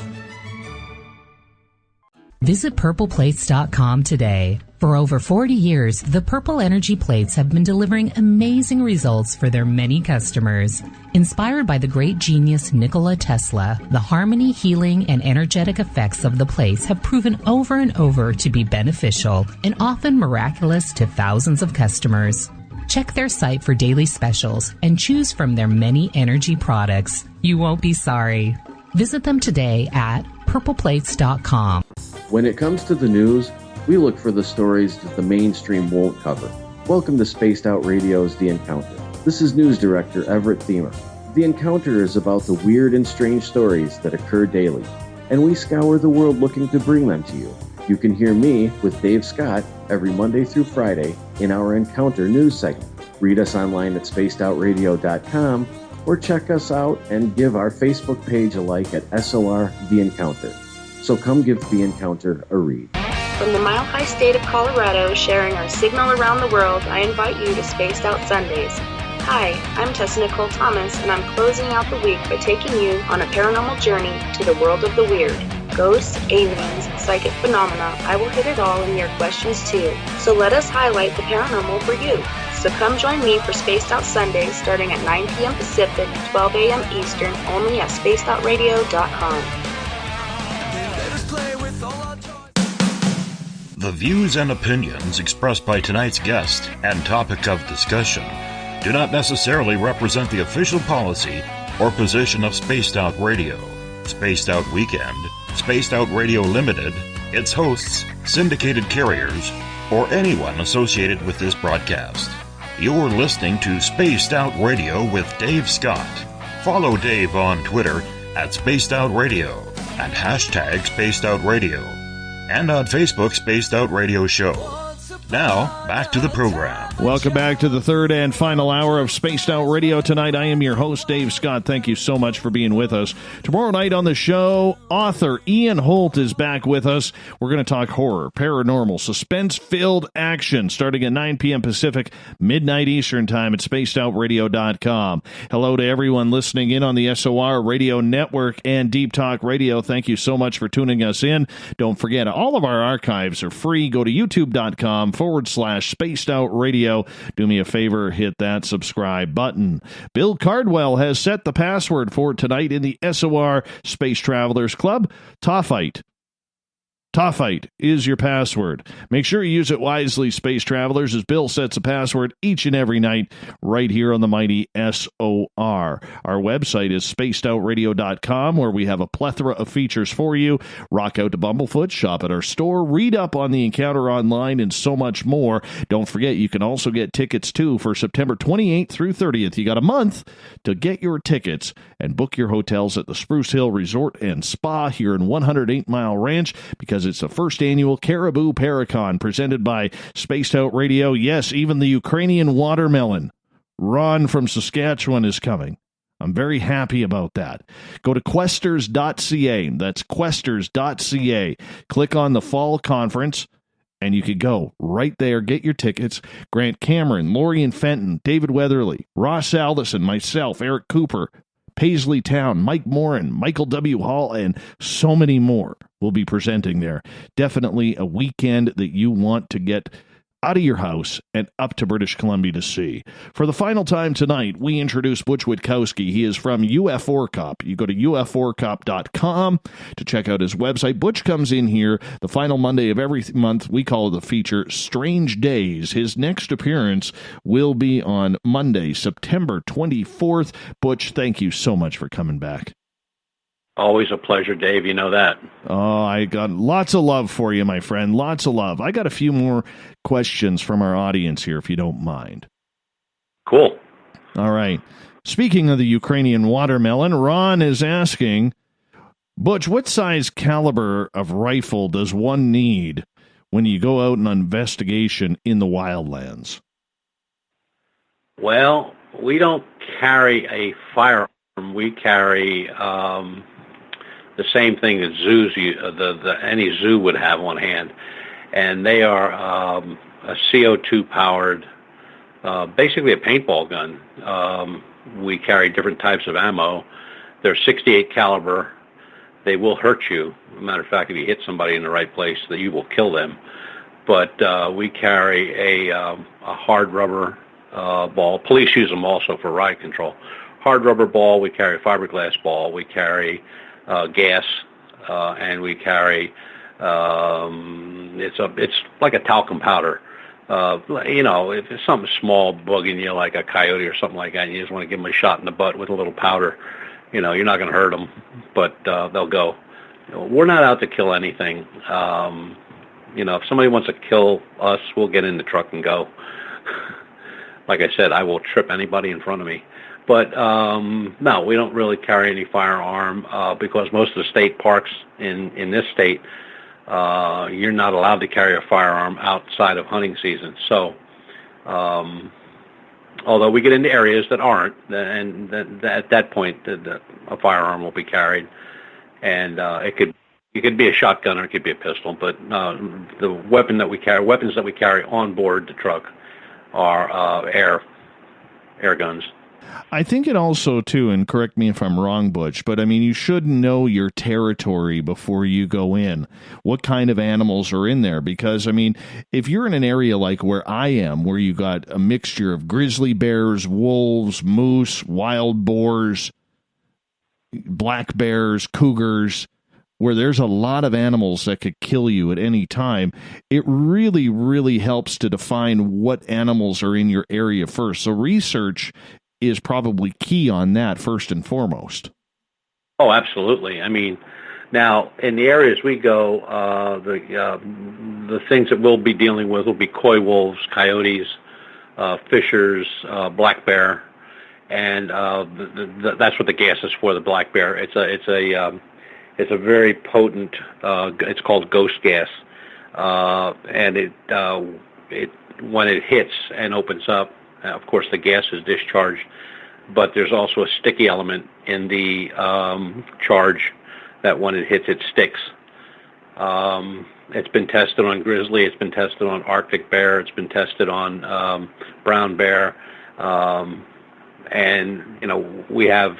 Visit purpleplates.com today. For over 40 years, the Purple Energy Plates have been delivering amazing results for their many customers. Inspired by the great genius Nikola Tesla, the harmony, healing, and energetic effects of the plates have proven over and over to be beneficial and often miraculous to thousands of customers. Check their site for daily specials and choose from their many energy products. You won't be sorry. Visit them today at purpleplates.com. When it comes to the news, we look for the stories that the mainstream won't cover. Welcome to Spaced Out Radio's The Encounter. This is News Director Everett Thiemer. The Encounter is about the weird and strange stories that occur daily, and we scour the world looking to bring them to you. You can hear me with Dave Scott every Monday through Friday in our Encounter news segment. Read us online at spacedoutradio.com or check us out and give our Facebook page a like at SOR The Encounter. So come give The Encounter a read. From the mile-high state of Colorado, sharing our signal around the world, I invite you to Spaced Out Sundays. Hi, I'm Tessa Nicole Thomas, and I'm closing out the week by taking you on a paranormal journey to the world of the weird. Ghosts, aliens, psychic phenomena, I will hit it all in your questions too. So let us highlight the paranormal for you. So come join me for Spaced Out Sundays starting at 9 p.m. Pacific, 12 a.m. Eastern, only at spacedoutradio.com. The views and opinions expressed by tonight's guest and topic of discussion do not necessarily represent the official policy or position of Spaced Out Radio, Spaced Out Weekend, Spaced Out Radio Limited, its hosts, syndicated carriers, or anyone associated with this broadcast. You're listening to Spaced Out Radio with Dave Scott. Follow Dave on Twitter at Spaced Out Radio and hashtag Spaced Out Radio, and on Facebook Spaced Out Radio Show. Now, back to the program. Welcome back to the third and final hour of Spaced Out Radio tonight. I am your host, Dave Scott. Thank you so much for being with us. Tomorrow night on the show, author Ian Holt is back with us. We're going to talk horror, paranormal, suspense-filled action starting at 9 p.m. Pacific, midnight Eastern time at spacedoutradio.com. Hello to everyone listening in on the SOR Radio Network and Deep Talk Radio. Thank you so much for tuning us in. Don't forget, all of our archives are free. Go to youtube.com/Spaced Out Radio. Radio. Do me a favor, hit that subscribe button. Bill Cardwell has set the password for tonight in the SOR Space Travelers Club. Tawfite. Tawfite is your password. Make sure you use it wisely, Space Travelers, as Bill sets a password each and every night right here on the mighty SOR. Our website is spacedoutradio.com, where we have a plethora of features for you. Rock out to Bumblefoot, shop at our store, read up on the encounter online, and so much more. Don't forget, you can also get tickets, too, for September 28th through 30th. You got a month to get your tickets and book your hotels at the Spruce Hill Resort and Spa here in 108 Mile Ranch, because it's the first annual Caribou Paracon presented by Spaced Out Radio. Yes, even the Ukrainian watermelon, Ron from Saskatchewan, is coming. I'm very happy about that. Go to questers.ca. That's questers.ca. Click on the fall conference, and you could go right there, get your tickets. Grant Cameron, Lorian Fenton, David Weatherly, Ross Aldison, myself, Eric Cooper, Paisley Town, Mike Morin, Michael W. Hall, and so many more will be presenting there. Definitely a weekend that you want to get out of your house and up to British Columbia to see. For the final time tonight, we introduce Butch Witkowski. He is from UFO Cop. You go to ufocop.com to check out his website. Butch comes in here the final Monday of every month. We call the feature Strange Days. His next appearance will be on Monday, September 24th. Butch, thank you so much for coming back. Always a pleasure, Dave. You know that. Oh, I got lots of love for you, my friend. Lots of love. I got a few more questions from our audience here, if you don't mind. Cool. All right. Speaking of the Ukrainian watermelon, Ron is asking, Butch, what size caliber of rifle does one need when you go out on an investigation in the wildlands? Well, we don't carry a firearm. We carry the same thing that zoos, any zoo would have on hand, and they are a CO2 powered, basically a paintball gun. We carry different types of ammo. They're 68 caliber. They will hurt you. As a matter of fact, if you hit somebody in the right place, that you will kill them. But we carry a hard rubber ball. Police use them also for riot control. Hard rubber ball. We carry a fiberglass ball. We carry gas, and we carry it's like a talcum powder. If it's something small bugging you, like a coyote or something like that, and you just want to give them a shot in the butt with a little powder, you're not going to hurt them, but they'll go. We're not out to kill anything. If somebody wants to kill us, we'll get in the truck and go. Like I said, I will trip anybody in front of me. But no, we don't really carry any firearm because most of the state parks in this state, you're not allowed to carry a firearm outside of hunting season. So, although we get into areas that aren't, and at that point, a firearm will be carried, and it could be a shotgun or it could be a pistol. But the weapons that we carry on board the truck are air guns. I think it also, too, and correct me if I'm wrong, Butch, but I mean, you should know your territory before you go in. What kind of animals are in there? Because, I mean, if you're in an area like where I am, where you got a mixture of grizzly bears, wolves, moose, wild boars, black bears, cougars, where there's a lot of animals that could kill you at any time, it really, really helps to define what animals are in your area first. So research is probably key on that first and foremost. Oh, absolutely. I mean, now in the areas we go, the things that we'll be dealing with will be coy wolves, coyotes, fishers, black bear, and that's what the gas is for. The black bear. It's a very potent. It's called ghost gas, and it when it hits and opens up. Of course, the gas is discharged, but there's also a sticky element in the charge that when it hits, it sticks. It's been tested on grizzly. It's been tested on Arctic bear. It's been tested on brown bear. And, we have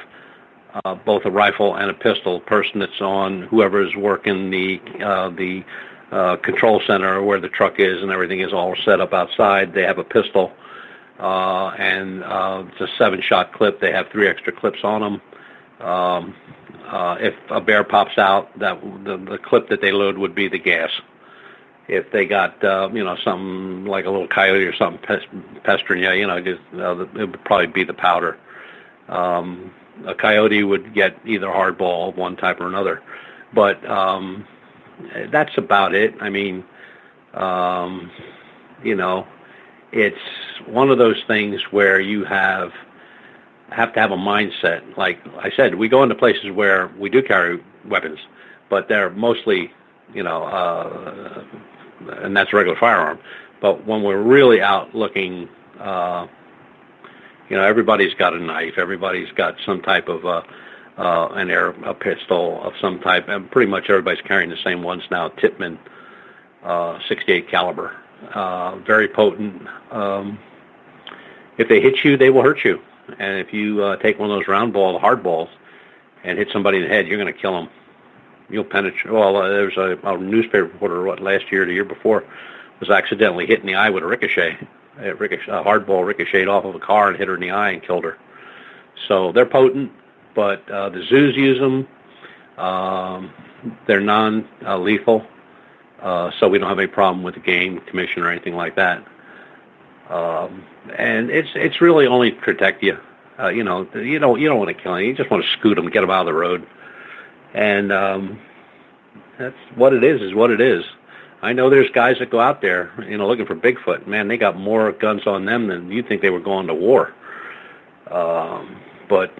both a rifle and a pistol. Person that's on, whoever is working the control center where the truck is and everything is all set up outside. They have a pistol, and it's a 7-shot clip. They have 3 extra clips on them. If a bear pops out, that the clip that they load would be the gas. If they got something like a little coyote or something pestering you, it would probably be the powder. A coyote would get either hardball of one type or another, but that's about it. I mean, it's one of those things where you have to have a mindset. Like I said, we go into places where we do carry weapons, but they're mostly, and that's a regular firearm. But when we're really out looking, everybody's got a knife. Everybody's got some type of a pistol of some type, and pretty much everybody's carrying the same ones now. Tippmann, 68 caliber, very potent. If they hit you, they will hurt you. And if you take one of those round ball, hard balls, and hit somebody in the head, you're going to kill them. You'll penetrate. Well, there was a newspaper reporter, last year or the year before, was accidentally hit in the eye with a ricochet. A hard ball ricocheted off of a car and hit her in the eye and killed her. So they're potent, but the zoos use them. They're non-lethal, so we don't have any problem with the game commission or anything like that. And it's really only to protect you. You don't want to kill them. You just want to scoot them, get them out of the road. And that's what it is what it is. I know there's guys that go out there, looking for Bigfoot. Man, they got more guns on them than you'd think they were going to war. But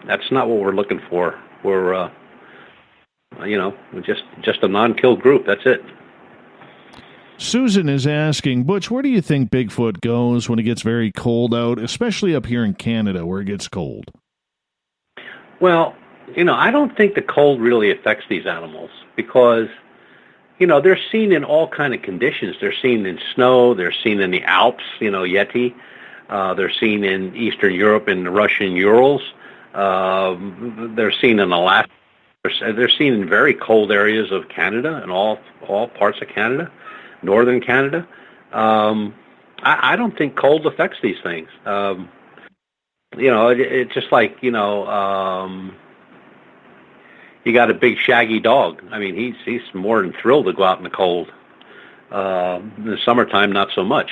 that's not what we're looking for. We're, just a non-killed group. That's it. Susan is asking, Butch, where do you think Bigfoot goes when it gets very cold out, especially up here in Canada where it gets cold? Well, I don't think the cold really affects these animals because, they're seen in all kind of conditions. They're seen in snow. They're seen in the Alps, Yeti. They're seen in Eastern Europe in the Russian Urals. They're seen in Alaska. They're seen in very cold areas of Canada and all parts of Canada, northern Canada. I don't think cold affects these things. It's just like, you got a big shaggy dog. I mean, he's more than thrilled to go out in the cold. In the summertime, not so much.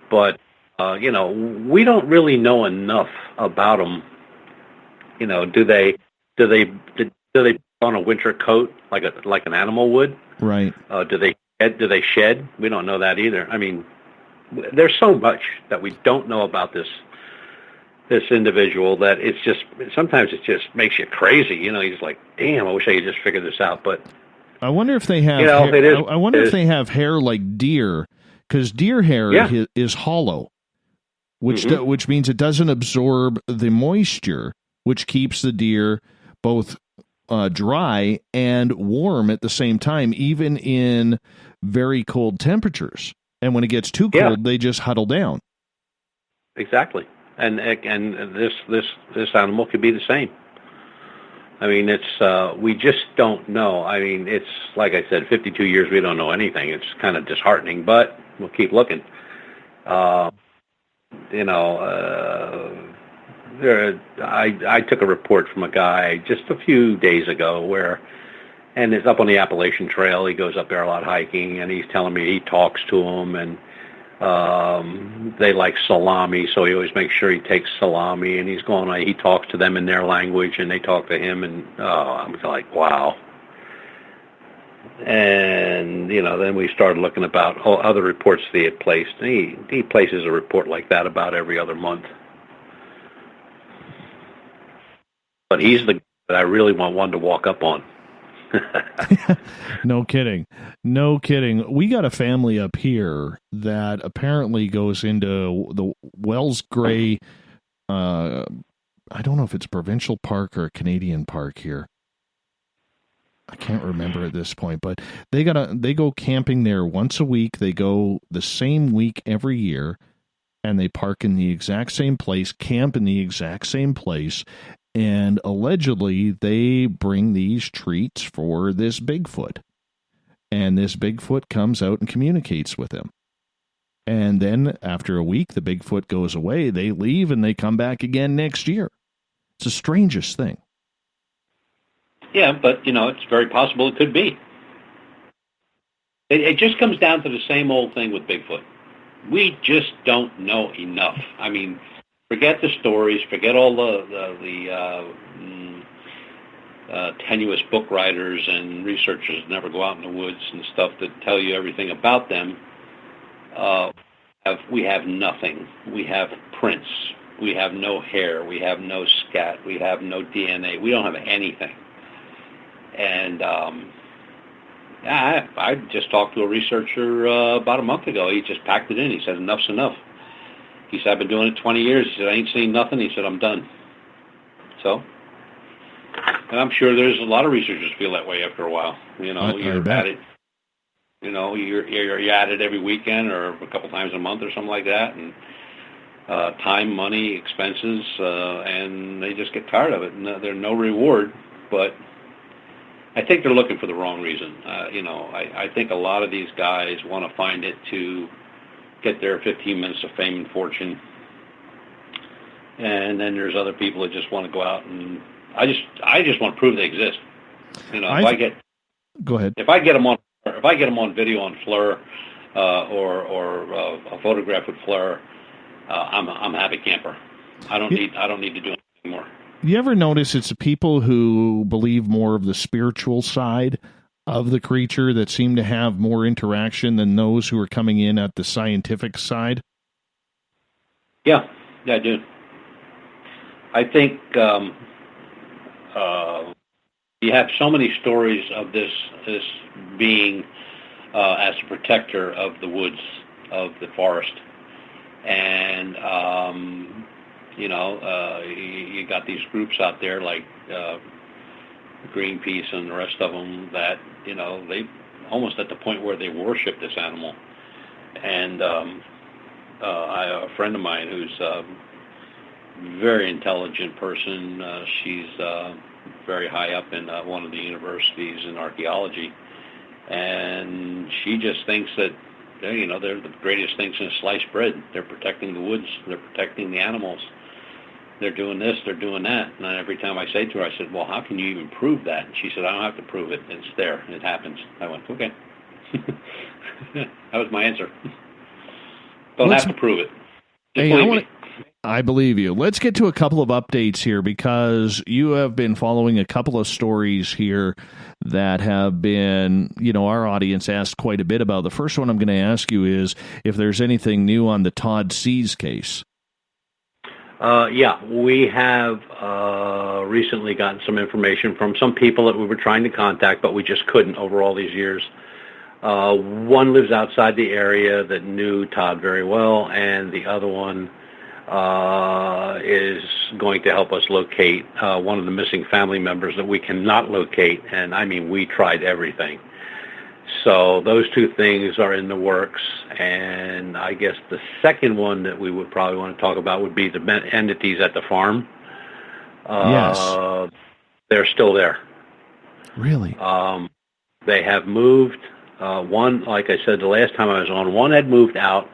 But we don't really know enough about them. Do they put on a winter coat like an animal would? Right. Do they shed? We don't know that either. I mean, there's so much that we don't know about this individual that sometimes it just makes you crazy. You're just like, damn, I wish I could just figure this out. But I wonder if they have hair, I wonder if they have hair like deer, because deer hair is hollow, which means it doesn't absorb the moisture, which keeps the deer both dry and warm at the same time, even in very cold temperatures. And when it gets too cold, they just huddle down. Exactly. And this animal could be the same. I mean, it's we just don't know. I mean, it's like I said, 52 years we don't know anything. It's kind of disheartening, but we'll keep looking. I took a report from a guy just a few days ago and it's up on the Appalachian Trail. He goes up there a lot hiking, and he's telling me he talks to them and. They like salami, so he always makes sure he takes salami, and he talks to them in their language, and they talk to him, and I'm like, wow. And, then we started looking about other reports that he had placed. He places a report like that about every other month. But he's the guy that I really want one to walk up on. No kidding. We got a family up here that apparently goes into the Wells Gray, I don't know if it's a provincial park or a Canadian park here. I can't remember at this point, but they go camping there once a week. They go the same week every year, and they park in the exact same place, camp in the exact same place. And allegedly, they bring these treats for this Bigfoot. And this Bigfoot comes out and communicates with him. And then after a week, the Bigfoot goes away. They leave and they come back again next year. It's the strangest thing. Yeah, but, it's very possible it could be. It just comes down to the same old thing with Bigfoot. We just don't know enough. I mean, forget the stories, forget all the tenuous book writers and researchers that never go out in the woods and stuff that tell you everything about them. We have nothing. We have prints. We have no hair. We have no scat. We have no DNA. We don't have anything. And I just talked to a researcher about a month ago. He just packed it in. He said, enough's enough. He said, I've been doing it 20 years. He said, I ain't seen nothing. He said, I'm done. So, and I'm sure there's a lot of researchers feel that way after a while. You're at it. You're at it every weekend or a couple times a month or something like that, and time, money, expenses, and they just get tired of it. And there's no reward, but I think they're looking for the wrong reason. I think a lot of these guys want to find it to get their 15 minutes of fame and fortune, and then there's other people that just want to go out and I just want to prove they exist. Go ahead. If I get them on video on FLIR or a photograph with FLIR, I'm a happy camper. I don't need to do anything more. You ever notice it's the people who believe more of the spiritual side of the creature that seem to have more interaction than those who are coming in at the scientific side? Yeah, I do. I think you have so many stories of this being as a protector of the woods, of the forest, and you got these groups out there like Greenpeace and the rest of them that they almost at the point where they worship this animal. And a friend of mine who's a very intelligent person, she's very high up in one of the universities in archaeology, and she just thinks that they're the greatest things in sliced bread. They're protecting the woods, they're protecting the animals, they're doing this, they're doing that. And every time I say to her, I said, well, how can you even prove that? And she said, I don't have to prove it, it's there, it happens. I went, okay. That was my answer. Don't have to prove it. Hey, I believe you. Let's get to a couple of updates here, because you have been following a couple of stories here that have been, our audience asked quite a bit about. The first one I'm going to ask you is if there's anything new on the Todd Seas case. Yeah, we have recently gotten some information from some people that we were trying to contact, but we just couldn't over all these years. One lives outside the area that knew Todd very well, and the other one is going to help us locate one of the missing family members that we cannot locate, and I mean, we tried everything. So those two things are in the works, and I guess the second one that we would probably want to talk about would be the entities at the farm. Yes. They're still there. Really? They have moved. One, like I said the last time I was on, one had moved out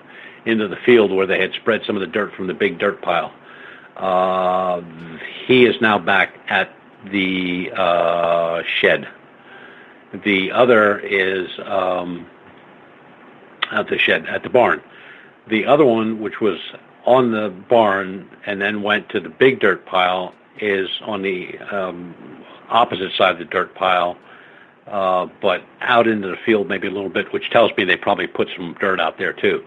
into the field where they had spread some of the dirt from the big dirt pile. He is now back at the shed. The other is at the barn. The other one, which was on the barn and then went to the big dirt pile, is on the opposite side of the dirt pile, but out into the field maybe a little bit, which tells me they probably put some dirt out there too.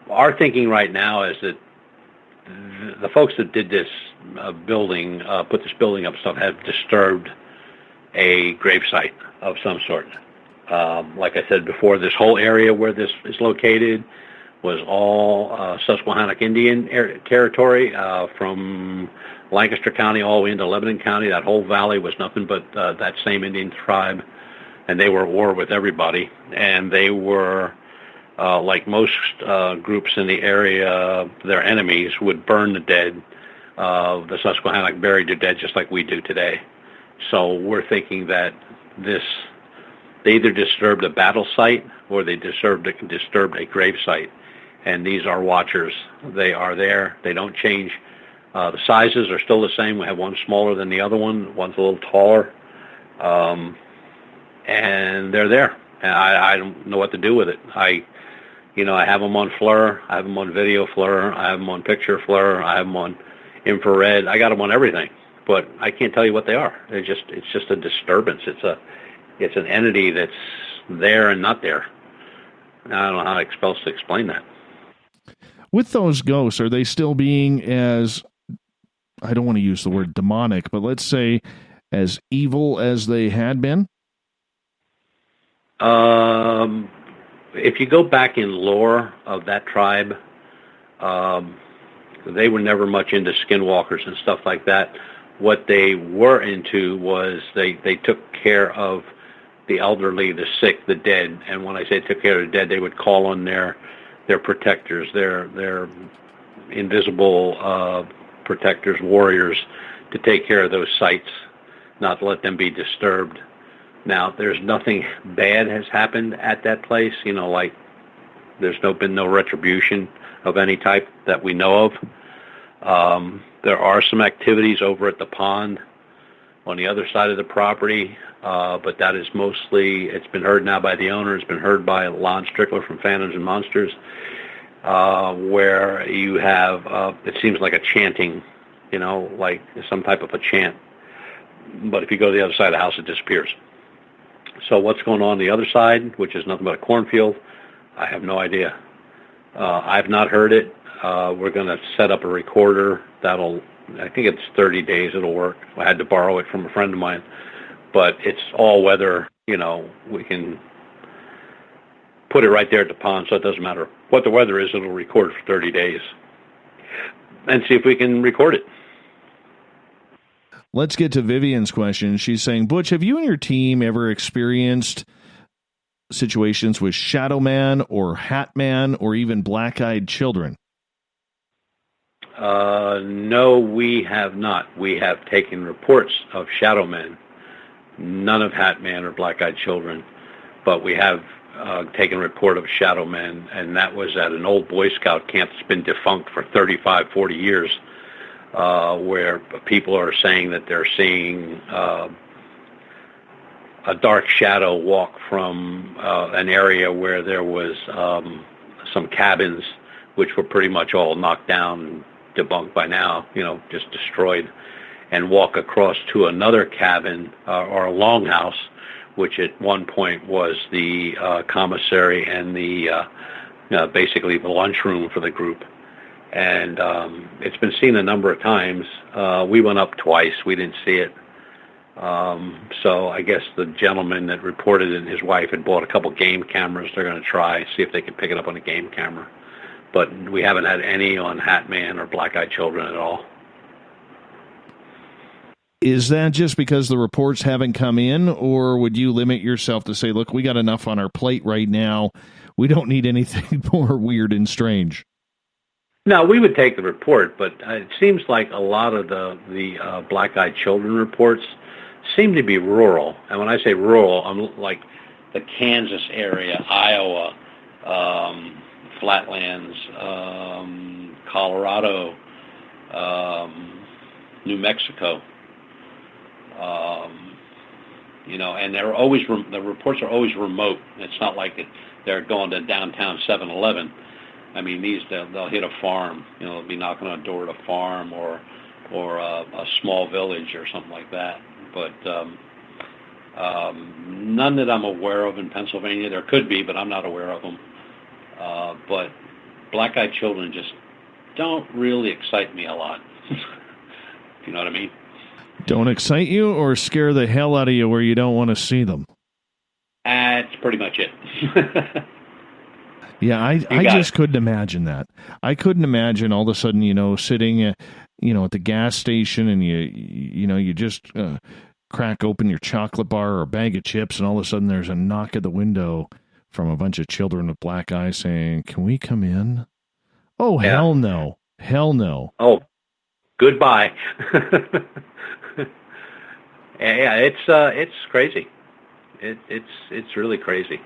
Our thinking right now is that the folks that did this building, put this building up stuff, have disturbed a gravesite of some sort. Like I said before, this whole area where this is located was all Susquehannock Indian territory, from Lancaster County all the way into Lebanon County. That whole valley was nothing but that same Indian tribe, and they were at war with everybody. And they were, like most groups in the area, their enemies would burn the dead. The Susquehannock buried their dead just like we do today. So we're thinking that this they either disturbed a battle site or they disturbed a grave site. And these are watchers. They are there. They don't change. The sizes are still the same. We have one smaller than the other one. One's a little taller. And they're there. And I don't know what to do with it. I have them on FLIR. I have them on video FLIR. I have them on picture FLIR. I have them on infrared. I got them on everything. But I can't tell you what they are. It's just a disturbance. It's an entity that's there and not there. I don't know how else to explain that. With those ghosts, are they still being as, I don't want to use the word demonic, but let's say as evil as they had been? If you go back in lore of that tribe, they were never much into skinwalkers and stuff like that. What they were into was they took care of the elderly, the sick, the dead. And when I say took care of the dead, they would call on their protectors, their invisible protectors, warriors, to take care of those sites, not let them be disturbed. Now, there's nothing bad has happened at that place, like there's been no retribution of any type that we know of. There are some activities over at the pond on the other side of the property, but that is mostly, it's been heard now by the owner, it's been heard by Lon Strickler from Phantoms and Monsters, where you have, it seems like a chanting, like some type of a chant. But if you go to the other side of the house, it disappears. So what's going on the other side, which is nothing but a cornfield, I have no idea. I've not heard it. We're going to set up a recorder I think it's 30 days it'll work. I had to borrow it from a friend of mine. But it's all weather, we can put it right there at the pond, so it doesn't matter what the weather is, it'll record for 30 days. And see if we can record it. Let's get to Vivian's question. She's saying, Butch, have you and your team ever experienced situations with Shadow Man or Hat Man or even black-eyed children? No, we have not. We have taken reports of Shadow Men, none of Hat Man or black-eyed children, but we have taken report of Shadow Men, and that was at an old Boy Scout camp that's been defunct for 35, 40 years. Where people are saying that they're seeing a dark shadow walk from an area where there was some cabins, which were pretty much all knocked down, debunked by now, just destroyed, and walk across to another cabin or a longhouse, which at one point was the commissary and the basically the lunchroom for the group. And it's been seen a number of times. We went up twice. We didn't see it. So I guess the gentleman that reported it and his wife had bought a couple game cameras. They're going to try, see if they can pick it up on a game camera. But we haven't had any on Hat Man or Black-Eyed Children at all. Is that just because the reports haven't come in, or would you limit yourself to say, look, we got enough on our plate right now. We don't need anything more weird and strange? No, we would take the report, but it seems like a lot of the Black-Eyed Children reports seem to be rural. And when I say rural, I'm like the Kansas area, Iowa, Flatlands, Colorado, New Mexico. And they're always the reports are always remote. It's not like they're going to downtown 7-Eleven. I mean, they'll hit a farm. They'll be knocking on a door at a farm or a small village or something like that. But none that I'm aware of in Pennsylvania. There could be, but I'm not aware of them. But Black-Eyed Children just don't really excite me a lot. You know what I mean? Don't excite you or scare the hell out of you where you don't want to see them? That's pretty much it. Yeah, I just couldn't imagine that. I couldn't imagine all of a sudden, sitting, at the gas station and you just crack open your chocolate bar or a bag of chips and all of a sudden there's a knock at the window from a bunch of children with black eyes saying, "Can we come in?" Oh, yeah. Hell no. Hell no. Oh, goodbye. Yeah, it's crazy. It's really crazy.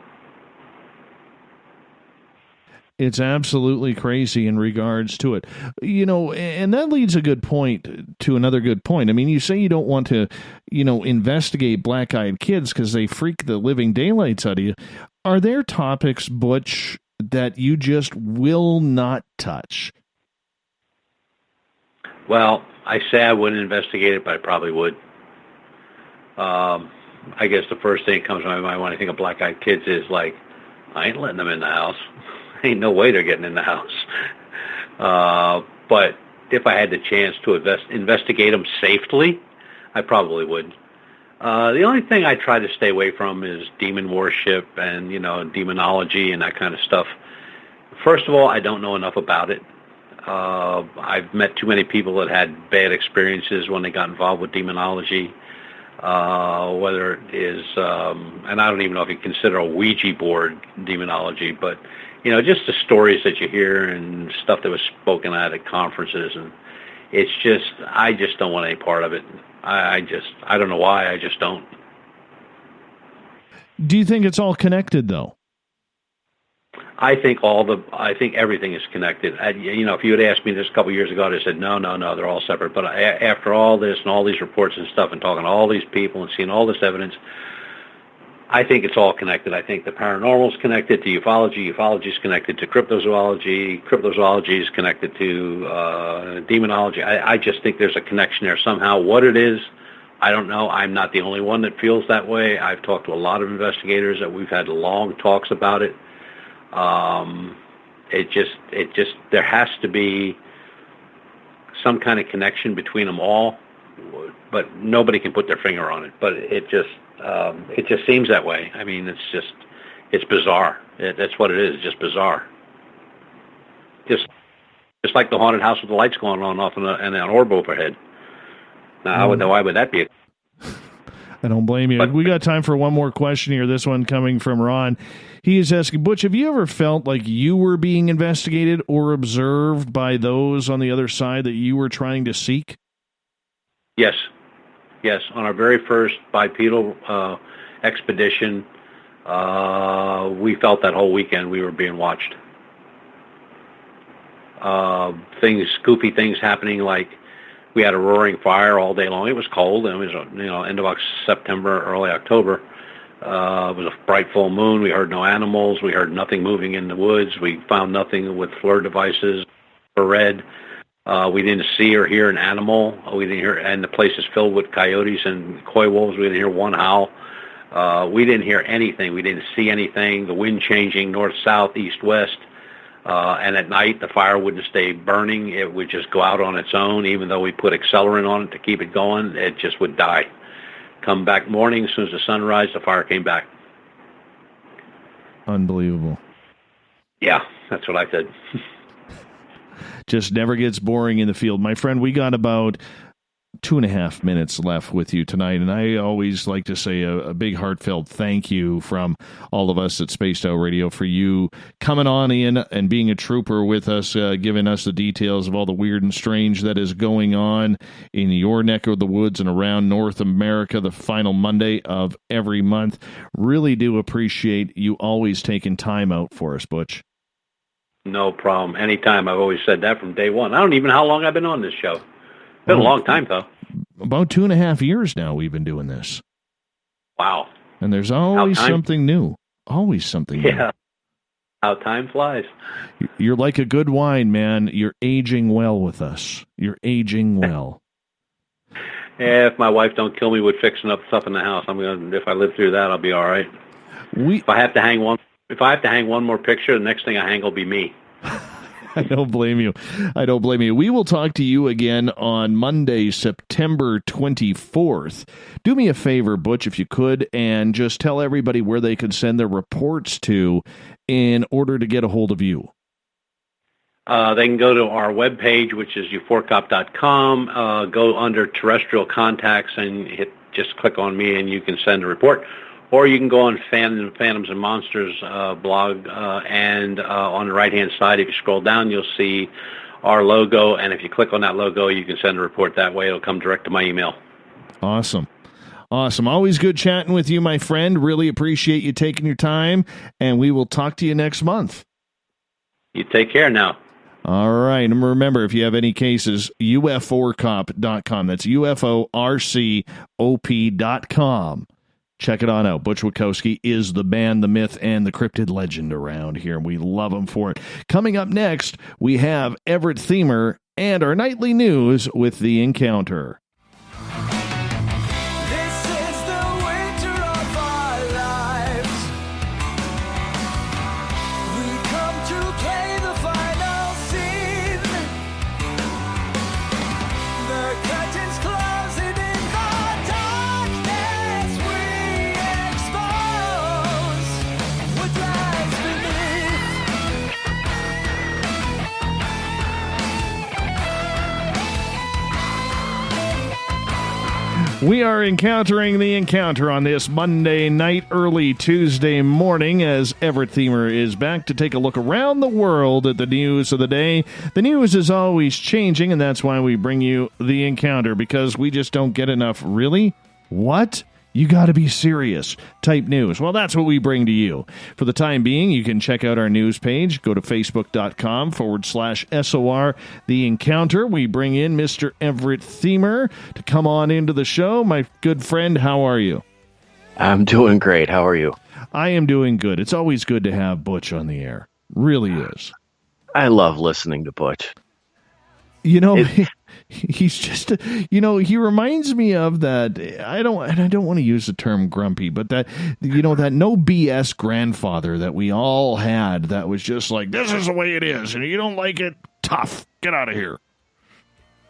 It's absolutely crazy in regards to it. And that leads a good point to another good point. I mean, you say you don't want to, investigate black-eyed kids because they freak the living daylights out of you. Are there topics, Butch, that you just will not touch? Well, I say I wouldn't investigate it, but I probably would. I guess the first thing that comes to my mind when I think of black-eyed kids is like, I ain't letting them in the house. Ain't no way they're getting in the house. But if I had the chance to investigate them safely, I probably would. The only thing I try to stay away from is demon worship and, demonology and that kind of stuff. First of all, I don't know enough about it. I've met too many people that had bad experiences when they got involved with demonology. Whether it is, and I don't even know if you consider a Ouija board demonology, but just the stories that you hear and stuff that was spoken at conferences, and it's just, I just don't want any part of it. I don't know why, I just don't. Do you think it's all connected, though? I think everything is connected. If you had asked me this a couple of years ago, I'd have said, no, they're all separate. But after all this and all these reports and stuff and talking to all these people and seeing all this evidence, I think it's all connected. I think the paranormal is connected to ufology. Ufology is connected to cryptozoology. Cryptozoology is connected to demonology. I just think there's a connection there somehow. What it is, I don't know. I'm not the only one that feels that way. I've talked to a lot of investigators that we've had long talks about it. There has to be some kind of connection between them all, but nobody can put their finger on it. But it just seems that way. I mean, it's bizarre. That's what it is. It's just bizarre. Just like the haunted house with the lights going on off and an orb overhead. Now, why would that be? I don't blame you. We got time for one more question here. This one coming from Ron. He is asking, Butch, have you ever felt like you were being investigated or observed by those on the other side that you were trying to seek? Yes. On our very first bipedal expedition, we felt that whole weekend we were being watched. Goofy things happening, like we had a roaring fire all day long. It was cold, and it was end of September, early October. It was a bright full moon. We heard no animals. We heard nothing moving in the woods. We found nothing with FLIR devices or red. We didn't see or hear an animal. We didn't hear, and the place is filled with coyotes and coy wolves. We didn't hear one howl. We didn't hear anything. We didn't see anything. The wind changing north, south, east, west. And at night, the fire wouldn't stay burning. It would just go out on its own. Even though we put accelerant on it to keep it going, it just would die. Come back morning, as soon as the sun rise, the fire came back. Unbelievable. Yeah, that's what I said. Just never gets boring in the field. My friend, we got about 2.5 minutes left with you tonight, and I always like to say a big heartfelt thank you from all of us at Spaced Out Radio for you coming on in and being a trooper with us, giving us the details of all the weird and strange that is going on in your neck of the woods and around North America the final Monday of every month. Really do appreciate you always taking time out for us, Butch. No problem. Anytime. I've always said that from day one. I don't even know how long I've been on this show. Been a long time, though. About 2.5 years now we've been doing this. Wow. And there's always something new. Always something new. Yeah. How time flies. You're like a good wine, man. You're aging well with us. You're aging well. Yeah, if my wife don't kill me with fixing up stuff in the house, if I live through that, I'll be all right. If I have to hang one more picture, the next thing I hang will be me. I don't blame you. We will talk to you again on Monday, September 24th. Do me a favor, Butch, if you could, and just tell everybody where they can send their reports to in order to get a hold of you. They can go to our webpage, which is euphoricop.com, go under terrestrial contacts and just click on me and you can send a report. Or you can go on Phantoms and Monsters blog, and on the right-hand side, if you scroll down, you'll see our logo. And if you click on that logo, you can send a report that way. It'll come direct to my email. Awesome. Awesome. Always good chatting with you, my friend. Really appreciate you taking your time, and we will talk to you next month. You take care now. All right. And remember, if you have any cases, uforcop.com. That's uforcop.com. Check it on out. Butch Witkowski is the man, the myth, and the cryptid legend around here, and we love him for it. Coming up next, we have Everett Themer and our nightly news with The Encounter. This is the winter of our lives. We come to play the final scene. The curtains closing in the darkness. We expose what lies beneath. We are encountering the encounter on this Monday night, early Tuesday morning, as Everett Themer is back to take a look around the world at the news of the day. The news is always changing, and that's why we bring you the encounter, because we just don't get enough. Really? What? You got to be serious type news. Well, that's what we bring to you. For the time being, you can check out our news page. Go to facebook.com/SOR The Encounter. We bring in Mr. Everett Themer to come on into the show. My good friend, how are you? I'm doing great. How are you? I am doing good. It's always good to have Butch on the air. Really is. I love listening to Butch. You know, he's just, he reminds me of that. I don't want to use the term grumpy, but that, that no BS grandfather that we all had that was just like, this is the way it is. And you don't like it, tough. Get out of here.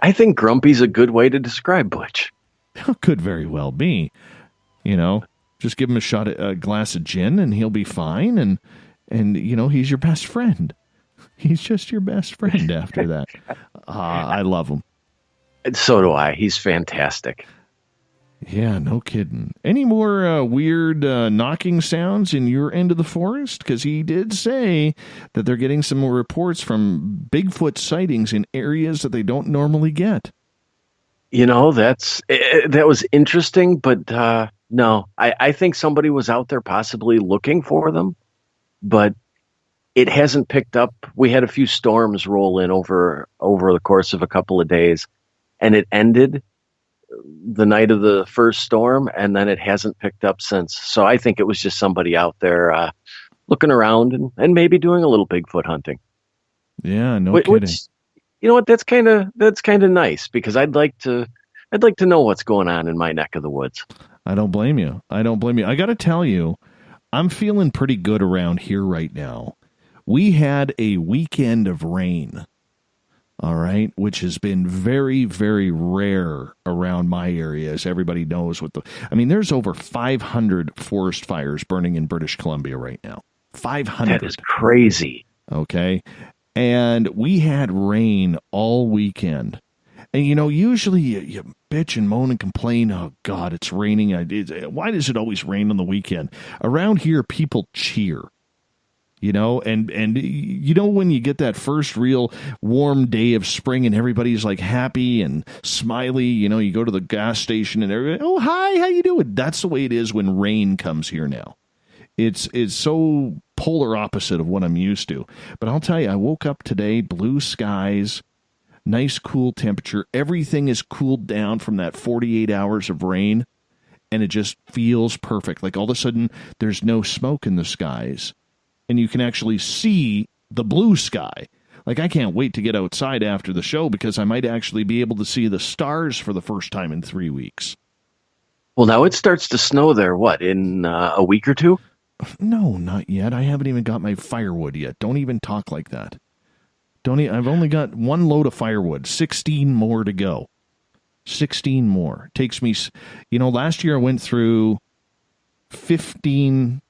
I think grumpy's a good way to describe Butch. Could very well be. Just give him a glass of gin and he'll be fine. And he's your best friend. He's just your best friend after that. I love him. And so do I. He's fantastic. Yeah, no kidding. Any more weird knocking sounds in your end of the forest? Because he did say that they're getting some more reports from Bigfoot sightings in areas that they don't normally get. That was interesting, but no. I think somebody was out there possibly looking for them, but it hasn't picked up. We had a few storms roll in over the course of a couple of days, and it ended the night of the first storm, and then it hasn't picked up since. So I think it was just somebody out there looking around and maybe doing a little Bigfoot hunting. Yeah, no kidding. Which, you know what? That's kind of nice, because I'd like to know what's going on in my neck of the woods. I don't blame you. I got to tell you, I'm feeling pretty good around here right now. We had a weekend of rain, all right, which has been very, very rare around my area, as everybody knows. There's over 500 forest fires burning in British Columbia right now. 500. That is crazy. Okay. And we had rain all weekend. And, usually you bitch and moan and complain, oh, God, it's raining. Why does it always rain on the weekend? Around here, people cheer. And when you get that first real warm day of spring and everybody's like happy and smiley, you go to the gas station and everybody, oh, hi, how you doing? That's the way it is when rain comes here now. It's so polar opposite of what I'm used to. But I'll tell you, I woke up today, blue skies, nice cool temperature. Everything is cooled down from that 48 hours of rain, and it just feels perfect. Like all of a sudden there's no smoke in the skies. And you can actually see the blue sky. Like, I can't wait to get outside after the show, because I might actually be able to see the stars for the first time in 3 weeks. Well, now it starts to snow there, in a week or two? No, not yet. I haven't even got my firewood yet. Don't even talk like that. I've only got one load of firewood, 16 more to go. 16 more. Takes me, last year I went through 15...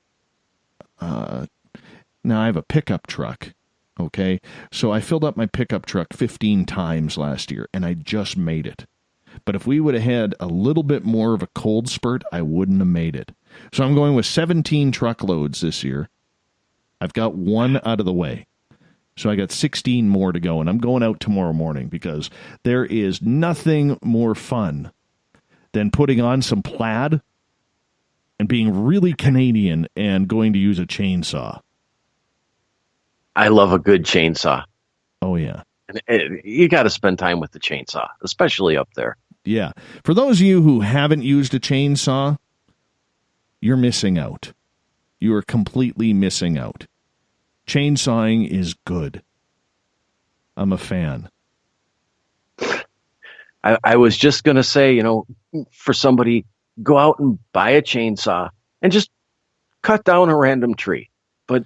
Now, I have a pickup truck, okay? So I filled up my pickup truck 15 times last year, and I just made it. But if we would have had a little bit more of a cold spurt, I wouldn't have made it. So I'm going with 17 truckloads this year. I've got one out of the way. So I got 16 more to go, and I'm going out tomorrow morning, because there is nothing more fun than putting on some plaid and being really Canadian and going to use a chainsaw. I love a good chainsaw. Oh, yeah. And you got to spend time with the chainsaw, especially up there. Yeah. For those of you who haven't used a chainsaw, you're missing out. You are completely missing out. Chainsawing is good. I'm a fan. I was just going to say, for somebody, go out and buy a chainsaw and just cut down a random tree. But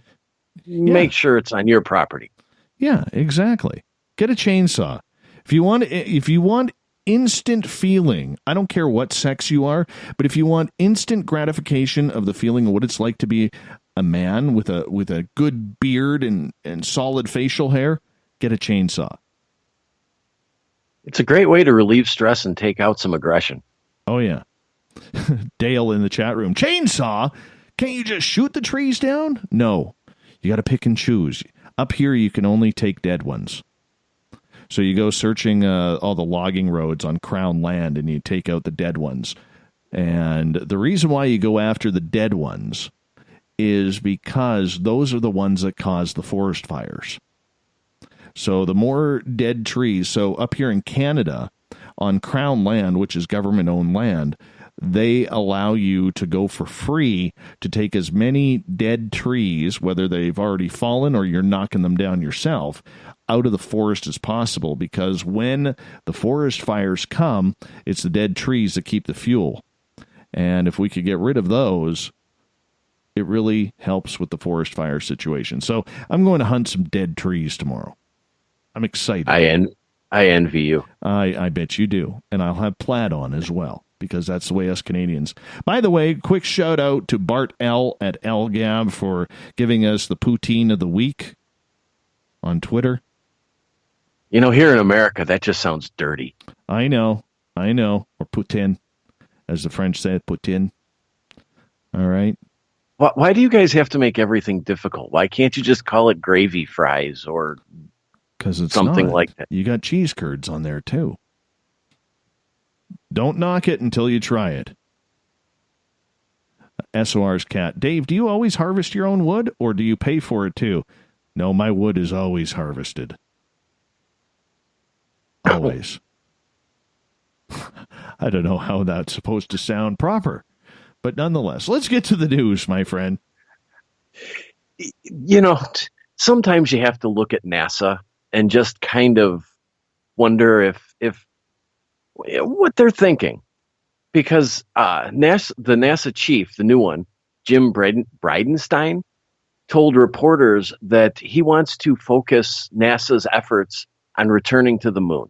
make sure it's on your property. Yeah, exactly. Get a chainsaw. If you want instant feeling, I don't care what sex you are, but if you want instant gratification of the feeling of what it's like to be a man with a good beard and solid facial hair, get a chainsaw. It's a great way to relieve stress and take out some aggression. Oh, yeah. Dale in the chat room. Chainsaw? Can't you just shoot the trees down? No. You got to pick and choose. Up here, you can only take dead ones. So you go searching all the logging roads on Crown land, and you take out the dead ones. And the reason why you go after the dead ones is because those are the ones that cause the forest fires. So the more dead trees, so up here in Canada, on Crown land, which is government-owned land, they allow you to go for free to take as many dead trees, whether they've already fallen or you're knocking them down yourself, out of the forest as possible, because when the forest fires come, it's the dead trees that keep the fuel. And if we could get rid of those, it really helps with the forest fire situation. So I'm going to hunt some dead trees tomorrow. I'm excited. I envy you. I bet you do. And I'll have plaid on as well, because that's the way us Canadians. By the way, quick shout out to Bart L at LGab for giving us the poutine of the week on Twitter. Here in America, that just sounds dirty. I know. Or poutine, as the French say, poutine. All right. Why do you guys have to make everything difficult? Why can't you just call it gravy fries or because it's something not. like that? You got cheese curds on there, too. Don't knock it until you try it. SOR's cat. Dave, do you always harvest your own wood, or do you pay for it, too? No, my wood is always harvested. Always. I don't know how that's supposed to sound proper, but nonetheless, let's get to the news, my friend. Sometimes you have to look at NASA and just kind of wonder if what they're thinking, because the NASA chief, the new one, Jim Bridenstine, told reporters that he wants to focus NASA's efforts on returning to the moon.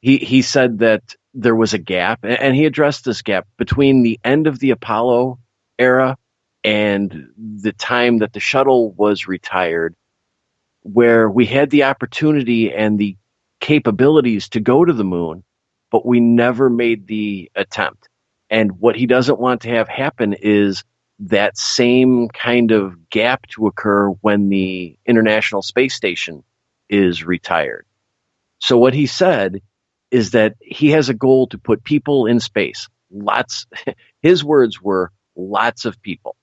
He said that there was a gap, and he addressed this gap between the end of the Apollo era and the time that the shuttle was retired, where we had the opportunity and the capabilities to go to the moon, but we never made the attempt. And what he doesn't want to have happen is that same kind of gap to occur when the International Space Station is retired. So what he said is that he has a goal to put people in space. His words were lots of people.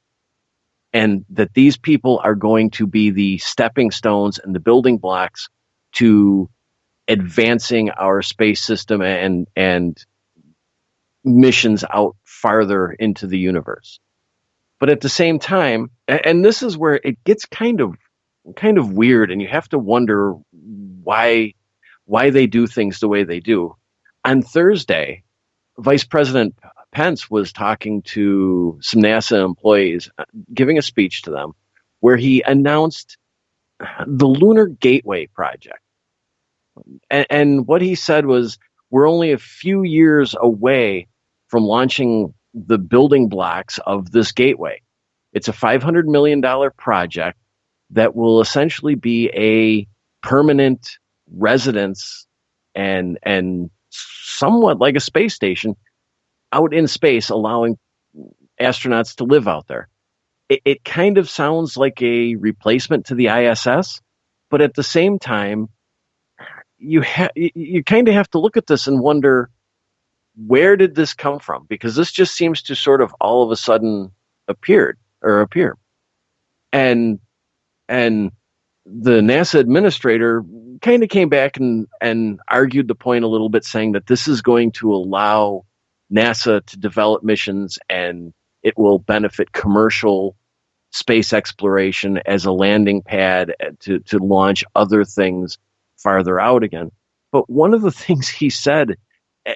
And that these people are going to be the stepping stones and the building blocks to advancing our space system and missions out farther into the universe. But at the same time, and this is where it gets kind of weird, and you have to wonder why they do things the way they do. On Thursday, Vice President Pence was talking to some NASA employees, giving a speech to them, where he announced the Lunar Gateway project. And what he said was, we're only a few years away from launching the building blocks of this gateway. It's a $500 million project that will essentially be a permanent residence and somewhat like a space station out in space, allowing astronauts to live out there. It kind of sounds like a replacement to the ISS, but at the same time, you kind of have to look at this and wonder, where did this come from? Because this just seems to sort of all of a sudden appear. And the NASA administrator kind of came back and argued the point a little bit, saying that this is going to allow NASA to develop missions and it will benefit commercial space exploration as a landing pad to launch other things farther out again. But one of the things he said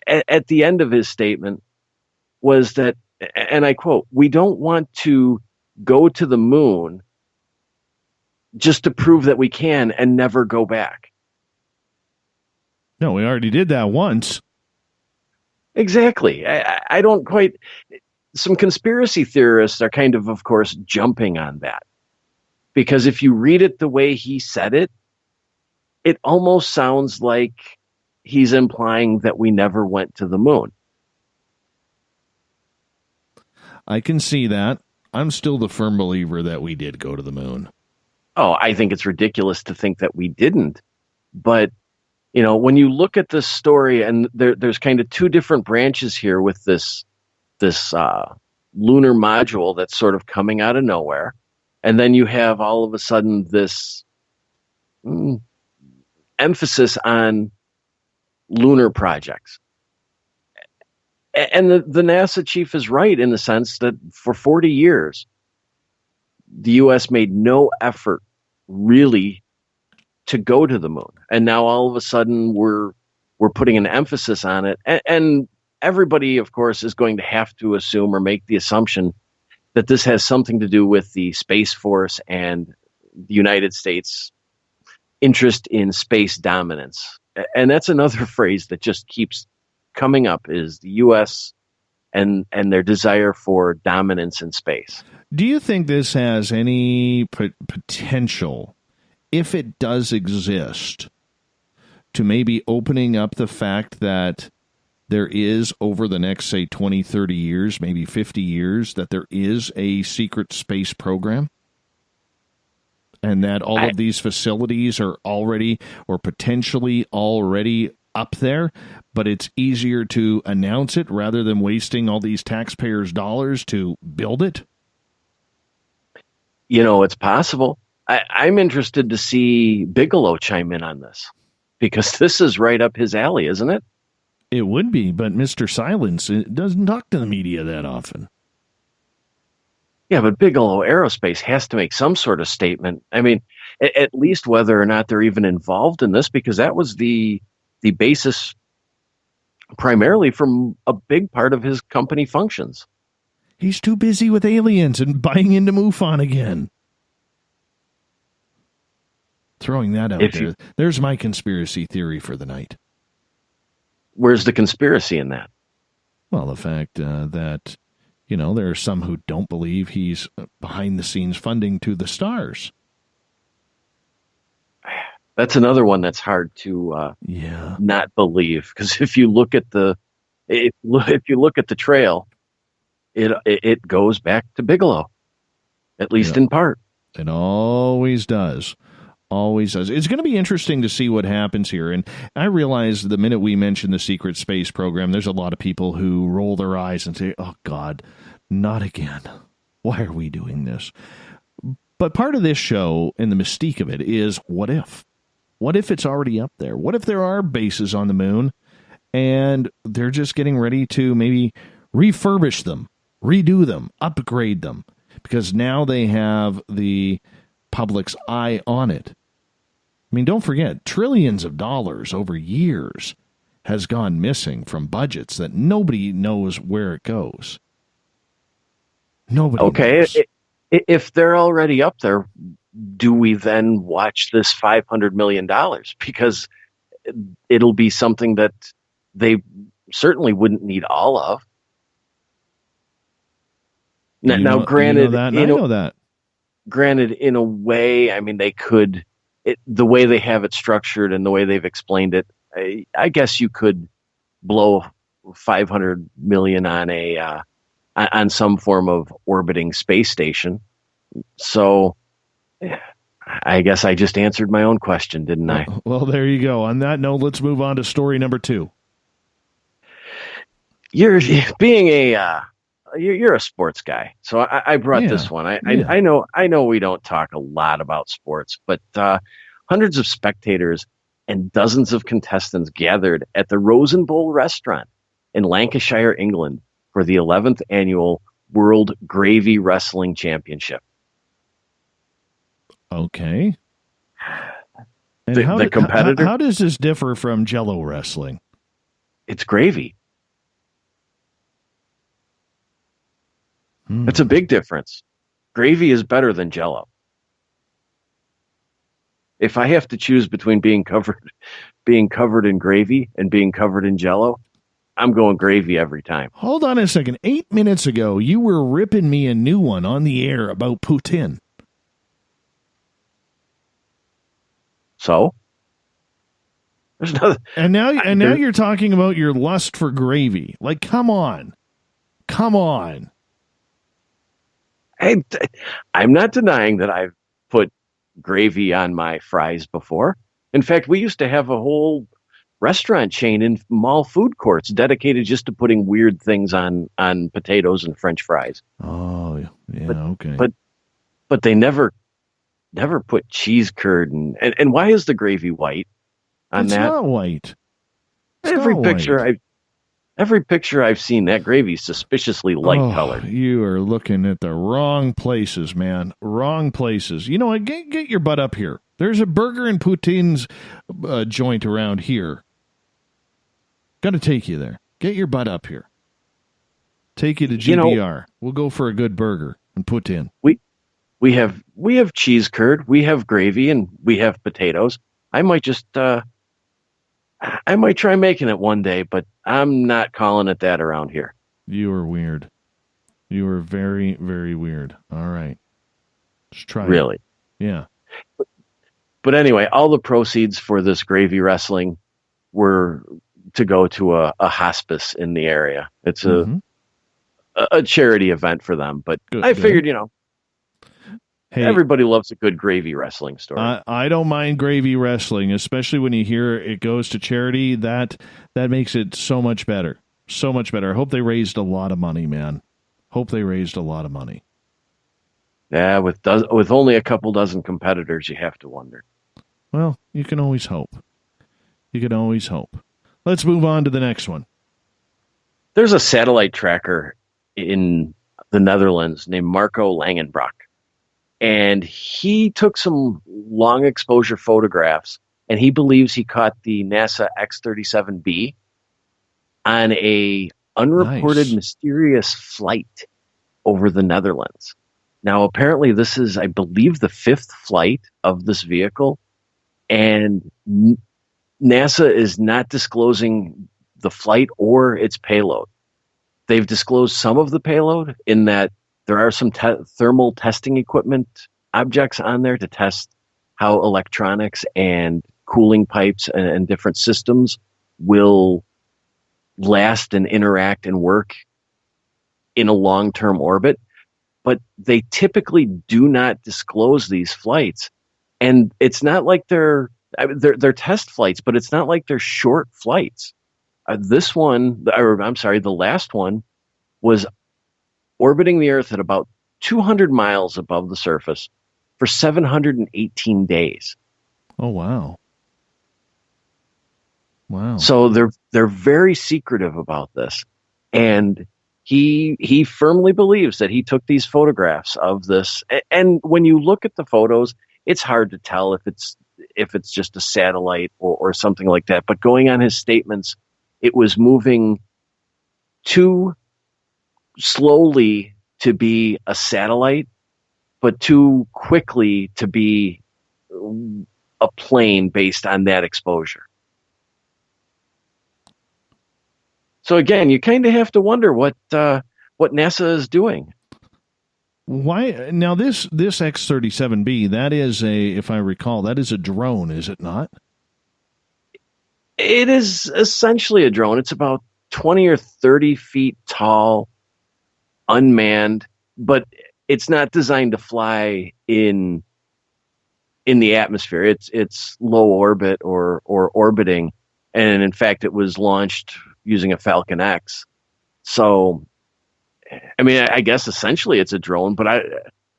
at the end of his statement was that, and I quote, "We don't want to go to the moon just to prove that we can and never go back." No, we already did that once. Exactly. I don't quite... Some conspiracy theorists are kind of course, jumping on that. Because if you read it the way he said it, it almost sounds like he's implying that we never went to the moon. I can see that. I'm still the firm believer that we did go to the moon. Oh, I think it's ridiculous to think that we didn't. But, you know, when you look at this story, and there's kind of two different branches here with this lunar module that's sort of coming out of nowhere. And then you have all of a sudden this emphasis on lunar projects. And the NASA chief is right in the sense that for 40 years, the U.S. made no effort really to go to the moon. And now all of a sudden we're putting an emphasis on it. And everybody, of course, is going to have to assume or make the assumption that this has something to do with the Space Force and the United States interest in space dominance. And that's another phrase that just keeps coming up, is the U.S. and their desire for dominance in space. Do you think this has any potential, if it does exist, to maybe opening up the fact that there is, over the next, say, 20, 30 years, maybe 50 years, that there is a secret space program? And that all of these facilities are already or potentially already up there, but it's easier to announce it rather than wasting all these taxpayers' dollars to build it? You know, it's possible. I'm interested to see Bigelow chime in on this, because this is right up his alley, isn't it? It would be, but Mr. Silence doesn't talk to the media that often. Yeah, but Bigelow Aerospace has to make some sort of statement. I mean, at least whether or not they're even involved in this, because that was the basis primarily from a big part of his company functions. He's too busy with aliens and buying into MUFON again. Throwing that out there. There's my conspiracy theory for the night. Where's the conspiracy in that? Well, the fact that, you know, there are some who don't believe he's behind-the-scenes funding to the stars. That's another one that's hard to not believe, because if you look at the trail, it goes back to Bigelow, at least in part. It always does. Always does. It's going to be interesting to see what happens here. And I realize the minute we mention the secret space program, there's a lot of people who roll their eyes and say, oh, God, not again. Why are we doing this? But part of this show and the mystique of it is what if? What if it's already up there? What if there are bases on the moon and they're just getting ready to maybe refurbish them, redo them, upgrade them, because now they have the public's eye on it? I mean, don't forget, trillions of dollars over years has gone missing from budgets that nobody knows where it goes. Nobody knows. If they're already up there, do we then watch this $500 million? Because it'll be something that they certainly wouldn't need all of. Now, granted, I know that. Granted, in a way, I mean, they could, the way they have it structured and the way they've explained it, I guess you could blow $500 million on some form of orbiting space station. So I guess I just answered my own question, didn't I? Well, there you go. On that note, let's move on to story number 2. You're being you're a sports guy, so I brought this one. I know we don't talk a lot about sports, but hundreds of spectators and dozens of contestants gathered at the Rosen Bowl restaurant in Lancashire, England, for the 11th annual World Gravy Wrestling Championship. Okay. And The competitor. How does this differ from Jello wrestling? It's gravy. It's a big difference. Gravy is better than Jello. If I have to choose between being covered in gravy and being covered in Jello, I'm going gravy every time. Hold on a second. 8 minutes ago, you were ripping me a new one on the air about poutine. So? There's nothing. And now you're talking about your lust for gravy. Like, come on. Come on. I'm not denying that I've put gravy on my fries before. In fact, we used to have a whole restaurant chain in mall food courts dedicated just to putting weird things on potatoes and French fries. Oh, yeah, okay. But they never put cheese curd and why is the gravy white on it's that? Not white. It's every not picture white. Every picture I've seen, that gravy's suspiciously light colored. You are looking at the wrong places, man. Wrong places. You know what? Get your butt up here. There's a burger and poutine's joint around here. Got to take you there. Get your butt up here. Take you to GBR. We'll go for a good burger and poutine. We have cheese curd, we have gravy, and we have potatoes. I might just I might try making it one day, but I'm not calling it that around here. You are weird. You are very, very weird. All right. Just try Really? it. Yeah. But anyway, all the proceeds for this gravy wrestling were to go to a hospice in the area. It's a charity event for them. But I figured, hey, everybody loves a good gravy wrestling story. I don't mind gravy wrestling, especially when you hear it goes to charity. That makes it so much better. So much better. I hope they raised a lot of money, man. Hope they raised a lot of money. Yeah, with only a couple dozen competitors, you have to wonder. Well, you can always hope. You can always hope. Let's move on to the next one. There's a satellite tracker in the Netherlands named Marco Langenbrock. And he took some long exposure photographs, and he believes he caught the NASA X-37B on a unreported mysterious flight over the Netherlands. Now, apparently this is, I believe, the 5th flight of this vehicle, and NASA is not disclosing the flight or its payload. They've disclosed some of the payload in that there are some thermal testing equipment objects on there to test how electronics and cooling pipes and different systems will last and interact and work in a long-term orbit. But they typically do not disclose these flights. And it's not like they're test flights, but it's not like they're short flights. The last one was orbiting the Earth at about 200 miles above the surface for 718 days. Oh, wow. Wow. So they're very secretive about this. And he firmly believes that he took these photographs of this. And when you look at the photos, it's hard to tell if it's just a satellite or something like that. But going on his statements, it was moving too slowly to be a satellite, but too quickly to be a plane based on that exposure. So again, you kind of have to wonder what NASA is doing. Why now? This X-37B, that is if I recall, that is a drone, is it not? It is essentially a drone. It's about 20 or 30 feet tall, unmanned, but it's not designed to fly in the atmosphere. It's low orbit or orbiting, and in fact, it was launched using a Falcon X So, I mean, I guess essentially it's a drone, but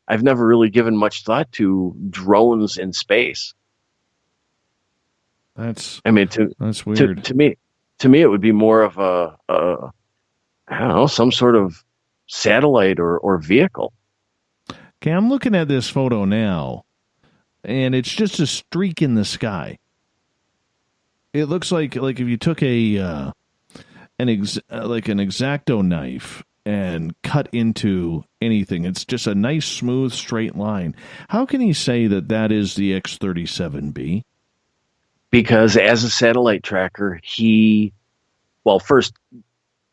I've never really given much thought to drones in space. That's weird. To me, it would be more of a I don't know, some sort of satellite or vehicle. Okay, I'm looking at this photo now, and it's just a streak in the sky. It looks like if you took an X-Acto knife and cut into anything. It's just a nice, smooth, straight line. How can he say that is the X-37B? Because as a satellite tracker, first,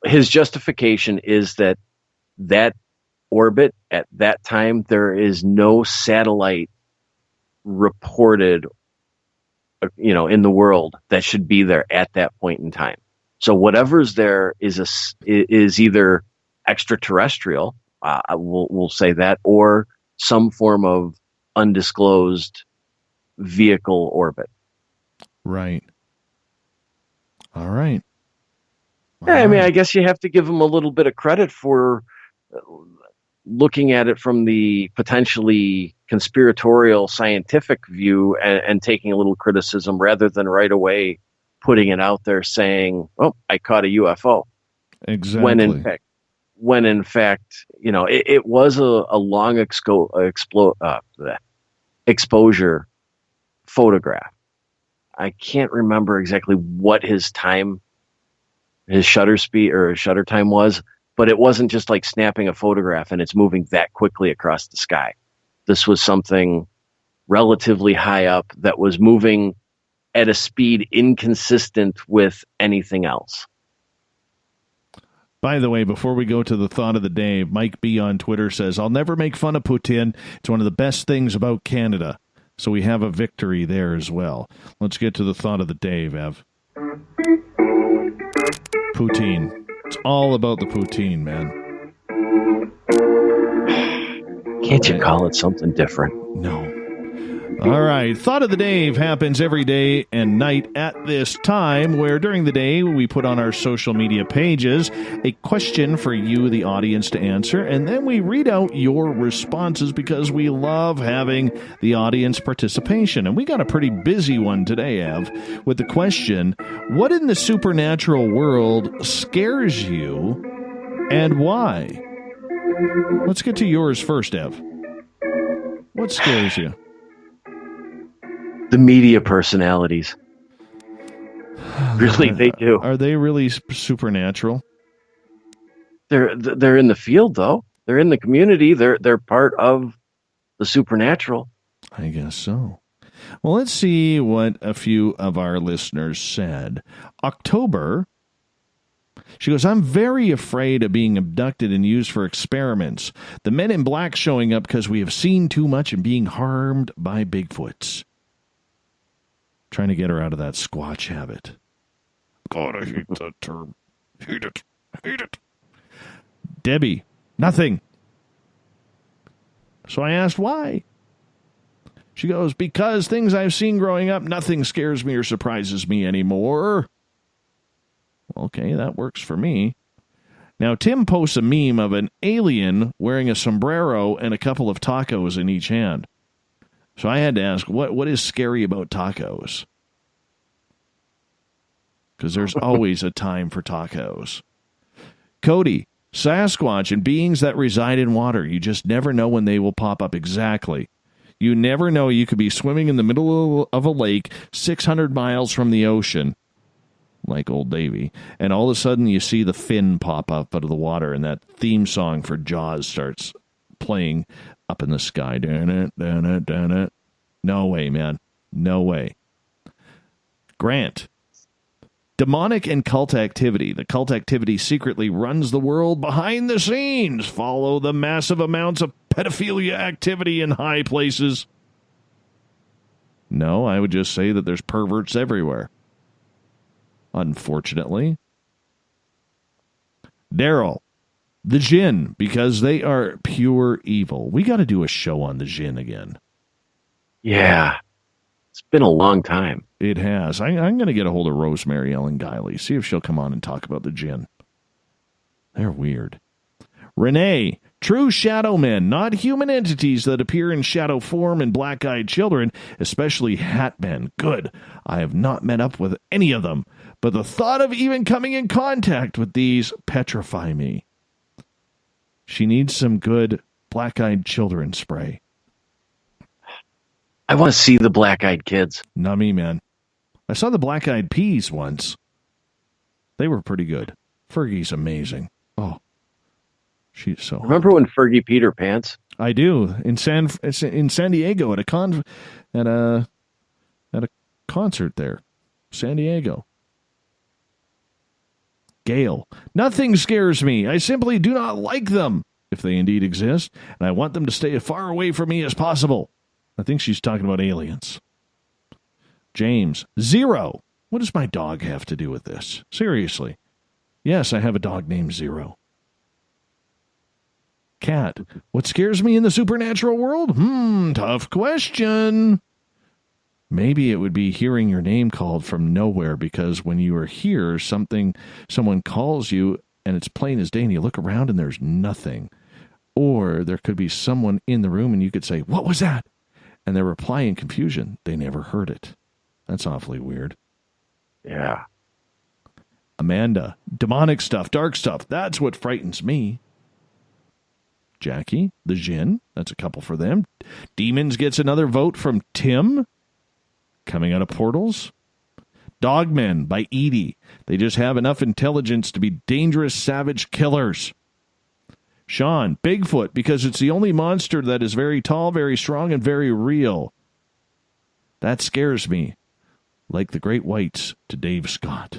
his justification is that orbit at that time, there is no satellite reported, in the world that should be there at that point in time. So whatever's there is either extraterrestrial, we'll say that, or some form of undisclosed vehicle orbit. Right. All right. Yeah, I mean, I guess you have to give him a little bit of credit for looking at it from the potentially conspiratorial scientific view and taking a little criticism rather than right away putting it out there saying, "Oh, I caught a UFO." Exactly. When in fact, it was a long exposure photograph. I can't remember exactly what his shutter speed or shutter time was, but it wasn't just like snapping a photograph and it's moving that quickly across the sky. This was something relatively high up that was moving at a speed inconsistent with anything else. By the way, before we go to the thought of the day, Mike B on Twitter says, "I'll never make fun of Putin. It's one of the best things about Canada." So we have a victory there as well. Let's get to the thought of the day, Ev. Poutine. It's all about the poutine, man. Can't you call it something different? No. All right. Thought of the Day happens every day and night at this time, where during the day we put on our social media pages a question for you, the audience, to answer, and then we read out your responses because we love having the audience participation. And we got a pretty busy one today, Ev, with the question, what in the supernatural world scares you and why? Let's get to yours first, Ev. What scares you? The media personalities. Really, they do. Are they really supernatural? They're in the field, though. They're in the community. They're part of the supernatural. I guess so. Well, let's see what a few of our listeners said. October, she goes, "I'm very afraid of being abducted and used for experiments. The men in black showing up because we have seen too much and being harmed by Bigfoots." Trying to get her out of that Squatch habit. God, I hate that term. Hate it. Hate it. Debbie, nothing. So I asked why. She goes, "Because things I've seen growing up, nothing scares me or surprises me anymore." Okay, that works for me. Now, Tim posts a meme of an alien wearing a sombrero and a couple of tacos in each hand. So I had to ask, what is scary about tacos? Because there's always a time for tacos. Cody, Sasquatch and beings that reside in water. You just never know when they will pop up exactly. You never know. You could be swimming in the middle of a lake 600 miles from the ocean, like Old Davy, and all of a sudden you see the fin pop up out of the water, and that theme song for Jaws starts playing up in the sky. No way, man. No way. Grant. Demonic and cult activity. The cult activity secretly runs the world behind the scenes. Follow the massive amounts of pedophilia activity in high places. No, I would just say that there's perverts everywhere. Unfortunately. Daryl. The Jinn, because they are pure evil. We got to do a show on the Jinn again. Yeah. It's been a long time. It has. I'm going to get a hold of Rosemary Ellen Guiley, see if she'll come on and talk about the Jinn. They're weird. Renee, true shadow men, not human entities that appear in shadow form and black-eyed children, especially hat men. Good. I have not met up with any of them, but the thought of even coming in contact with these petrify me. She needs some good black-eyed children spray. I want to see the black-eyed kids. Not me, man. I saw the black-eyed peas once. They were pretty good. Fergie's amazing. Oh, she's so. Remember when Fergie peed her pants? I do. In San Diego at a concert there, San Diego. Gail, nothing scares me. I simply do not like them, if they indeed exist, and I want them to stay as far away from me as possible. I think she's talking about aliens. James, 0. What does my dog have to do with this? Seriously. Yes, I have a dog named Zero. Cat, what scares me in the supernatural world? Tough question. Maybe it would be hearing your name called from nowhere, because when you are here, someone calls you and it's plain as day and you look around and there's nothing. Or there could be someone in the room and you could say, "What was that?" And they reply in confusion. They never heard it. That's awfully weird. Yeah. Amanda, demonic stuff, dark stuff. That's what frightens me. Jackie, the Jinn. That's a couple for them. Demons gets another vote from Tim. Coming out of portals. Dogmen by Edie. They just have enough intelligence to be dangerous, savage killers. Sean, Bigfoot, because it's the only monster that is very tall, very strong, and very real. That scares me. Like the great whites to Dave Scott.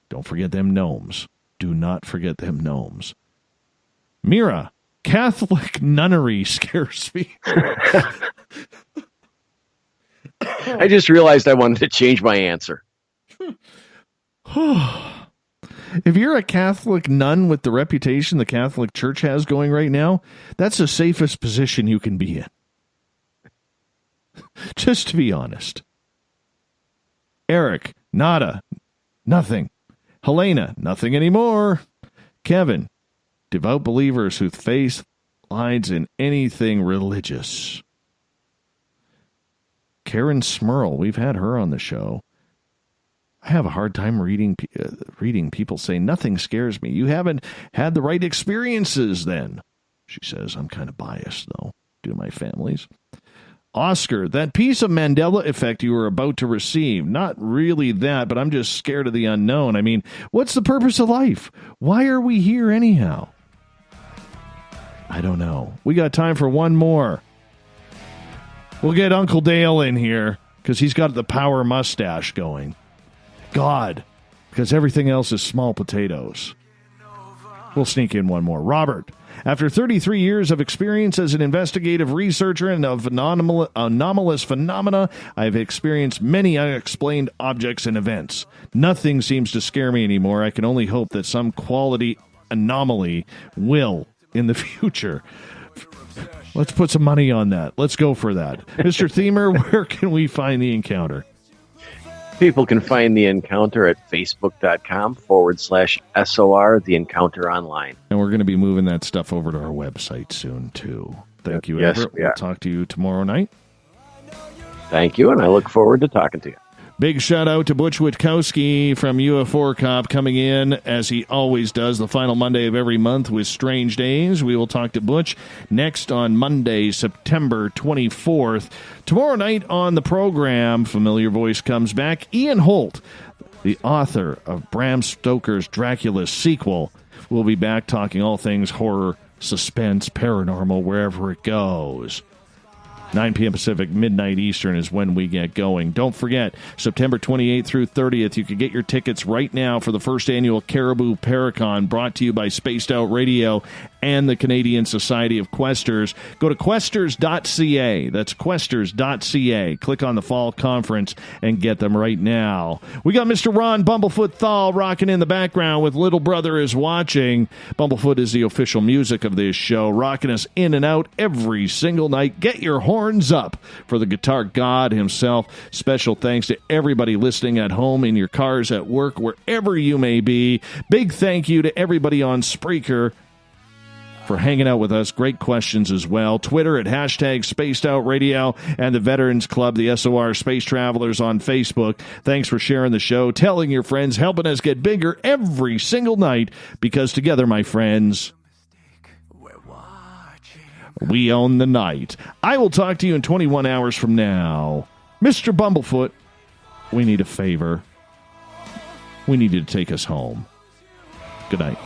Don't forget them gnomes. Do not forget them gnomes. Mira, Catholic nunnery scares me. I just realized I wanted to change my answer. If you're a Catholic nun with the reputation the Catholic Church has going right now, that's the safest position you can be in. Just to be honest. Eric, nada, nothing. Helena, nothing anymore. Kevin, devout believers whose faith lies in anything religious. Karen Smurl, we've had her on the show. I have a hard time reading people say nothing scares me. You haven't had the right experiences then. She says, I'm kind of biased, though, due to my family's. Oscar, that piece of Mandela effect you were about to receive. Not really that, but I'm just scared of the unknown. I mean, what's the purpose of life? Why are we here anyhow? I don't know. We got time for one more. We'll get Uncle Dale in here because he's got the power mustache going. God, because everything else is small potatoes. We'll sneak in one more. Robert, after 33 years of experience as an investigative researcher and of anomalous phenomena, I've experienced many unexplained objects and events. Nothing seems to scare me anymore. I can only hope that some quality anomaly will in the future. Let's put some money on that. Let's go for that. Mr. Thiemer, where can we find the encounter? People can find the encounter at facebook.com/SOR, the encounter online. And we're going to be moving that stuff over to our website soon, too. Thank you, Yes, Everett. we are. We'll talk to you tomorrow night. Thank you, and I look forward to talking to you. Big shout out to Butch Witkowski from UFO Cop coming in, as he always does, the final Monday of every month with Strange Days. We will talk to Butch next on Monday, September 24th. Tomorrow night on the program, familiar voice comes back. Ian Holt, the author of Bram Stoker's Dracula sequel, will be back talking all things horror, suspense, paranormal, wherever it goes. 9 p.m. Pacific, midnight Eastern is when we get going. Don't forget, September 28th through 30th, you can get your tickets right now for the first annual Caribou Paracon, brought to you by Spaced Out Radio and the Canadian Society of Questers. Go to questers.ca. That's questers.ca. Click on the fall conference and get them right now. We got Mr. Ron Bumblefoot Thal rocking in the background with Little Brother is Watching. Bumblefoot is the official music of this show, rocking us in and out every single night. Get your horns up for the guitar god himself. Special thanks to everybody listening at home, in your cars, at work, wherever you may be. Big thank you to everybody on Spreaker for hanging out with us. Great questions as well. Twitter at #SpacedOutRadio and the Veterans Club, the SOR Space Travelers on Facebook. Thanks for sharing the show, telling your friends, helping us get bigger every single night, because together, my friends, we own the night. I will talk to you in 21 hours from now. Mr. Bumblefoot, we need a favor. We need you to take us home. Good night.